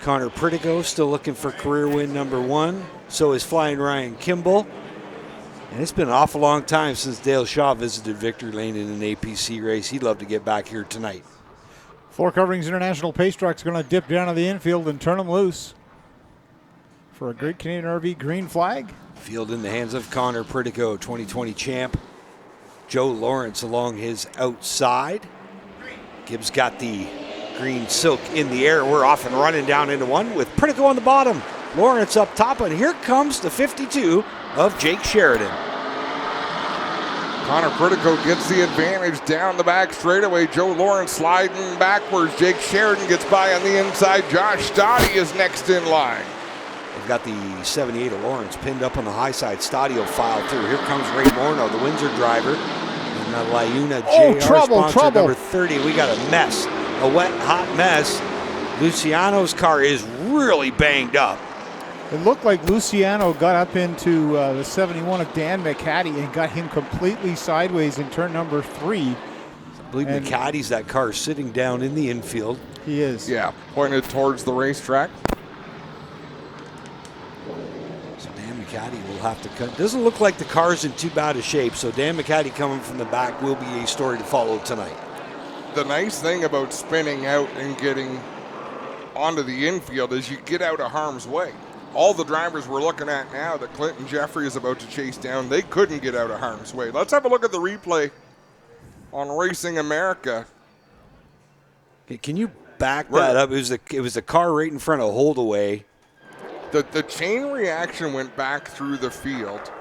Connor Pritico still looking for career win number 1. So is Flying Ryan Kimball. And it's been an awful long time since Dale Shaw visited Victory Lane in an APC race. He'd love to get back here tonight. Floor Coverings International Pace Truck's going to dip down to the infield and turn them loose for a Great Canadian RV green flag. Field in the hands of Connor Pritico, 2020 champ. Joe Lawrence along his outside. Gibbs got the green silk in the air. We're off and running down into one with Pritico on the bottom. Lawrence up top, and here comes the 52 of Jake Sheridan. Connor Pritico gets the advantage down the back straightaway. Joe Lawrence sliding backwards. Jake Sheridan gets by on the inside. Josh Stoddy is next in line. They've got the 78 of Lawrence pinned up on the high side. Stoddy will file through. Here comes Ray Morneau, the Windsor driver. And the Liuna JR sponsor, number 30. We got a mess, a wet, hot mess. Luciano's car is really banged up. It looked like Luciano got up into the 71 of Dan McCaddy and got him completely sideways in turn number 3. I believe McCaddy's that car sitting down in the infield. He is. Yeah, pointed towards the racetrack. So Dan McCaddy will have to cut. Doesn't look like the car's in too bad a shape, so Dan McCaddy coming from the back will be a story to follow tonight. The nice thing about spinning out and getting onto the infield is you get out of harm's way. All the drivers we're looking at now that Clinton Jeffrey is about to chase down, they couldn't get out of harm's way. Let's have a look at the replay on Racing America. Okay, can you back that up? It was the car right in front of Holdaway. The chain reaction went back through the field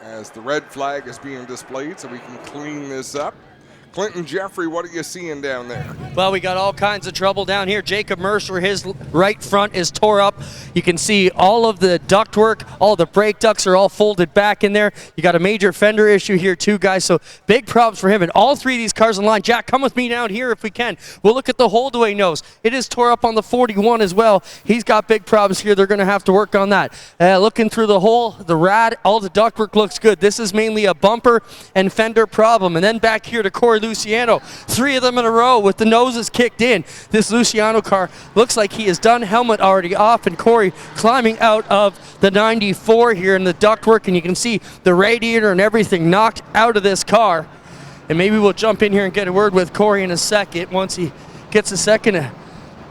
as the red flag is being displayed, so we can clean this up. Clinton Jeffrey, what are you seeing down there? Well, we got all kinds of trouble down here. Jacob Mercer, his right front is tore up. You can see all of the ductwork, all the brake ducts are all folded back in there. You got a major fender issue here too, guys, so big problems for him. And all 3 of these cars in line. Jack, come with me down here if we can. We'll look at the Holdaway nose. It is tore up on the 41 as well. He's got big problems here. They're going to have to work on that. Looking through the hole, the rad, all the ductwork looks good. This is mainly a bumper and fender problem. And then back here to Corey Luciano, 3 of them in a row with the noses kicked in. This Luciano car looks like he is done, helmet already off, and Corey climbing out of the 94 here in the ductwork, and you can see the radiator and everything knocked out of this car. And maybe we'll jump in here and get a word with Corey in a second. Once he gets a second to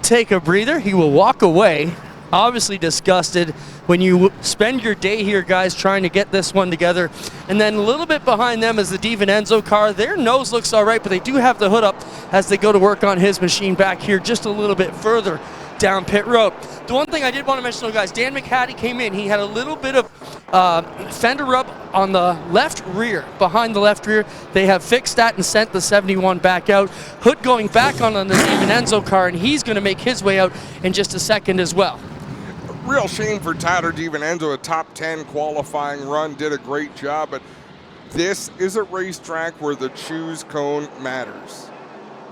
take a breather, he will walk away. Obviously disgusted when you spend your day here, guys, trying to get this one together. And then a little bit behind them is the DiVincenzo car. Their nose looks all right, but they do have the hood up as they go to work on his machine back here just a little bit further down pit road. The one thing I did want to mention, though, guys, Dan McCaddy came in. He had a little bit of fender rub on the left rear, behind the left rear. They have fixed that and sent the 71 back out. Hood going back on the DiVincenzo car, and he's going to make his way out in just a second as well. Real shame for Tyler DiVincenzo, a top 10 qualifying run, did a great job, but this is a racetrack where the choose cone matters.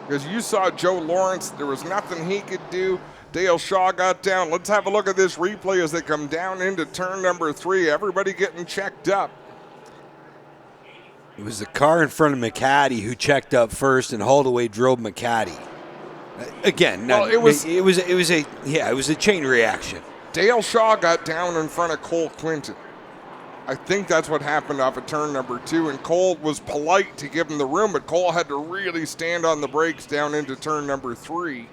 Because you saw Joe Lawrence, there was nothing he could do. Dale Shaw got down. Let's have a look at this replay as they come down into turn number 3. Everybody getting checked up. It was the car in front of McCaddy who checked up first, and Holdaway drove McCaddy. Again, well, it was a chain reaction. Dale Shaw got down in front of Cole Clinton. I think that's what happened off of turn number 2, and Cole was polite to give him the room, but Cole had to really stand on the brakes down into turn number 3.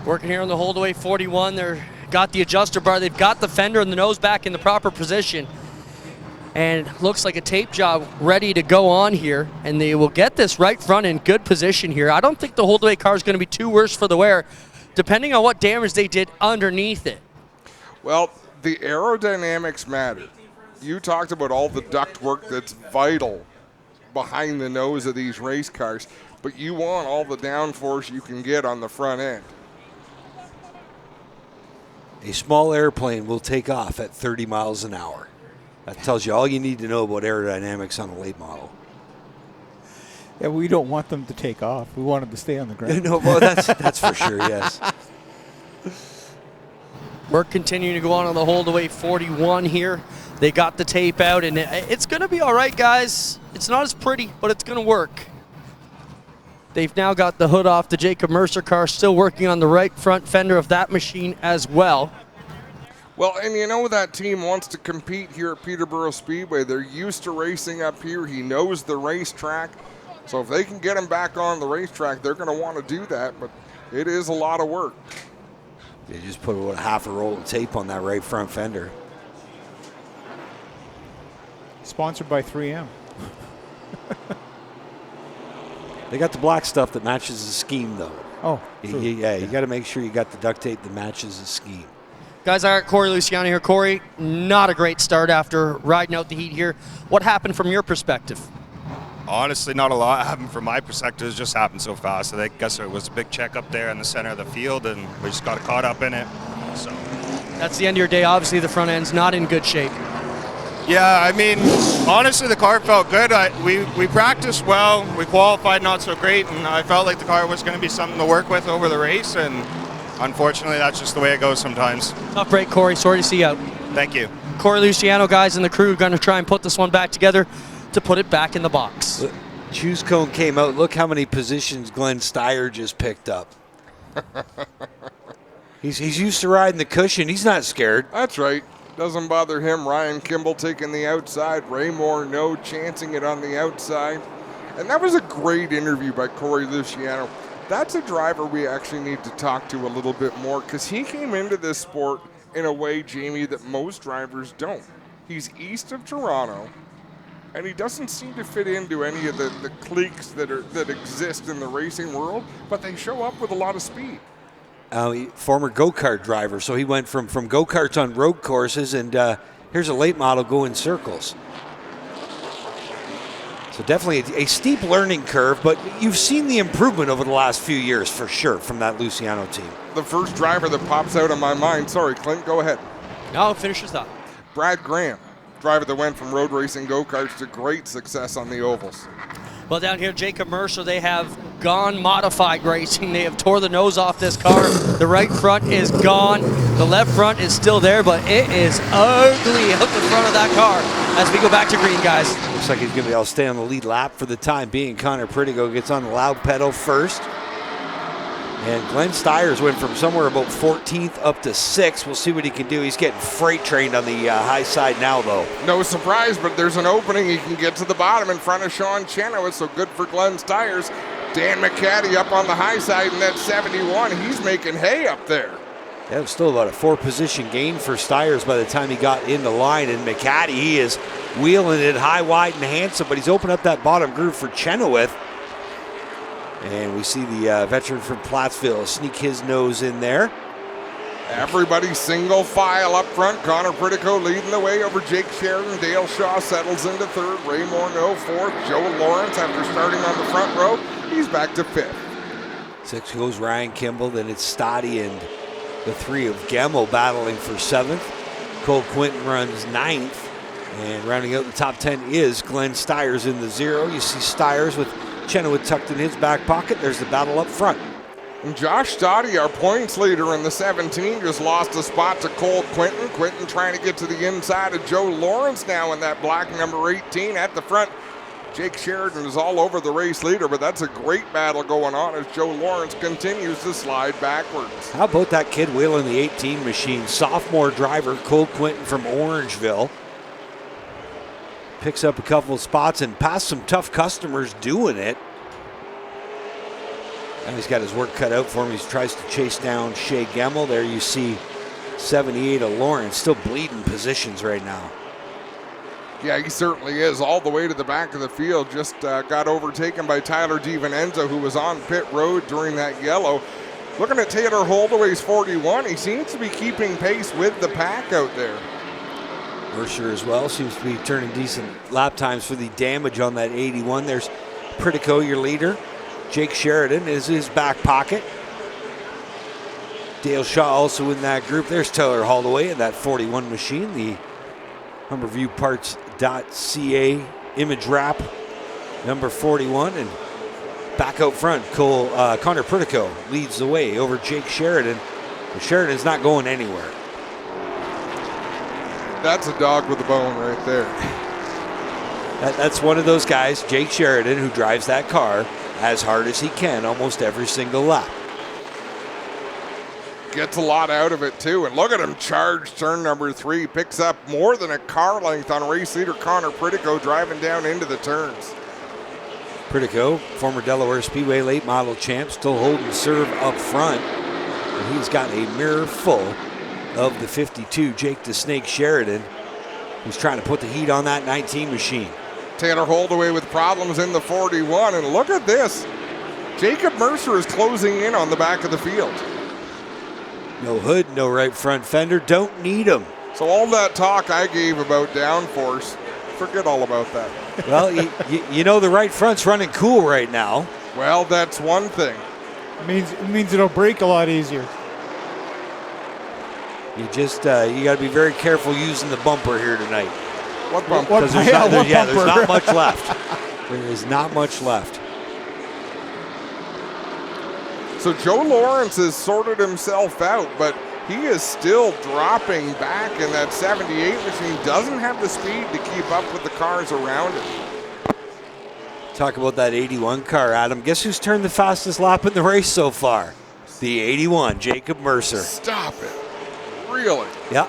Working here on the Holdaway 41, they've got the adjuster bar, they've got the fender and the nose back in the proper position. And looks like a tape job ready to go on here, and they will get this right front in good position here. I don't think the Holdaway car is going to be too worse for the wear, depending on what damage they did underneath it. Well, the aerodynamics matter. You talked about all the ductwork that's vital behind the nose of these race cars, but you want all the downforce you can get on the front end. A small airplane will take off at 30 miles an hour. That tells you all you need to know about aerodynamics on a late model. Yeah, we don't want them to take off. We want them to stay on the ground. No, well, that's for sure, yes. Work continuing to go on the Holdaway 41 here. They got the tape out, and it's going to be all right, guys. It's not as pretty, but it's going to work. They've now got the hood off the Jacob Mercer car, still working on the right front fender of that machine as well. Well, and you know that team wants to compete here at Peterborough Speedway. They're used to racing up here. He knows the racetrack. So if they can get him back on the racetrack, they're going to want to do that, but it is a lot of work. They just put about half a roll of tape on that right front fender. Sponsored by 3M. They got the black stuff that matches the scheme, though. Oh, you got to make sure you got the duct tape that matches the scheme. Guys, I got Corey Luciano here. Corey, not a great start after riding out the heat here. What happened from your perspective? Honestly, not a lot happened from my perspective. It just happened so fast. I guess it was a big check up there in the center of the field, and we just got caught up in it. So that's the end of your day. Obviously, the front end's not in good shape. Yeah, I mean, honestly, the car felt good. We practiced well. We qualified not so great, and I felt like the car was going to be something to work with over the race. And Unfortunately, that's just the way it goes sometimes. Tough break, Corey. Sorry to see you out. Thank you. Corey Luciano, guys in the crew, going to try and put this one back together to put it back in the box. Choose cone came out. Look how many positions Glenn Steyer just picked up. He's used to riding the cushion. He's not scared. That's right. Doesn't bother him. Ryan Kimball taking the outside. Ray Morneau chancing it on the outside. And that was a great interview by Corey Luciano. That's a driver we actually need to talk to a little bit more, because he came into this sport in a way, Jamie, that most drivers don't. He's east of Toronto, and he doesn't seem to fit into any of the cliques that exist in the racing world, but they show up with a lot of speed. Former go-kart driver, so he went from go-karts on road courses, and here's a late model going circles. So definitely a steep learning curve, but you've seen the improvement over the last few years for sure from that Luciano team. The first driver that pops out of my mind, sorry, Clint, go ahead. No, finish this up. Brad Graham, driver that went from road racing go-karts to great success on the ovals. Well, down here, Jacob Mercer, they have gone modified racing. They have tore the nose off this car. The right front is gone. The left front is still there, but it is ugly out the front of that car as we go back to green, guys. Looks like he's going to be able to stay on the lead lap for the time being. Connor Pritigo gets on the loud pedal first. And Glenn Steyers went from somewhere about 14th up to 6th. We'll see what he can do. He's getting freight trained on the high side now, though. No surprise, but there's an opening. He can get to the bottom in front of Sean Chenoweth, so good for Glenn Steyers. Dan McCaddy up on the high side in that 71. He's making hay up there. Yeah, it was still about a 4-position gain for Steyers by the time he got in the line. And McCaddy, he is wheeling it high, wide, and handsome, but he's opened up that bottom groove for Chenoweth. And we see the veteran from Plattsville sneak his nose in there. Everybody single file up front. Connor Pritico leading the way over Jake Sheridan. Dale Shaw settles into third. Ray Morneau fourth. Joe Lawrence, after starting on the front row, he's back to fifth. 6 goes Ryan Kimball. Then it's Stoddy and the 3 of Gemmel battling for 7th. Cole Quinton runs 9th. And rounding out the top 10 is Glenn Steyers in the 0. You see Steyers with Chenoweth tucked in his back pocket. There's the battle up front. And Josh Stoddy, our points leader in the 17, just lost a spot to Cole Quinton. Quinton trying to get to the inside of Joe Lawrence now in that black number 18 at the front. Jake Sheridan is all over the race leader, but that's a great battle going on as Joe Lawrence continues to slide backwards. How about that kid wheeling the 18 machine? Sophomore driver Cole Quinton from Orangeville. Picks up a couple of spots and past some tough customers doing it. And he's got his work cut out for him. He tries to chase down Shea Gemmel. There you see 78 of Lawrence, still bleeding positions right now. Yeah, he certainly is. All the way to the back of the field. Just got overtaken by Tyler DiVincenzo, who was on pit road during that yellow. Looking at Taylor Holdaway's 41, he seems to be keeping pace with the pack out there. Mercer as well seems to be turning decent lap times for the damage on that 81. There's Pritico, your leader. Jake Sheridan is his back pocket. Dale Shaw also in that group. There's Taylor Holdaway in that 41 machine. The HumberViewParts.ca image wrap number 41. And back out front, Connor Pritico leads the way over Jake Sheridan. But Sheridan's not going anywhere. That's a dog with a bone right there. That's one of those guys, Jake Sheridan, who drives that car as hard as he can almost every single lap. Gets a lot out of it too, and look at him charge turn number 3. Picks up more than a car length on race leader Connor Pritico driving down into the turns. Pritico, former Delaware Speedway late model champ, still holding serve up front. And he's got a mirror full of the 52, Jake the Snake Sheridan, who's trying to put the heat on that 19 machine. Taylor Holdaway with problems in the 41, and look at this. Jacob Mercer is closing in on the back of the field. No hood, no right front fender, don't need him. So all that talk I gave about downforce, forget all about that. Well, you know the right front's running cool right now. Well, that's one thing. It means it'll break a lot easier. You just you got to be very careful using the bumper here tonight. What bumper? Because there's not much left. There is not much left. So Joe Lawrence has sorted himself out, but he is still dropping back in that 78 machine. Doesn't have the speed to keep up with the cars around it. Talk about that 81 car, Adam. Guess who's turned the fastest lap in the race so far? The 81, Jacob Mercer. Stop it. Really? Yeah.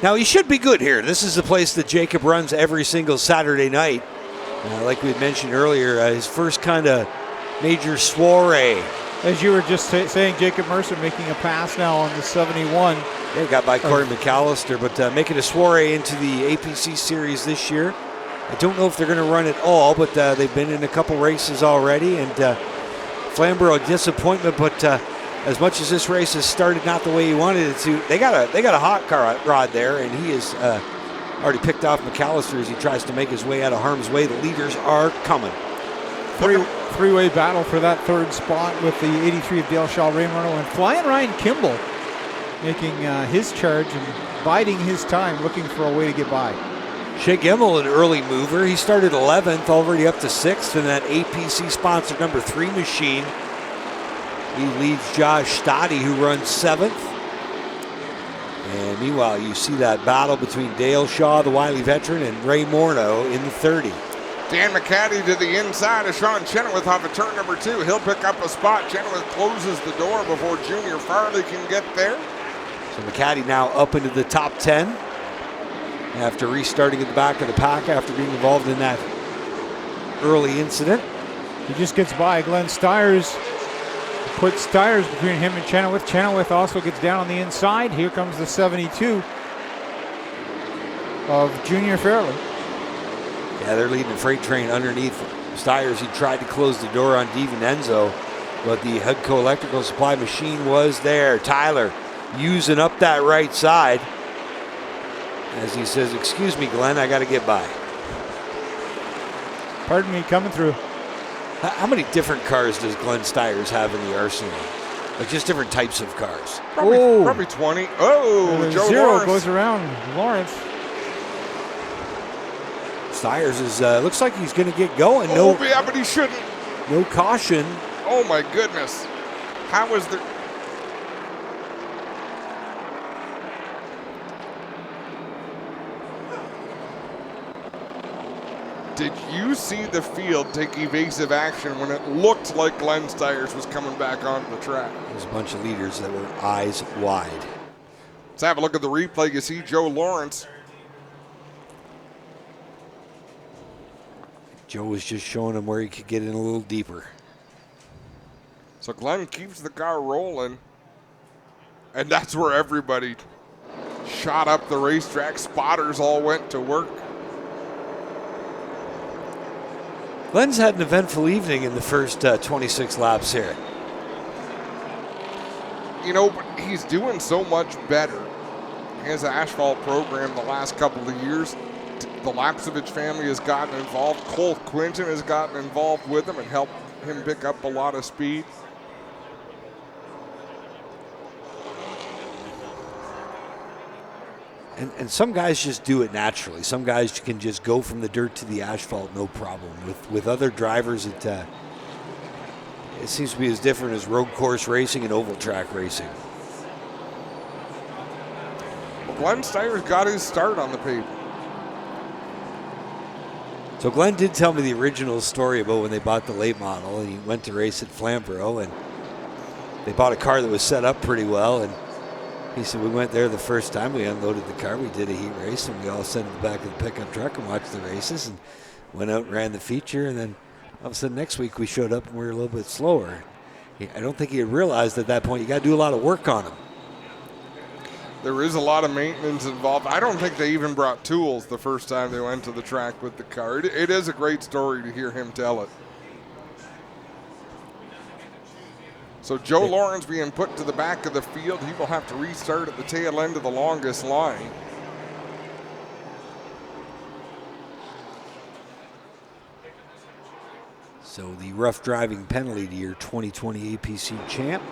Now, he should be good here. This is the place that Jacob runs every single Saturday night. Like we had mentioned earlier, his first kind of major soiree. As you were just saying, Jacob Mercer making a pass now on the 71. Yeah, got by Corey McAllister, but making a soiree into the APC series this year. I don't know if they're going to run it all, but they've been in a couple races already. And Flamborough, disappointment, but as much as this race has started not the way he wanted it to, they got a hot car rod there, and he is already picked off McAllister as he tries to make his way out of harm's way. The leaders are coming. Three-way battle for that third spot with the 83 of Dale Shaw, Ray Murno, and flying Ryan Kimball making his charge and biding his time, looking for a way to get by. Shea Gimmel, an early mover. He started 11th, already up to 6th in that APC sponsored number 3 machine. He leads Josh Stoddy, who runs 7th. And meanwhile, you see that battle between Dale Shaw, the wily veteran, and Ray Morneau in the 30. Dan McCaddy to the inside of Sean Chenoweth off of turn number 2. He'll pick up a spot. Chenoweth closes the door before Junior Farley can get there. So McCaddy now up into the top 10 after restarting at the back of the pack after being involved in that early incident. He just gets by Glenn Stiers. Puts Stiers between him and Chenoweth. Chenoweth also gets down on the inside. Here comes the 72 of Junior Farley. Yeah, they're leading the freight train underneath Stiers. He tried to close the door on DiVincenzo, but the Hudco electrical supply machine was there. Tyler using up that right side as he says, "Excuse me, Glenn, I got to get by." Pardon me, coming through. How many different cars does Glenn Stiers have in the arsenal? Like just different types of cars? Probably 20. Oh, Joe Zero Lawrence goes around Lawrence. Stiers is looks like he's going to get going. Oh, yeah, but he shouldn't. No caution. Oh my goodness. How is there? Did you see the field take evasive action when it looked like Glenn Stiers was coming back onto the track? There's a bunch of leaders that were eyes wide. Let's have a look at the replay. You see Joe Lawrence. Joe was just showing him where he could get in a little deeper. So Glenn keeps the car rolling. And that's where everybody shot up the racetrack. Spotters all went to work. Glenn's had an eventful evening in the first 26 laps here. You know, but he's doing so much better. His asphalt program the last couple of years, the Lapsovich family has gotten involved. Cole Quinton has gotten involved with him and helped him pick up a lot of speed. And some guys just do it naturally. Some guys can just go from the dirt to the asphalt, no problem. With other drivers, it seems to be as different as road course racing and oval track racing. Well, Glenn Stiers got his start on the pavement. So Glenn did tell me the original story about when they bought the late model, and he went to race at Flamborough, and they bought a car that was set up pretty well, and he said, we went there the first time, we unloaded the car, we did a heat race, and we all sat in the back of the pickup truck and watched the races and went out and ran the feature, and then all of a sudden next week we showed up and we were a little bit slower. I don't think he had realized at that point you got to do a lot of work on him. There is a lot of maintenance involved. I don't think they even brought tools the first time they went to the track with the car. It is a great story to hear him tell it. So Joe Lawrence being put to the back of the field. He will have to restart at the tail end of the longest line. So the rough driving penalty to your 2020 APC champ,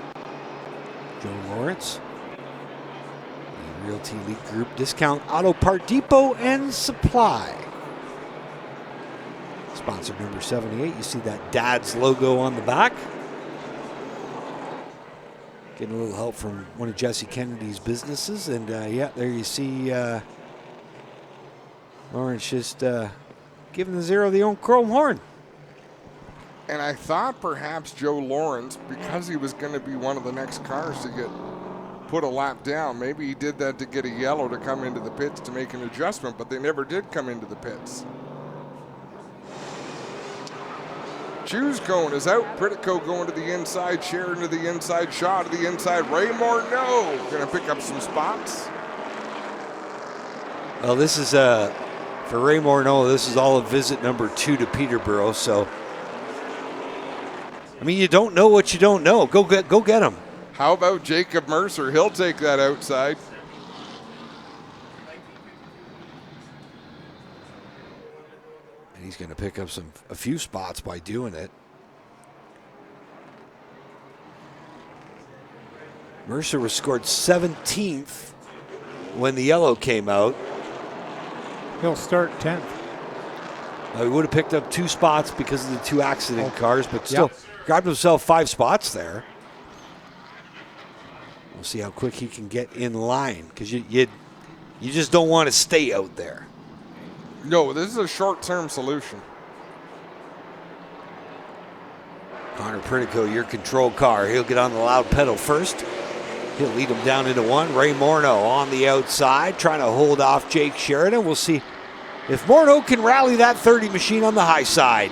Joe Lawrence. The Realty Elite Group Discount Auto Part Depot and Supply. Sponsor number 78. You see that Dad's logo on the back. Getting a little help from one of Jesse Kennedy's businesses. And yeah, there you see Lawrence just giving the Zero the own chrome horn. And I thought perhaps Joe Lawrence, because he was going to be one of the next cars to get put a lap down, maybe he did that to get a yellow to come into the pits to make an adjustment, but they never did come into the pits. Choose Cone is out. Pritico going to the inside. Sheridan to the inside. Shaw to the inside. Ray Morneau going to pick up some spots. Well, this is for Ray Morneau, this is all of visit number 2 to Peterborough. So, I mean, you don't know what you don't know. Go get him. How about Jacob Mercer? He'll take that outside. And he's going to pick up a few spots by doing it. Mercer was scored 17th when the yellow came out. He'll start 10th. He would have picked up 2 spots because of the 2 accident cars, but still grabbed himself 5 spots there. We'll see how quick he can get in line, because you just don't want to stay out there. No, this is a short-term solution. Connor Pritico, your control car. He'll get on the loud pedal first. He'll lead him down into 1. Ray Morneau on the outside, trying to hold off Jake Sheridan. We'll see if Morneau can rally that 30 machine on the high side.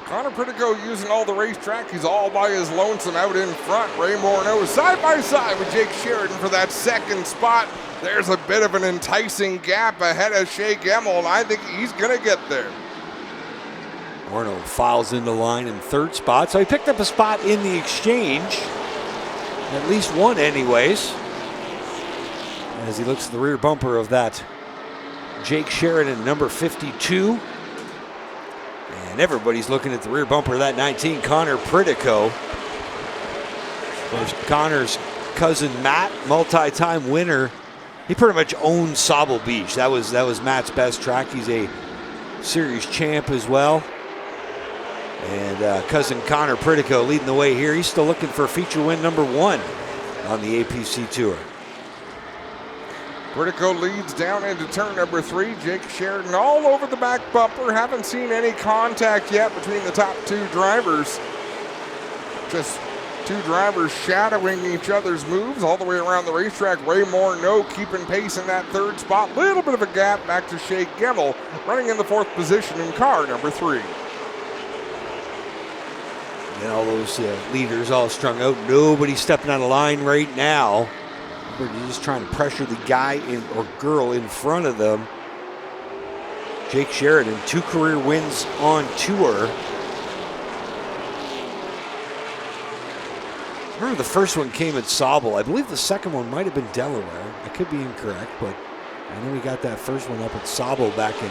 Connor Pritico using all the racetrack. He's all by his lonesome out in front. Ray Morneau side by side with Jake Sheridan for that second spot. There's a bit of an enticing gap ahead of Shea Gemmel, and I think he's going to get there. Morneau files into line in 3rd spot, so he picked up a spot in the exchange. At least one anyways. As he looks at the rear bumper of that Jake Sheridan, number 52. And everybody's looking at the rear bumper of that 19, Connor Pritico. Of course, Connor's cousin Matt, multi-time winner. He pretty much owns Sauble Beach. That was Matt's best track. He's a series champ as well. And cousin Connor Pritico leading the way here. He's still looking for feature win number 1 on the APC Tour. Pritico leads down into turn number 3. Jake Sheridan all over the back bumper. Haven't seen any contact yet between the top 2 drivers. Just 2 drivers shadowing each other's moves all the way around the racetrack. Ray Morneau keeping pace in that 3rd spot. Little bit of a gap back to Shea Gemmel, running in the 4th position in car number 3. And all those leaders all strung out. Nobody stepping out of line right now. They're just trying to pressure the guy or girl in front of them. Jake Sheridan, 2 career wins on tour. I remember the first one came at Sauble. I believe the second one might have been Delaware. I could be incorrect, but I know we got that first one up at Sauble back in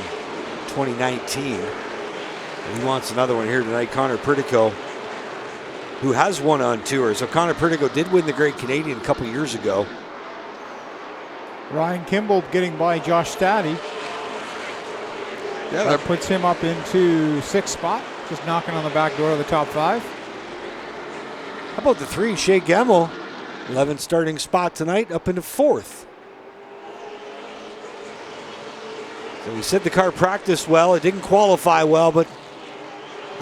2019. And he wants another one here tonight. Connor Pritico, who has won on tour. So Connor Pritico did win the Great Canadian a couple years ago. Ryan Kimball getting by Josh Staddy. Yeah, that puts him up into 6th spot, just knocking on the back door of the top 5. How about the 3, Shea Gemmel, 11th starting spot tonight, up into 4th. So he said the car practiced well. It didn't qualify well, but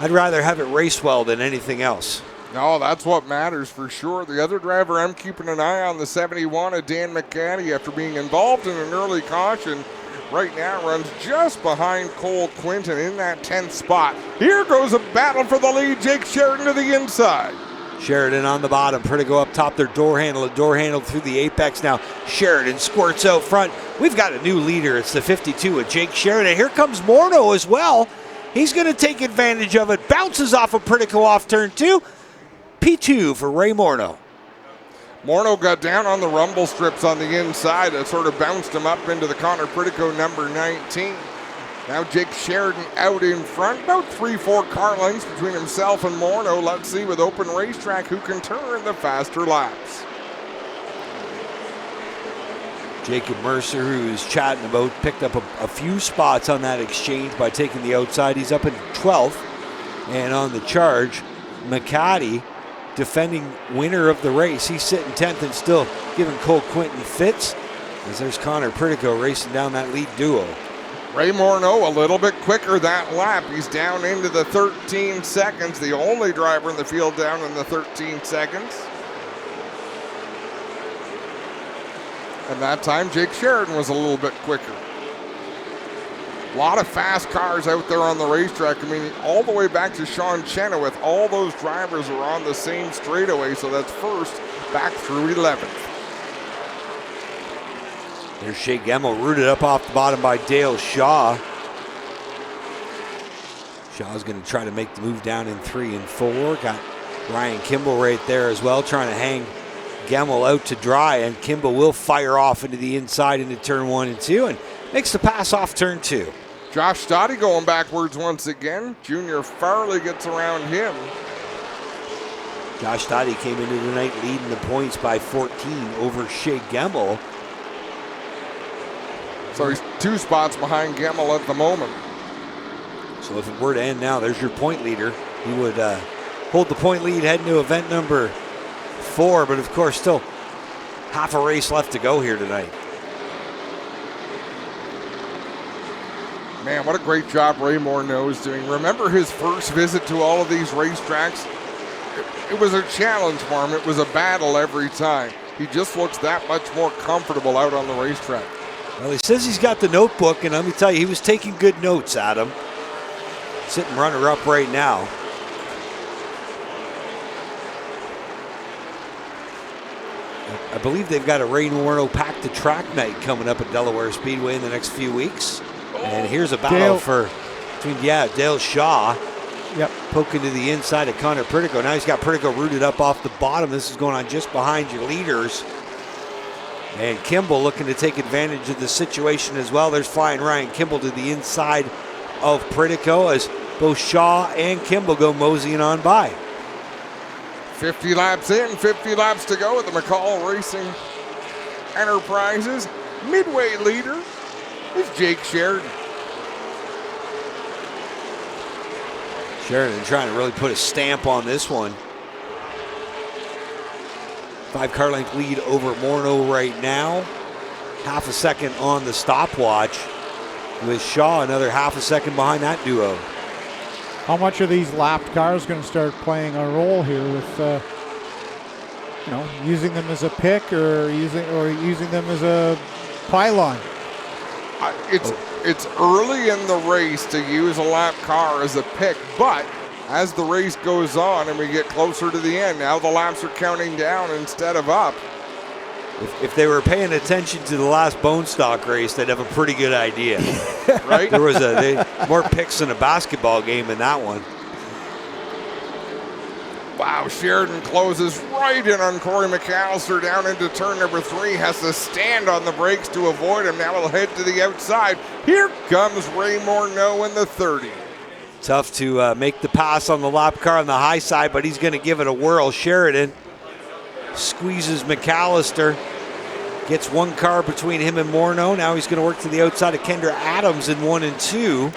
I'd rather have it race well than anything else. No, that's what matters for sure. The other driver I'm keeping an eye on, the 71 of Dan McCaddy, after being involved in an early caution, right now runs just behind Cole Quinton in that 10th spot. Here goes a battle for the lead. Jake Sheridan to the inside. Sheridan on the bottom. Pritico up top, their door handle. A door handle through the apex now. Sheridan squirts out front. We've got a new leader. It's the 52 of Jake Sheridan. Here comes Morneau as well. He's going to take advantage of it. Bounces off of Pritico off turn 2. P2 for Ray Morneau. Morneau got down on the rumble strips on the inside. That sort of bounced him up into the Connor Pritico number 19. Now Jake Sheridan out in front. About 3-4 car lengths between himself and Morneau. Let's see with open racetrack who can turn the faster laps. Jacob Mercer, who's chatting about, picked up a few spots on that exchange by taking the outside. He's up in 12th. And on the charge, McCaddy, defending winner of the race. He's sitting 10th and still giving Cole Quinton fits. As there's Connor Pritico racing down that lead duo. Ray Morneau a little bit quicker that lap. He's down into the 13 seconds. The only driver in the field down in the 13 seconds. And that time, Jake Sheridan was a little bit quicker. A lot of fast cars out there on the racetrack. I mean, all the way back to Sean Chenoweth, all those drivers are on the same straightaway, so that's first back through 11th. There's Shea Gemmel rooted up off the bottom by Dale Shaw. Shaw's going to try to make the move down in 3 and 4. Got Ryan Kimball right there as well, trying to hang Gemmel out to dry, and Kimball will fire off into the inside into turn 1 and 2 and makes the pass off turn 2. Josh Stoddy going backwards once again. Junior Farley gets around him. Josh Stoddy came into the night leading the points by 14 over Shea Gemmel. So he's 2 spots behind Gemmel at the moment. So if it were to end now, there's your point leader. He would hold the point lead heading to event number 4, but of course still half a race left to go here tonight. Man, what a great job Ray Morneau is doing. Remember his first visit to all of these racetracks? It was a challenge for him. It was a battle every time. He just looks that much more comfortable out on the racetrack. Well, he says he's got the notebook, and let me tell you, he was taking good notes, Adam. Sitting runner-up right now. I believe they've got a Ray Morneau Pack the Track night coming up at Delaware Speedway in the next few weeks. And here's a battle between Dale Shaw. Yep. Poking to the inside of Connor Pritico. Now he's got Pritico rooted up off the bottom. This is going on just behind your leaders. And Kimball looking to take advantage of the situation as well. There's flying Ryan Kimball to the inside of Pritico as both Shaw and Kimball go moseying on by. 50 laps in, 50 laps to go at the McCall Racing Enterprises. Midway leader is Jake Sheridan. Sheridan trying to really put a stamp on this one. 5-car length lead over Morneau right now. Half a second on the stopwatch, with Shaw another half a second behind that duo. How much are these lapped cars going to start playing a role here with, using them as a pick or using them as a pylon? It's early in the race to use a lap car as a pick, but as the race goes on and we get closer to the end, now the laps are counting down instead of up. If they were paying attention to the last bone stock race, they'd have a pretty good idea. Right? There was more picks in a basketball game in that one. Wow, Sheridan closes right in on Corey McAllister down into turn number 3. Has to stand on the brakes to avoid him. Now he'll head to the outside. Here comes Ray Morneau in the 30. Tough to make the pass on the lap car on the high side, but he's going to give it a whirl. Sheridan squeezes McAllister. Gets one car between him and Morneau. Now he's going to work to the outside of Kendra Adams in 1 and 2.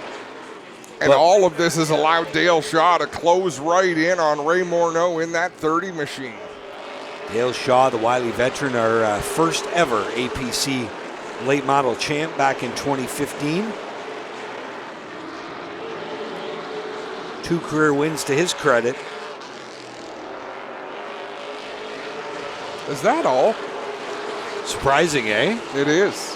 And all of this has allowed Dale Shaw to close right in on Ray Morneau in that 30 machine. Dale Shaw, the Wiley veteran, our first ever APC late model champ back in 2015. 2 career wins to his credit. Is that all? Surprising, eh? It is.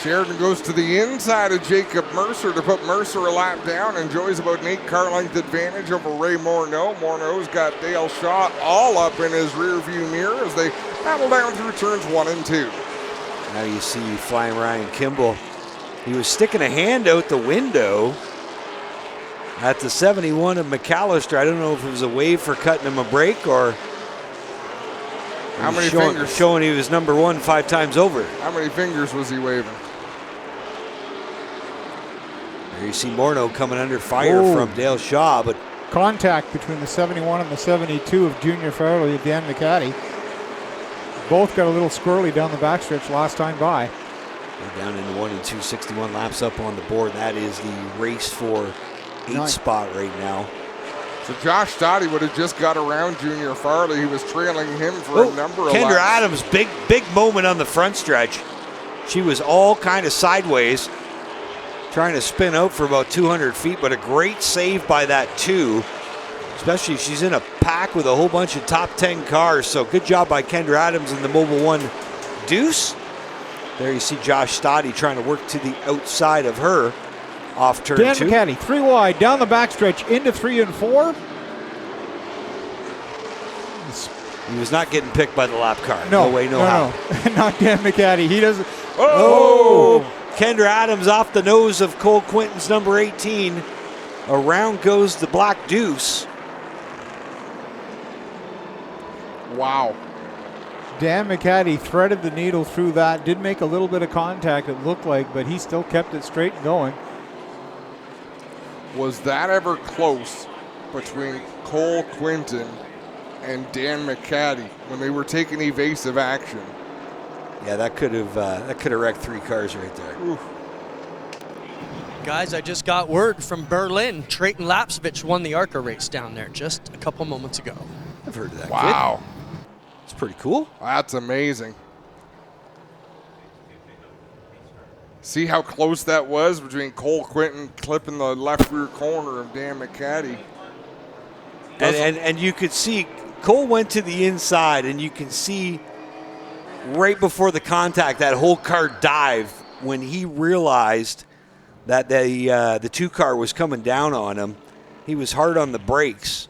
Sheridan goes to the inside of Jacob Mercer to put Mercer a lap down. Enjoys about an 8-car length advantage over Ray Morneau. Morneau's got Dale Shaw all up in his rear view mirror as they battle down through turns 1 and 2. Now you see flying Ryan Kimball. He was sticking a hand out the window at the 71 of McAllister. I don't know if it was a wave for cutting him a break or how many fingers? Showing he was number 1 5 times over. How many fingers was he waving? There you see Morneau coming under fire from Dale Shaw, but contact between the 71 and the 72 of Junior Farley and Dan McCaddy. Both got a little squirrely down the backstretch last time by. We're down into 1 and 2, 61 laps up on the board. That is the race for 8th spot right now. So Josh Stoddy would have just got around Junior Farley. He was trailing him for a number of Kendra laps. Adams, big moment on the front stretch. She was all kind of sideways, trying to spin out for about 200 feet, but a great save by that 2, especially if she's in a pack with a whole bunch of top 10 cars. So good job by Kendra Adams in the Mobil 1 Deuce. There you see Josh Stoddy trying to work to the outside of her off turn 2. Dan McCaddy, 3 wide, down the backstretch, into 3 and 4. He was not getting picked by the lap car. No way, no how. Not Dan McCaddy. He doesn't. Oh! Kendra Adams off the nose of Cole Quinton's number 18. Around goes the black deuce. Wow. Dan McCaddy threaded the needle through that. Did make a little bit of contact, it looked like, but he still kept it straight and going. Was that ever close between Cole Quinton and Dan McCaddy when they were taking evasive action? Yeah, that could have wrecked 3 cars right there. Oof. Guys, I just got word from Berlin. Trayton Lapsevich won the ARCA race down there just a couple moments ago. I've heard of that. Wow. Kid. It's pretty cool. That's amazing. See how close that was between Cole Quinton clipping the left rear corner of Dan McCaddy. And you could see Cole went to the inside, and you can see right before the contact that whole car dive when he realized that the 2 car was coming down on him. He was hard on the brakes.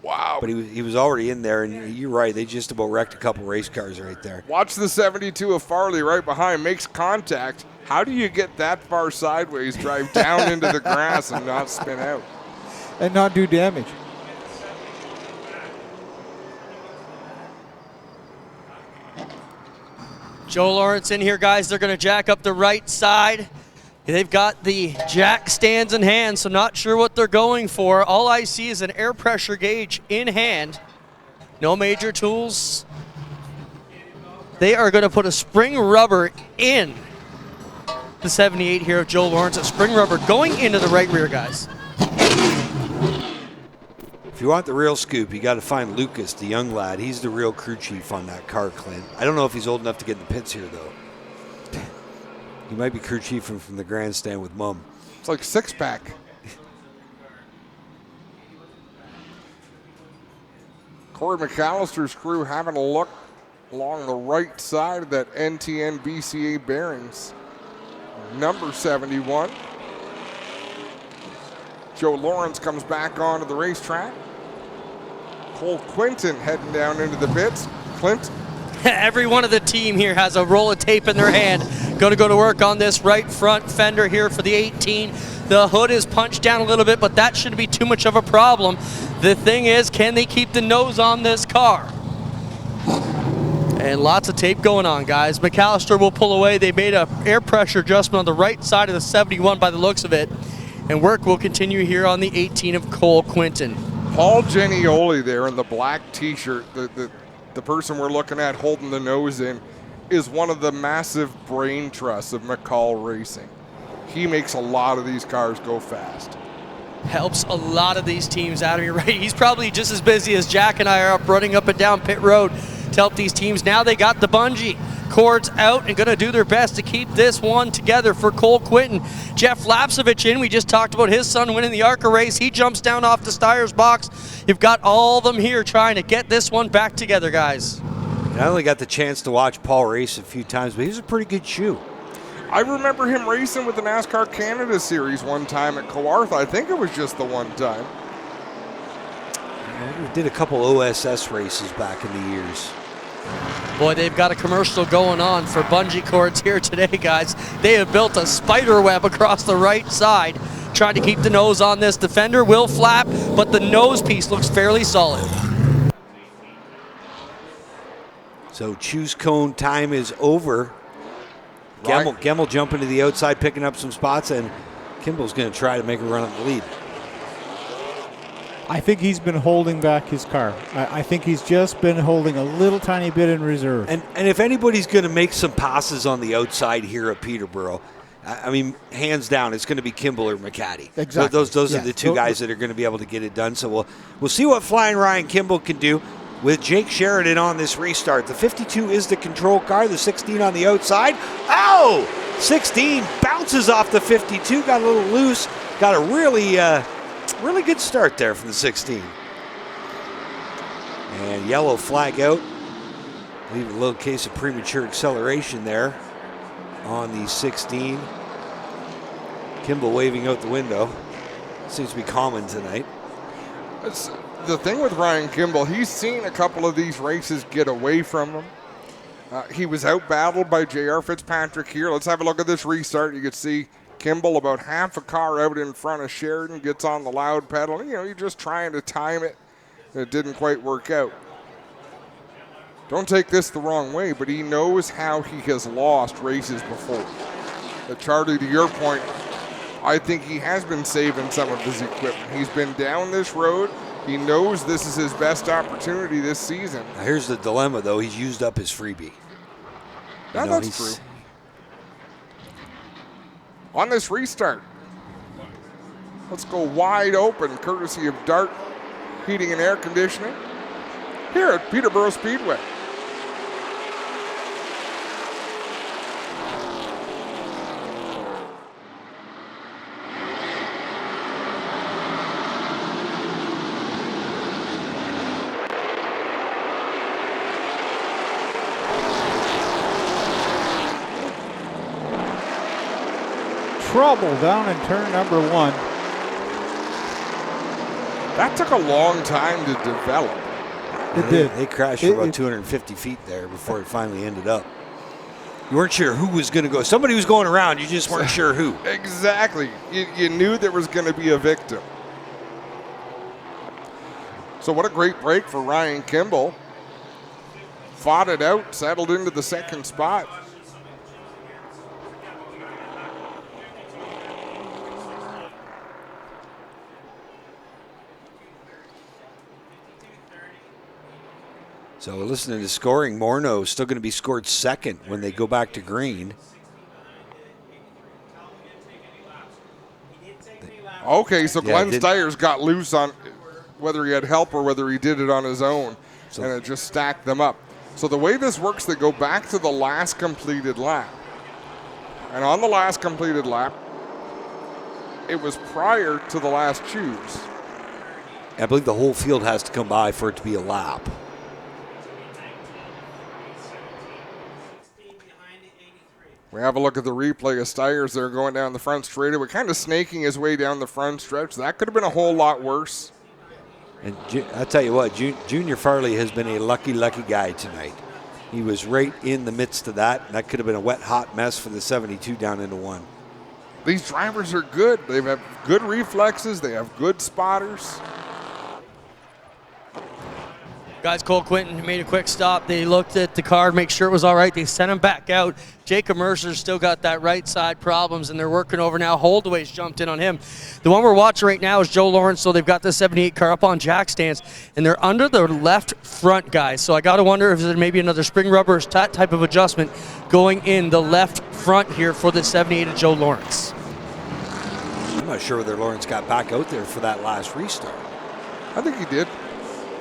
Wow. But he was already in there, and you're right, they just about wrecked a couple race cars right there. Watch the 72 of Farley right behind, makes contact. How do you get that far sideways, drive down into the grass and not spin out? And not do damage. Joe Lawrence in here, guys. They're going to jack up the right side. They've got the jack stands in hand, so not sure what they're going for. All I see is an air pressure gauge in hand. No major tools. They are going to put a spring rubber in the 78 here of Joe Lawrence. A spring rubber going into the right rear, guys. If you want the real scoop, you got to find Lucas, the young lad. He's the real crew chief on that car, Clint. I don't know if he's old enough to get in the pits here, though. He might be crew chiefing from the grandstand with Mum. It's like 6-pack. Corey McAllister's crew having a look along the right side of that NTN BCA bearings. Number 71. Joe Lawrence comes back onto the racetrack. Cole Quinton heading down into the pits. Clint. Every one of the team here has a roll of tape in their hand. Going to go to work on this right front fender here for the 18. The hood is punched down a little bit, but that shouldn't be too much of a problem. The thing is, can they keep the nose on this car? And lots of tape going on, guys. McAllister will pull away. They made an air pressure adjustment on the right side of the 71 by the looks of it. And work will continue here on the 18 of Cole Quinton. Paul Genioli there in the black T-shirt, the person we're looking at holding the nose in, is one of the massive brain trusts of McCall Racing. He makes a lot of these cars go fast. Helps a lot of these teams out of here, right? He's probably just as busy as Jack and I are up running up and down pit road to help these teams. Now they got the bungee cords out and going to do their best to keep this one together for Cole Quinton. Jeff Lapsevich in. We just talked about his son winning the ARCA race. He jumps down off the Steyer's box. You've got all of them here trying to get this one back together, guys. I only got the chance to watch Paul race a few times, but he's a pretty good shoe. I remember him racing with the NASCAR Canada Series one time at Kawartha. I think it was just the one time. We did a couple OSS races back in the years. Boy, they've got a commercial going on for bungee cords here today, guys. They have built a spider web across the right side, trying to keep the nose on this. The fender will flap, but the nose piece looks fairly solid. So choose cone time is over. Gemmel jumping to the outside, picking up some spots, and Kimball's going to try to make a run at the lead. I think he's been holding back his car. I think he's just been holding a little tiny bit in reserve. And if anybody's going to make some passes on the outside here at Peterborough, I mean, hands down, it's going to be Kimball or McCaddy. Exactly. Those are the two guys that are going to be able to get it done. So we'll see what Flying Ryan Kimball can do with Jake Sheridan on this restart. The 52 is the control car, the 16 on the outside. Ow! 16 bounces off the 52, got a little loose, got a really good start there from the 16. And yellow flag out. Leave a little case of premature acceleration there on the 16. Kimball waving out the window. Seems to be common tonight. It's the thing with Ryan Kimball, he's seen a couple of these races get away from him. He was out-battled by J.R. Fitzpatrick here. Let's have a look at this restart. You can see Kimball about half a car out in front of Sheridan, gets on the loud pedal. You know, you're just trying to time it. It didn't quite work out. Don't take this the wrong way, but he knows how he has lost races before. Charlie, to your point, I think he has been saving some of his equipment. He's been down this road. He knows this is his best opportunity this season. Now here's the dilemma, though. He's used up his freebie. Yeah, that's true. On this restart, let's go wide open, courtesy of Dart Heating and Air Conditioning here at Peterborough Speedway. Trouble down in turn number 1. That took a long time to develop. It did. They crashed for about 250 feet there before it finally ended up. You weren't sure who was going to go. Somebody was going around. You just weren't sure who. Exactly. You knew there was going to be a victim. So what a great break for Ryan Kimball. Fought it out, settled into the second spot. So listening to scoring, Morneau is still going to be scored second when they go back to green. Okay, so Glenn Steyer's got loose on whether he had help or whether he did it on his own, and it just stacked them up. So the way this works, they go back to the last completed lap. And on the last completed lap, it was prior to the last choose. I believe the whole field has to come by for it to be a lap. We have a look at the replay of Steyer's there going down the front straightaway, kind of snaking his way down the front stretch. That could have been a whole lot worse. And I'll tell you what, Junior Farley has been a lucky guy tonight. He was right in the midst of that, and that could have been a wet, hot mess for the 72 down into 1. These drivers are good. They have good reflexes. They have good spotters. Guys, Cole Quinton made a quick stop. They looked at the car, make sure it was all right. They sent him back out. Jacob Mercer's still got that right side problems, and they're working over now. Holdaway's jumped in on him. The one we're watching right now is Joe Lawrence, so they've got the 78 car up on jack stands, and they're under the left front, guys. So I got to wonder if there's maybe another spring rubber type of adjustment going in the left front here for the 78 of Joe Lawrence. I'm not sure whether Lawrence got back out there for that last restart. I think he did.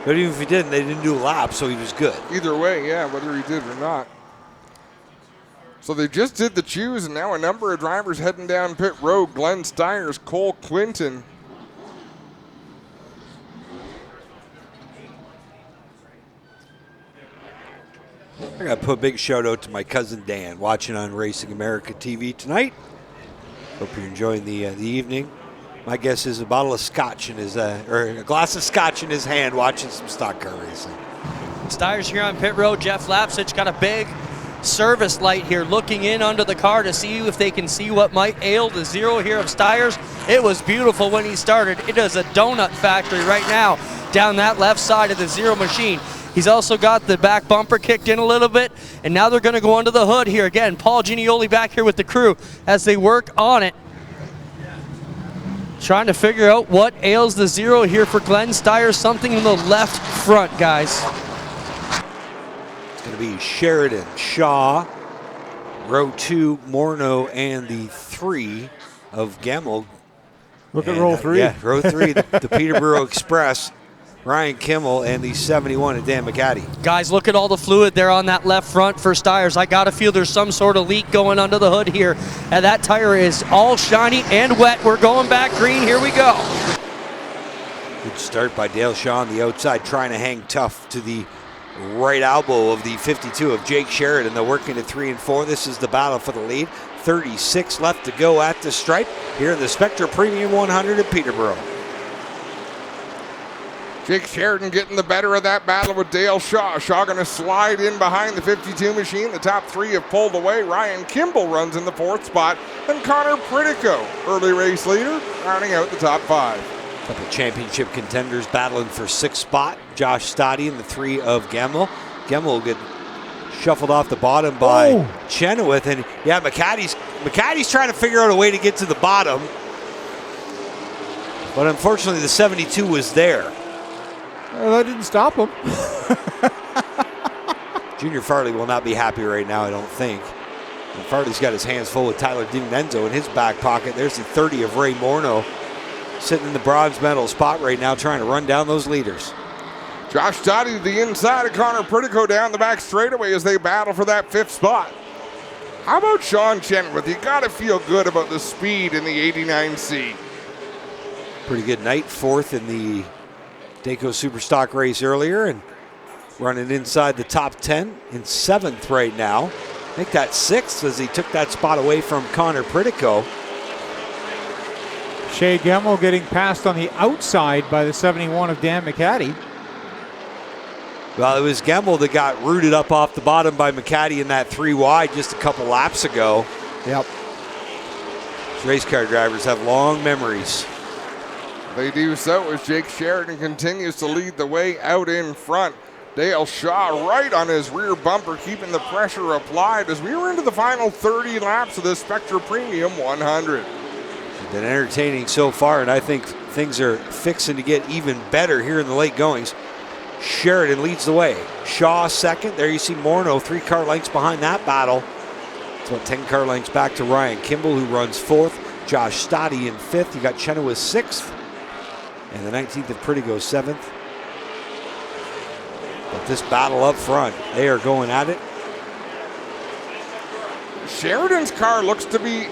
But even if he didn't, they didn't do a lap, so he was good. Either way, yeah, whether he did or not. So they just did the choose, and now a number of drivers heading down pit road. Glenn Steyer's, Cole Quinton. I got to put a big shout out to my cousin Dan, watching on Racing America TV tonight. Hope you're enjoying the evening. My guess is a bottle of scotch in his, or a glass of scotch in his hand, watching some stock car racing. Steyer's here on pit road. Jeff Lapsich got a big service light here, looking in under the car to see if they can see what might ail the zero here of Steyer's. It was beautiful when he started. It is a donut factory right now down that left side of the zero machine. He's also got the back bumper kicked in a little bit, and now they're going to go under the hood here again. Paul Ginioli back here with the crew as they work on it. Trying to figure out what ails the zero here for Glenn Steyer. Something in the left front, guys. It's going to be Sheridan, Shaw, row 2, Morneau, and the 3 of Gemmel. Look at row 3. Yeah, row 3, the Peterborough Express, Ryan Kimmel, and the 71 of Dan McCaddy. Guys, look at all the fluid there on that left front for Steyers. I got to feel there's some sort of leak going under the hood here. And that tire is all shiny and wet. We're going back green. Here we go. Good start by Dale Shaw on the outside, trying to hang tough to the right elbow of the 52 of Jake Sheridan. They're working at 3 and 4. This is the battle for the lead. 36 left to go at the stripe here in the Spectra Premium 100 at Peterborough. Jake Sheridan getting the better of that battle with Dale Shaw. Shaw going to slide in behind the 52 machine. The top 3 have pulled away. Ryan Kimball runs in the 4th spot. And Connor Pritico, early race leader, rounding out the top 5. Couple championship contenders battling for 6th spot. Josh Stoddy in the 3 of Gemmel. Gemmel will get shuffled off the bottom by Chenoweth. And yeah, McCaddy's trying to figure out a way to get to the bottom. But unfortunately, the 72 was there. That didn't stop him. Junior Farley will not be happy right now, I don't think. And Farley's got his hands full with Tyler DiNenzo in his back pocket. There's the 30 of Ray Morneau, sitting in the bronze medal spot right now, trying to run down those leaders. Josh Dottie to the inside of Connor Pritico down the back straightaway as they battle for that 5th spot. How about Sean Chenoweth? You got to feel good about the speed in the 89C. Pretty good night, 4th in the Dayco Superstock race earlier and running inside the top 10 in 7th right now. I think that's 6th as he took that spot away from Connor Pritico. Shea Gemmel getting passed on the outside by the 71 of Dan McCaddy. Well, it was Gemmel that got rooted up off the bottom by McCaddy in that 3 wide just a couple laps ago. Yep. Race car drivers have long memories. They do so as Jake Sheridan continues to lead the way out in front. Dale Shaw right on his rear bumper, keeping the pressure applied as we were into the final 30 laps of the Spectra Premium 100. It's been entertaining so far, and I think things are fixing to get even better here in the late goings. Sheridan leads the way. Shaw 2nd. There you see Morneau 3 car lengths behind that battle. It's about 10 car lengths back to Ryan Kimball, who runs 4th. Josh Stoddy in 5th. You got Chenoweth 6th. And the 19th of Pritico 7th. But this battle up front, they are going at it. Sheridan's car looks to be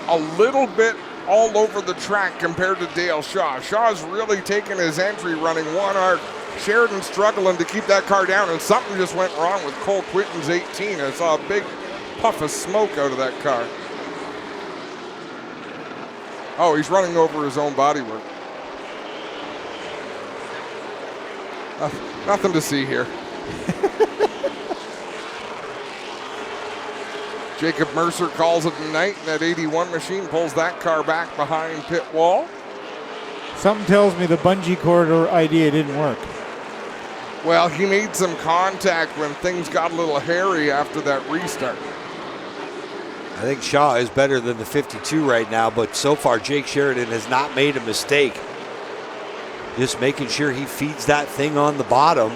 a little bit all over the track compared to Dale Shaw. Shaw's really taken his entry running 1 arc. Sheridan struggling to keep that car down, and something just went wrong with Cole Quinton's 18. I saw a big puff of smoke out of that car. Oh, he's running over his own bodywork. Nothing to see here. Jacob Mercer calls it a night. That 81 machine pulls that car back behind pit wall. Something tells me the bungee cord idea didn't work. Well, he made some contact when things got a little hairy after that restart. I think Shaw is better than the 52 right now, but so far Jake Sheridan has not made a mistake. Just making sure he feeds that thing on the bottom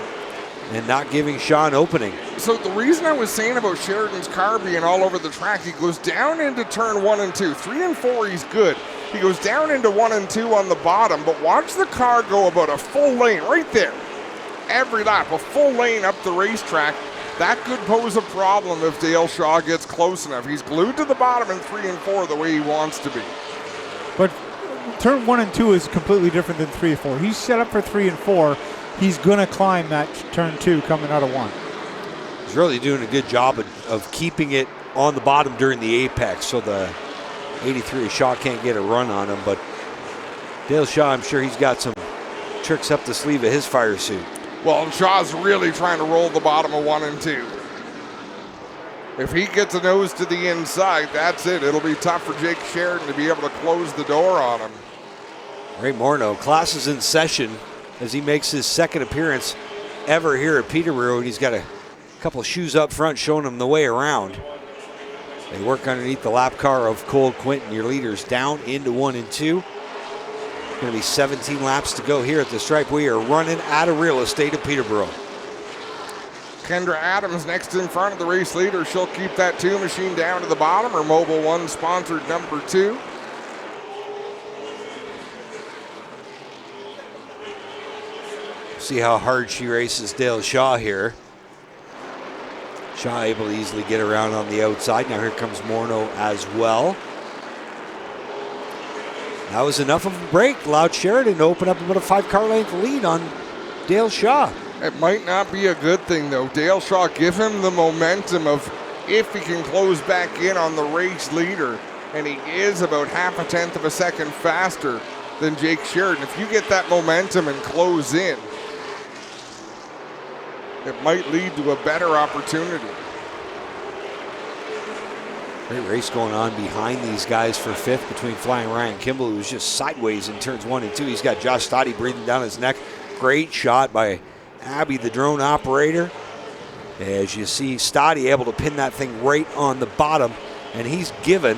and not giving Shaw an opening. So the reason I was saying about Sheridan's car being all over the track, he goes down into turn 1 and 2. 3 and 4, he's good. He goes down into 1 and 2 on the bottom, but watch the car go about a full lane right there. Every lap, a full lane up the racetrack. That could pose a problem if Dale Shaw gets close enough. He's glued to the bottom in 3 and 4 the way he wants to be. But turn 1 and 2 is completely different than 3 and 4. He's set up for 3 and 4. He's going to climb that turn 2 coming out of 1. He's really doing a good job of keeping it on the bottom during the apex, so the 83 of Shaw can't get a run on him. But Dale Shaw, I'm sure he's got some tricks up the sleeve of his fire suit. Well, Shaw's really trying to roll the bottom of 1 and 2. If he gets a nose to the inside, that's it. It'll be tough for Jake Sheridan to be able to close the door on him. Ray Morneau, class is in session as he makes his 2nd appearance ever here at Peterborough, and he's got a couple of shoes up front showing him the way around. They work underneath the lap car of Cole Quinton. Your leaders down into 1 and 2. Going to be 17 laps to go here at the stripe. We are running out of real estate at Peterborough. Kendra Adams next in front of the race leader. She'll keep that 2 machine down to the bottom. Her Mobil 1 sponsored number 2. See how hard she races Dale Shaw here. Shaw able to easily get around on the outside. Now here comes Morneau as well. That was enough of a break. Allowed Sheridan to open up about a 5-car length lead on Dale Shaw. It might not be a good thing, though. Dale Shaw, give him the momentum of if he can close back in on the race leader, and he is about 0.5 of a second faster than Jake Sheridan. If you get that momentum and close in, it might lead to a better opportunity. Great race going on behind these guys for 5th between Flying Ryan Kimball, who's just sideways in turns 1 and 2. He's got Josh Stoddy breathing down his neck. Great shot by Abby, the drone operator. As you see, Stoddy able to pin that thing right on the bottom, and he's given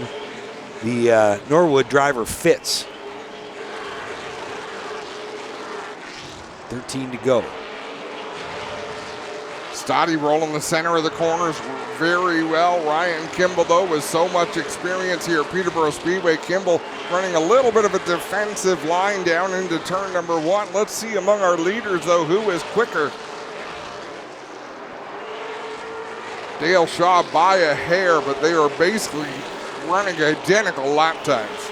the Norwood driver fits. 13 to go. Stoddy rolling the center of the corners very well. Ryan Kimball, though, with so much experience here at Peterborough Speedway. Kimball running a little bit of a defensive line down into turn number 1. Let's see among our leaders, though, who is quicker. Dale Shaw by a hair, but they are basically running identical lap times.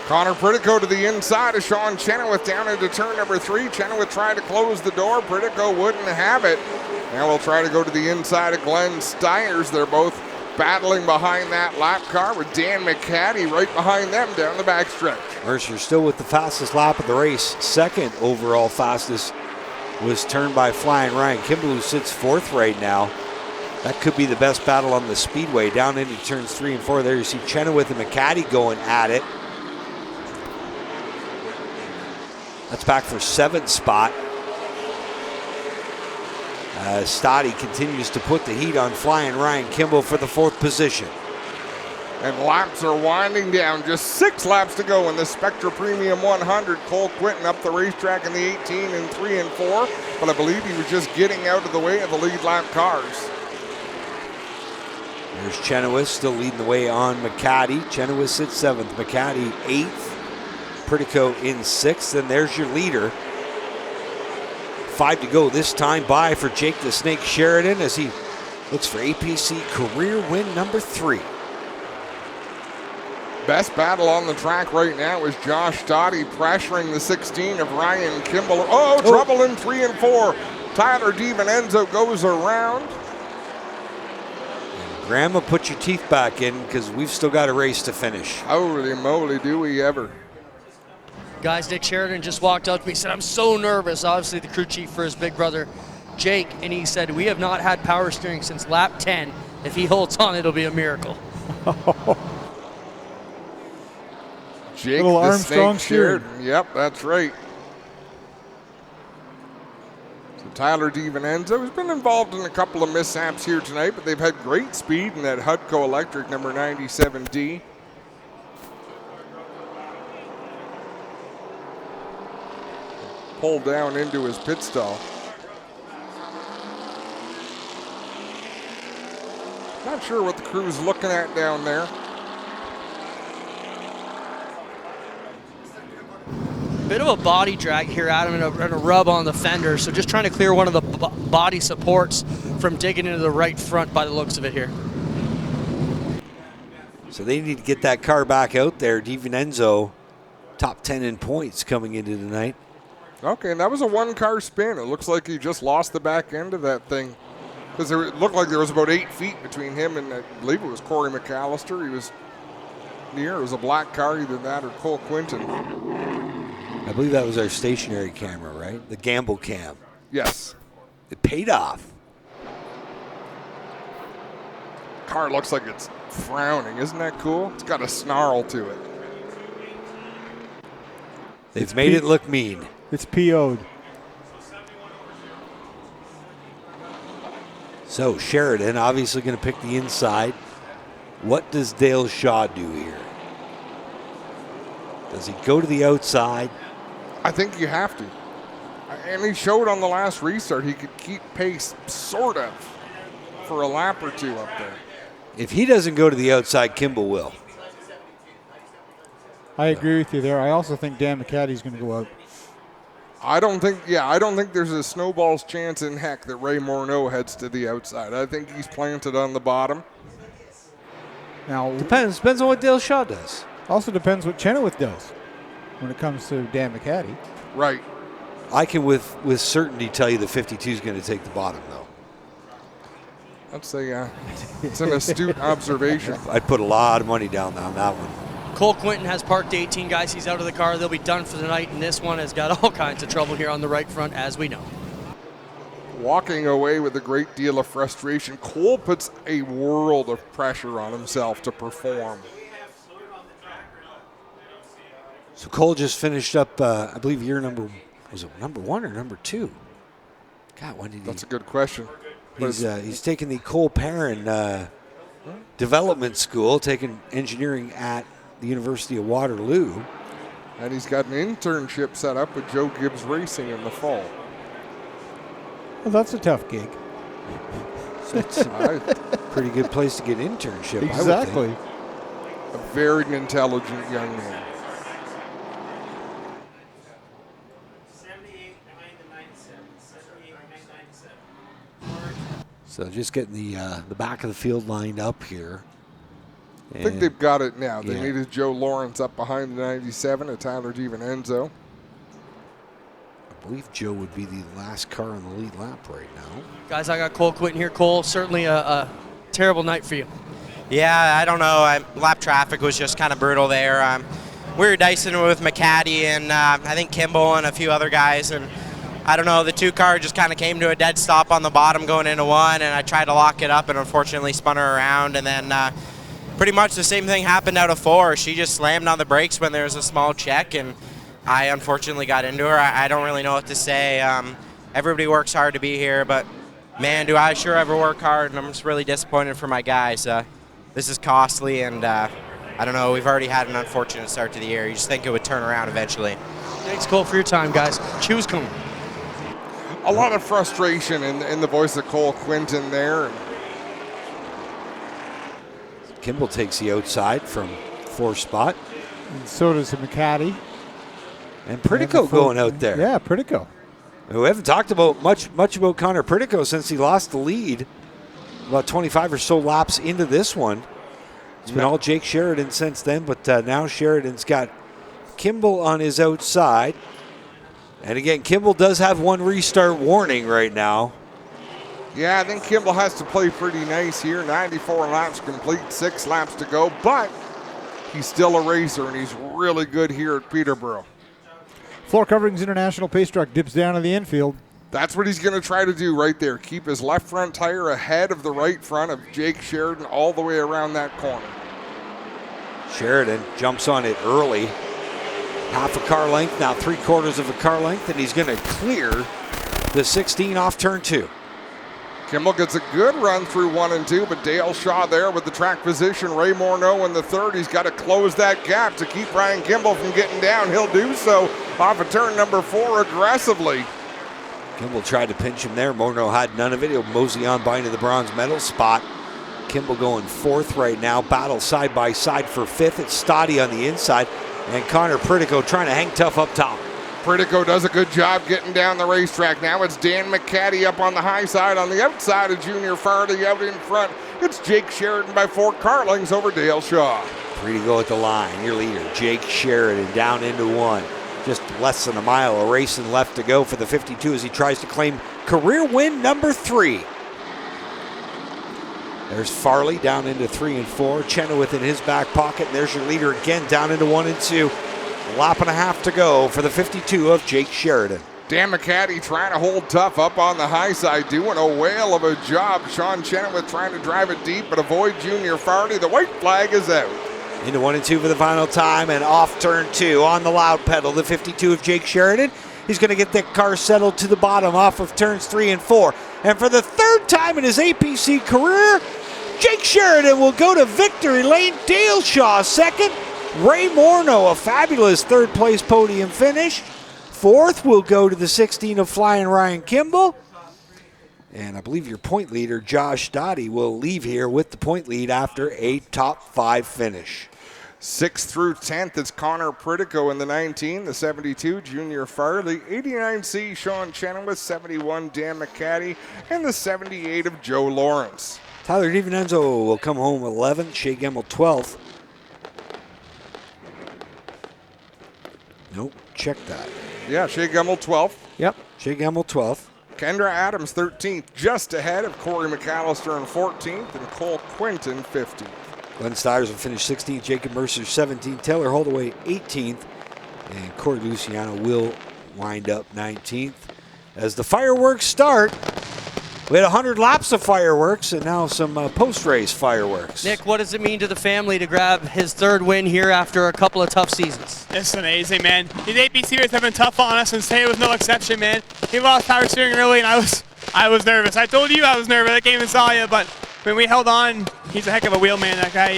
Connor Pritico to the inside of Sean Chenoweth down into turn number 3. Chenoweth tried to close the door. Pritico wouldn't have it. Now we'll try to go to the inside of Glenn Steyers. They're both battling behind that lap car with Dan McCaddy right behind them down the backstretch. Mercer still with the fastest lap of the race. Second overall fastest was turned by Flying Ryan Kimball, who sits 4th right now. That could be the best battle on the Speedway. Down into turns 3 and 4. There you see Chenoweth and McCaddy going at it. That's back for 7th spot. Stoddy continues to put the heat on Flying Ryan Kimball for the 4th position. And laps are winding down. Just 6 laps to go in the Spectra Premium 100. Cole Quinton up the racetrack in the 18 and 3 and 4. But I believe he was just getting out of the way of the lead lap cars. There's Chenoweth still leading the way on McCaddy. Chenoweth sits 7th. McCaddy 8th. Pritico in 6th, and there's your leader. 5 to go this time by for Jake the Snake Sheridan as he looks for APC career win number 3. Best battle on the track right now is Josh Stoddy pressuring the 16 of Ryan Kimball. Oh, trouble in 3 and 4. Tyler DiVincenzo goes around. And Grandma, put your teeth back in because we've still got a race to finish. Holy moly, do we ever. Guys, Dick Sheridan just walked up to me and said, I'm so nervous. Obviously the crew chief for his big brother, Jake, and he said, we have not had power steering since lap 10. If he holds on, it'll be a miracle. Jake little the Armstrong Snake Sheridan. Yep, that's right. So Tyler DiVincenzo has been involved in a couple of mishaps here tonight, but they've had great speed in that Hudco Electric number 97D. Pulled down into his pit stall. Not sure what the crew's looking at down there. Bit of a body drag here, Adam, and a rub on the fender. So just trying to clear one of the body supports from digging into the right front by the looks of it here. So they need to get that car back out there. DiVincenzo, top 10 in points coming into tonight. Okay, and that was a 1-car spin. It looks like he just lost the back end of that thing. Because it looked like there was about 8 feet between him and I believe it was Corey McAllister. He was near. It was a black car, either that or Cole Quinton. I believe that was our stationary camera, right? The Gamble cam. Yes. It paid off. Car looks like it's frowning. Isn't that cool? It's got a snarl to it. They've made it look mean. It's PO'd. So Sheridan obviously going to pick the inside. What does Dale Shaw do here? Does he go to the outside? I think you have to. And he showed on the last restart he could keep pace, sort of, for a lap or two up there. If he doesn't go to the outside, Kimball will. I agree with you there. I also think Dan McCaddy's going to go out. I don't think there's a snowball's chance in heck that Ray Morneau heads to the outside. I think he's planted on the bottom. Now depends on what Dale Shaw does. Also depends what Chenoweth does when it comes to Dan McCaddy. Right. I can with certainty tell you the 52 is going to take the bottom, though. That's it's an astute observation. I'd put a lot of money down on that one. Cole Quinton has parked 18 guys. He's out of the car. They'll be done for the night, and this one has got all kinds of trouble here on the right front, as we know. Walking away with a great deal of frustration. Cole puts a world of pressure on himself to perform. So Cole just finished up, I believe, was it number 1 or number 2? God, when did That's a good question. He's taken the Cole Perrin Development School, taking engineering at the University of Waterloo. And he's got an internship set up with Joe Gibbs Racing in the fall. Well, that's a tough gig. So it's a pretty good place to get an internship. Exactly. I would think. A very intelligent young man. So just getting the back of the field lined up here. I think they've got it now. They needed Joe Lawrence up behind the 97 at Tyler DiVincenzo. I believe Joe would be the last car on the lead lap right now. Guys, I got Cole Quinton here. Cole, certainly a terrible night for you. Yeah, I don't know. Lap traffic was just kind of brutal there. We were dicing with McCaddy and I think Kimball and a few other guys. And I don't know, the 2 car just kind of came to a dead stop on the bottom going into 1. And I tried to lock it up and unfortunately spun her around. And then pretty much the same thing happened out of 4. She just slammed on the brakes when there was a small check. And I unfortunately got into her. I don't really know what to say. Everybody works hard to be here. But, man, do I sure ever work hard. And I'm just really disappointed for my guys. This is costly, and I don't know, we've already had an unfortunate start to the year. You just think it would turn around eventually. Thanks, Cole, for your time, guys. Choose Cone. A lot of frustration in the voice of Cole Quinton there. Kimball takes the outside from 4th spot. And so does McCaddy. And Pritico going out there. Yeah, Pritico. We haven't talked about much about Connor Pritico since he lost the lead about 25 or so laps into this one. It's been all Jake Sheridan since then, but now Sheridan's got Kimball on his outside. And again, Kimball does have 1 restart warning right now. Yeah, I think Kimball has to play pretty nice here. 94 laps complete, 6 laps to go, but he's still a racer, and he's really good here at Peterborough. Floor Coverings International Pace Truck dips down to the infield. That's what he's going to try to do right there. Keep his left front tire ahead of the right front of Jake Sheridan all the way around that corner. Sheridan jumps on it early. Half a car length, now 3/4 of a car length, and he's going to clear the 16 off turn 2. Kimball gets a good run through 1 and 2, but Dale Shaw there with the track position. Ray Morneau in the 3rd. He's got to close that gap to keep Ryan Kimball from getting down. He'll do so off of turn number 4 aggressively. Kimball tried to pinch him there. Morneau had none of it. He'll mosey on by into the bronze medal spot. Kimball going 4th right now. Battle side by side for 5th. It's Stoddy on the inside. And Connor Pritico trying to hang tough up top. Pritico does a good job getting down the racetrack. Now it's Dan McCaddy up on the high side. On the outside of Junior Farley out in front. It's Jake Sheridan by 4 car lengths over Dale Shaw. Pritico at the line. Your leader, Jake Sheridan, down into 1. Just less than a mile of racing left to go for the 52 as he tries to claim career win number 3. There's Farley down into 3 and 4. Chenoweth in his back pocket. And there's your leader again down into 1 and 2. Lap and a half to go for the 52 of Jake Sheridan. Dan McCaddy trying to hold tough up on the high side, doing a whale of a job. Sean Chenoweth trying to drive it deep but avoid Junior Farley. The white flag is out. Into 1 and 2 for the final time, and off turn 2 on the loud pedal, the 52 of Jake Sheridan. He's going to get that car settled to the bottom off of turns 3 and 4. And for the 3rd time in his APC career, Jake Sheridan will go to victory lane. Dale Shaw second. Ray Morneau, a fabulous third-place podium finish. Fourth will go to the 16 of Flying Ryan Kimball. And I believe your point leader, Josh Dottie, will leave here with the point lead after a top 5 finish. 6th through 10th is Connor Pritico in the 19, the 72, Junior Farley, 89C, Sean Chenoweth, 71, Dan McCaddy, and the 78 of Joe Lawrence. Tyler DiVincenzo will come home 11th, Shea Gemmel 12th. Nope, check that. Yeah, Shea Gemmel 12th. Yep, Shea Gemmel 12th. Kendra Adams 13th, just ahead of Corey McAllister in 14th, and Cole Quinton 15th. Glenn Stiers will finish 16th, Jacob Mercer 17th, Taylor Holdaway 18th, and Corey Luciano will wind up 19th. As the fireworks start, we had 100 laps of fireworks and now some post-race fireworks. Nick, what does it mean to the family to grab his 3rd win here after a couple of tough seasons? It's amazing, man. These APC races have been tough on us, and today was no exception, man. He lost power steering early, and I was nervous. I told you I was nervous. I came and saw you, but when we held on, he's a heck of a wheel man, that guy.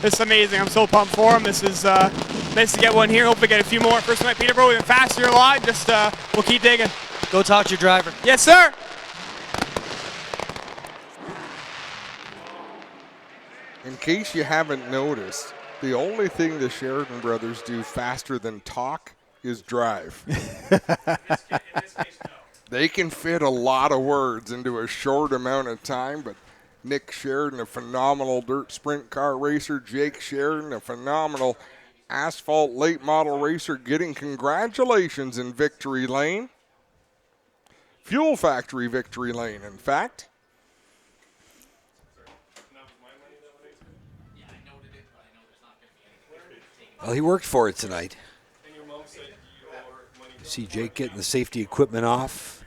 It's amazing. I'm so pumped for him. This is nice to get one here. Hopefully get a few more. First time at Peterborough, we've been faster a lot. Just we'll keep digging. Go talk to your driver. Yes, sir. In case you haven't noticed, the only thing the Sheridan brothers do faster than talk is drive. They can fit a lot of words into a short amount of time, but Nick Sheridan, a phenomenal dirt sprint car racer. Jake Sheridan, a phenomenal asphalt late model racer, getting congratulations in victory lane. Fuel Factory victory lane, in fact. Well, he worked for it tonight. See Jake getting the safety equipment off.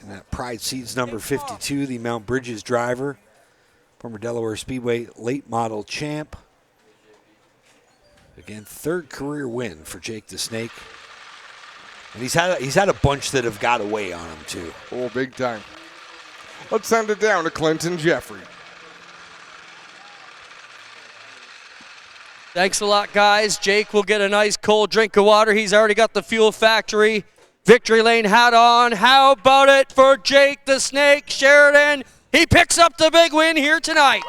And that Pride Seeds number 52, the Mount Bridges driver. Former Delaware Speedway late model champ. Again, 3rd career win for Jake the Snake. And he's had a bunch that have got away on him too. Oh, big time. Let's send it down to Clinton Jeffrey. Thanks a lot, guys. Jake will get a nice cold drink of water. He's already got the Fuel Factory victory lane hat on. How about it for Jake the Snake Sheridan? He picks up the big win here tonight.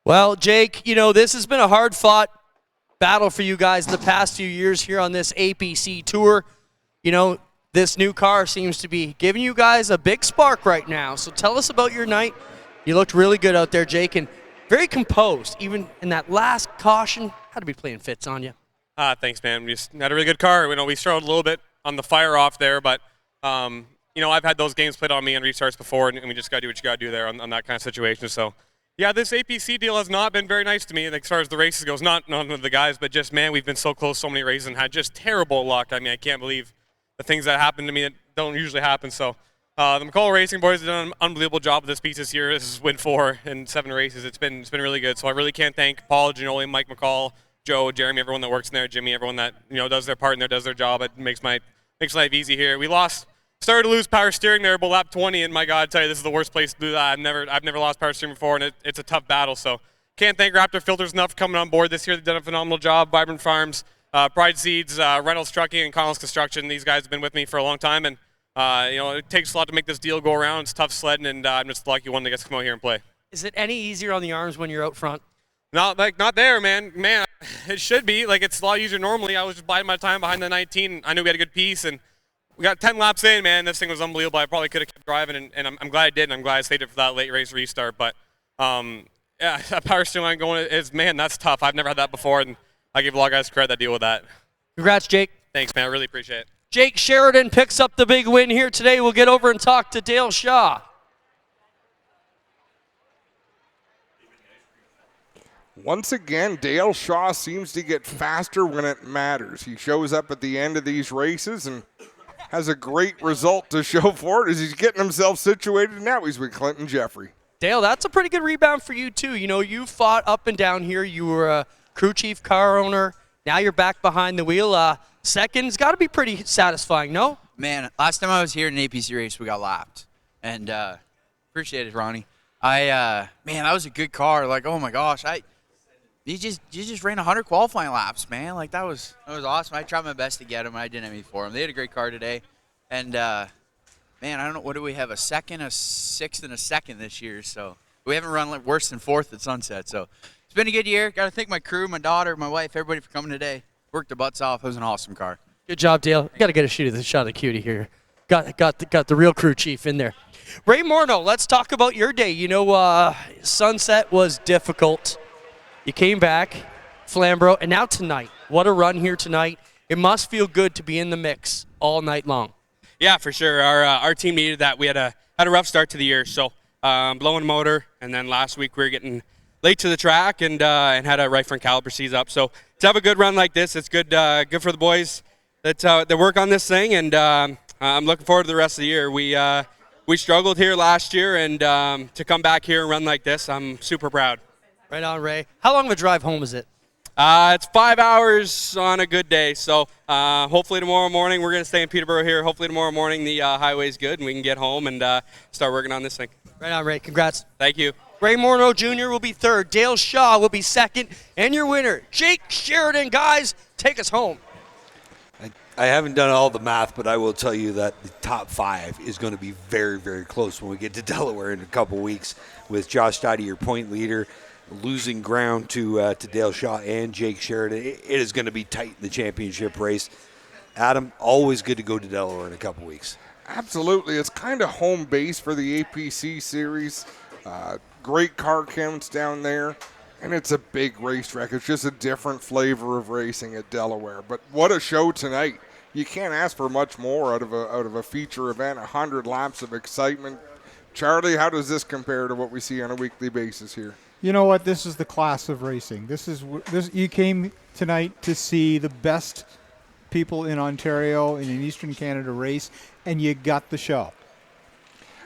Well, Jake, you know, this has been a hard-fought battle for you guys the past few years here on this APC tour. You know, this new car seems to be giving you guys a big spark right now. So tell us about your night. You looked really good out there, Jake, and very composed. Even in that last caution, had to be playing fits on you. Thanks, man. We just had a really good car. You know, we struggled a little bit on the fire off there, but you know, I've had those games played on me on restarts before, and we just got to do what you got to do there on that kind of situation. So, yeah, this APC deal has not been very nice to me as far as the races goes. Not none of the guys, but just, man, we've been so close so many races and had just terrible luck. I mean, I can't believe the things that happen to me that don't usually happen. So the McCall Racing boys have done an unbelievable job with this piece this year. This is win 4 in 7 races. It's been really good. So I really can't thank Paul, Ginoli, Mike McCall, Joe, Jeremy, everyone that works in there, Jimmy, everyone that, you know, does their part in there, does their job. It makes life easy here. We started to lose power steering there about lap 20, and my God, I tell you, this is the worst place to do that. I've never lost power steering before, and it's a tough battle. So can't thank Raptor Filters enough for coming on board this year. They've done a phenomenal job. Vibrant Farms, Pride Seeds, Reynolds Trucking, and Collins Construction. These guys have been with me for a long time, and you know, it takes a lot to make this deal go around. It's tough sledding, and I'm just the lucky one that gets to come out here and play. Is it any easier on the arms when you're out front? Not there, man. Man, it should be. Like, it's a lot easier normally. I was just biding my time behind the 19. I knew we had a good piece, and we got 10 laps in, man. This thing was unbelievable. I probably could have kept driving, and I'm glad I did, and I'm glad I stayed it for that late race restart. But, yeah, that power steering line going is, man, that's tough. I've never had that before, and I give a lot of guys credit that deal with that. Congrats, Jake. Thanks, man. I really appreciate it. Jake Sheridan picks up the big win here today. We'll get over and talk to Dale Shaw. Once again, Dale Shaw seems to get faster when it matters. He shows up at the end of these races and has a great result to show for it as he's getting himself situated. Now he's with Clinton Jeffrey. Dale, that's a pretty good rebound for you, too. You know, you fought up and down here. You were crew chief, car owner. Now you're back behind the wheel. Second's got to be pretty satisfying, no? Man, last time I was here in an APC race, we got lapped. And appreciate it, Ronnie. Man, that was a good car. Like, oh my gosh, you just ran 100 qualifying laps, man. Like that was awesome. I tried my best to get them. I didn't have any for them. They had a great car today, and man, I don't know, what do we have? A second, a sixth, and a second this year. So we haven't run worse than fourth at Sunset. So it's been a good year. Got to thank my crew, my daughter, my wife, everybody for coming today. Worked their butts off. It was an awesome car. Good job, Dale. Got to get a shot of the cutie here. Got the real crew chief in there. Ray Morneau, let's talk about your day. You know, Sunset was difficult. You came back, Flamborough, and now tonight. What a run here tonight. It must feel good to be in the mix all night long. Yeah, for sure. Our team needed that. We had a rough start to the year, so blowing motor, and then last week we were getting late to the track and had a right front caliper seize up. So to have a good run like this, it's good for the boys that work on this thing, and I'm looking forward to the rest of the year. We struggled here last year, and to come back here and run like this, I'm super proud. Right on, Ray. How long of a drive home is it? It's 5 hours on a good day, so hopefully tomorrow morning, we're going to stay in Peterborough here. Hopefully tomorrow morning the highway's good and we can get home and start working on this thing. Right on, Ray. Congrats. Thank you. Ray Morneau Jr. will be third. Dale Shaw will be second. And your winner, Jake Sheridan. Guys, take us home. I haven't done all the math, but I will tell you that the top 5 is going to be very, very close when we get to Delaware in a couple weeks with Josh Stoddy, your point leader, losing ground to Dale Shaw and Jake Sheridan. It is going to be tight in the championship race. Adam, always good to go to Delaware in a couple weeks. Absolutely. It's kind of home base for the APC series. Great car counts down there. And it's a big racetrack. It's just a different flavor of racing at Delaware. But what a show tonight. You can't ask for much more out of a feature event, 100 laps of excitement. Charlie, how does this compare to what we see on a weekly basis here? You know what? This is the class of racing. This. You came tonight to see the best people in Ontario and in Eastern Canada race, and you got the show.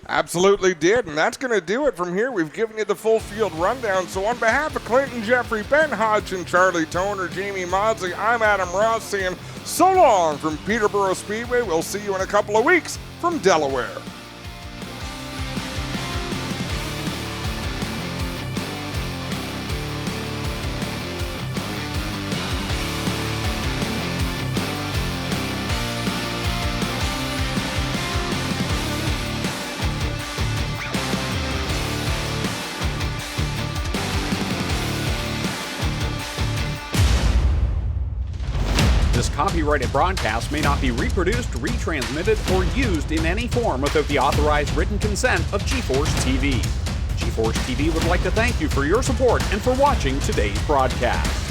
Absolutely did, and that's going to do it from here. We've given you the full field rundown. So on behalf of Clinton Jeffrey, Ben Hodgson, Charlie Toner, Jamie Maudsley, I'm Adam Ross saying so long from Peterborough Speedway. We'll see you in a couple of weeks from Delaware. Copyrighted broadcast may not be reproduced, retransmitted, or used in any form without the authorized written consent of GeForce TV. GeForce TV would like to thank you for your support and for watching today's broadcast.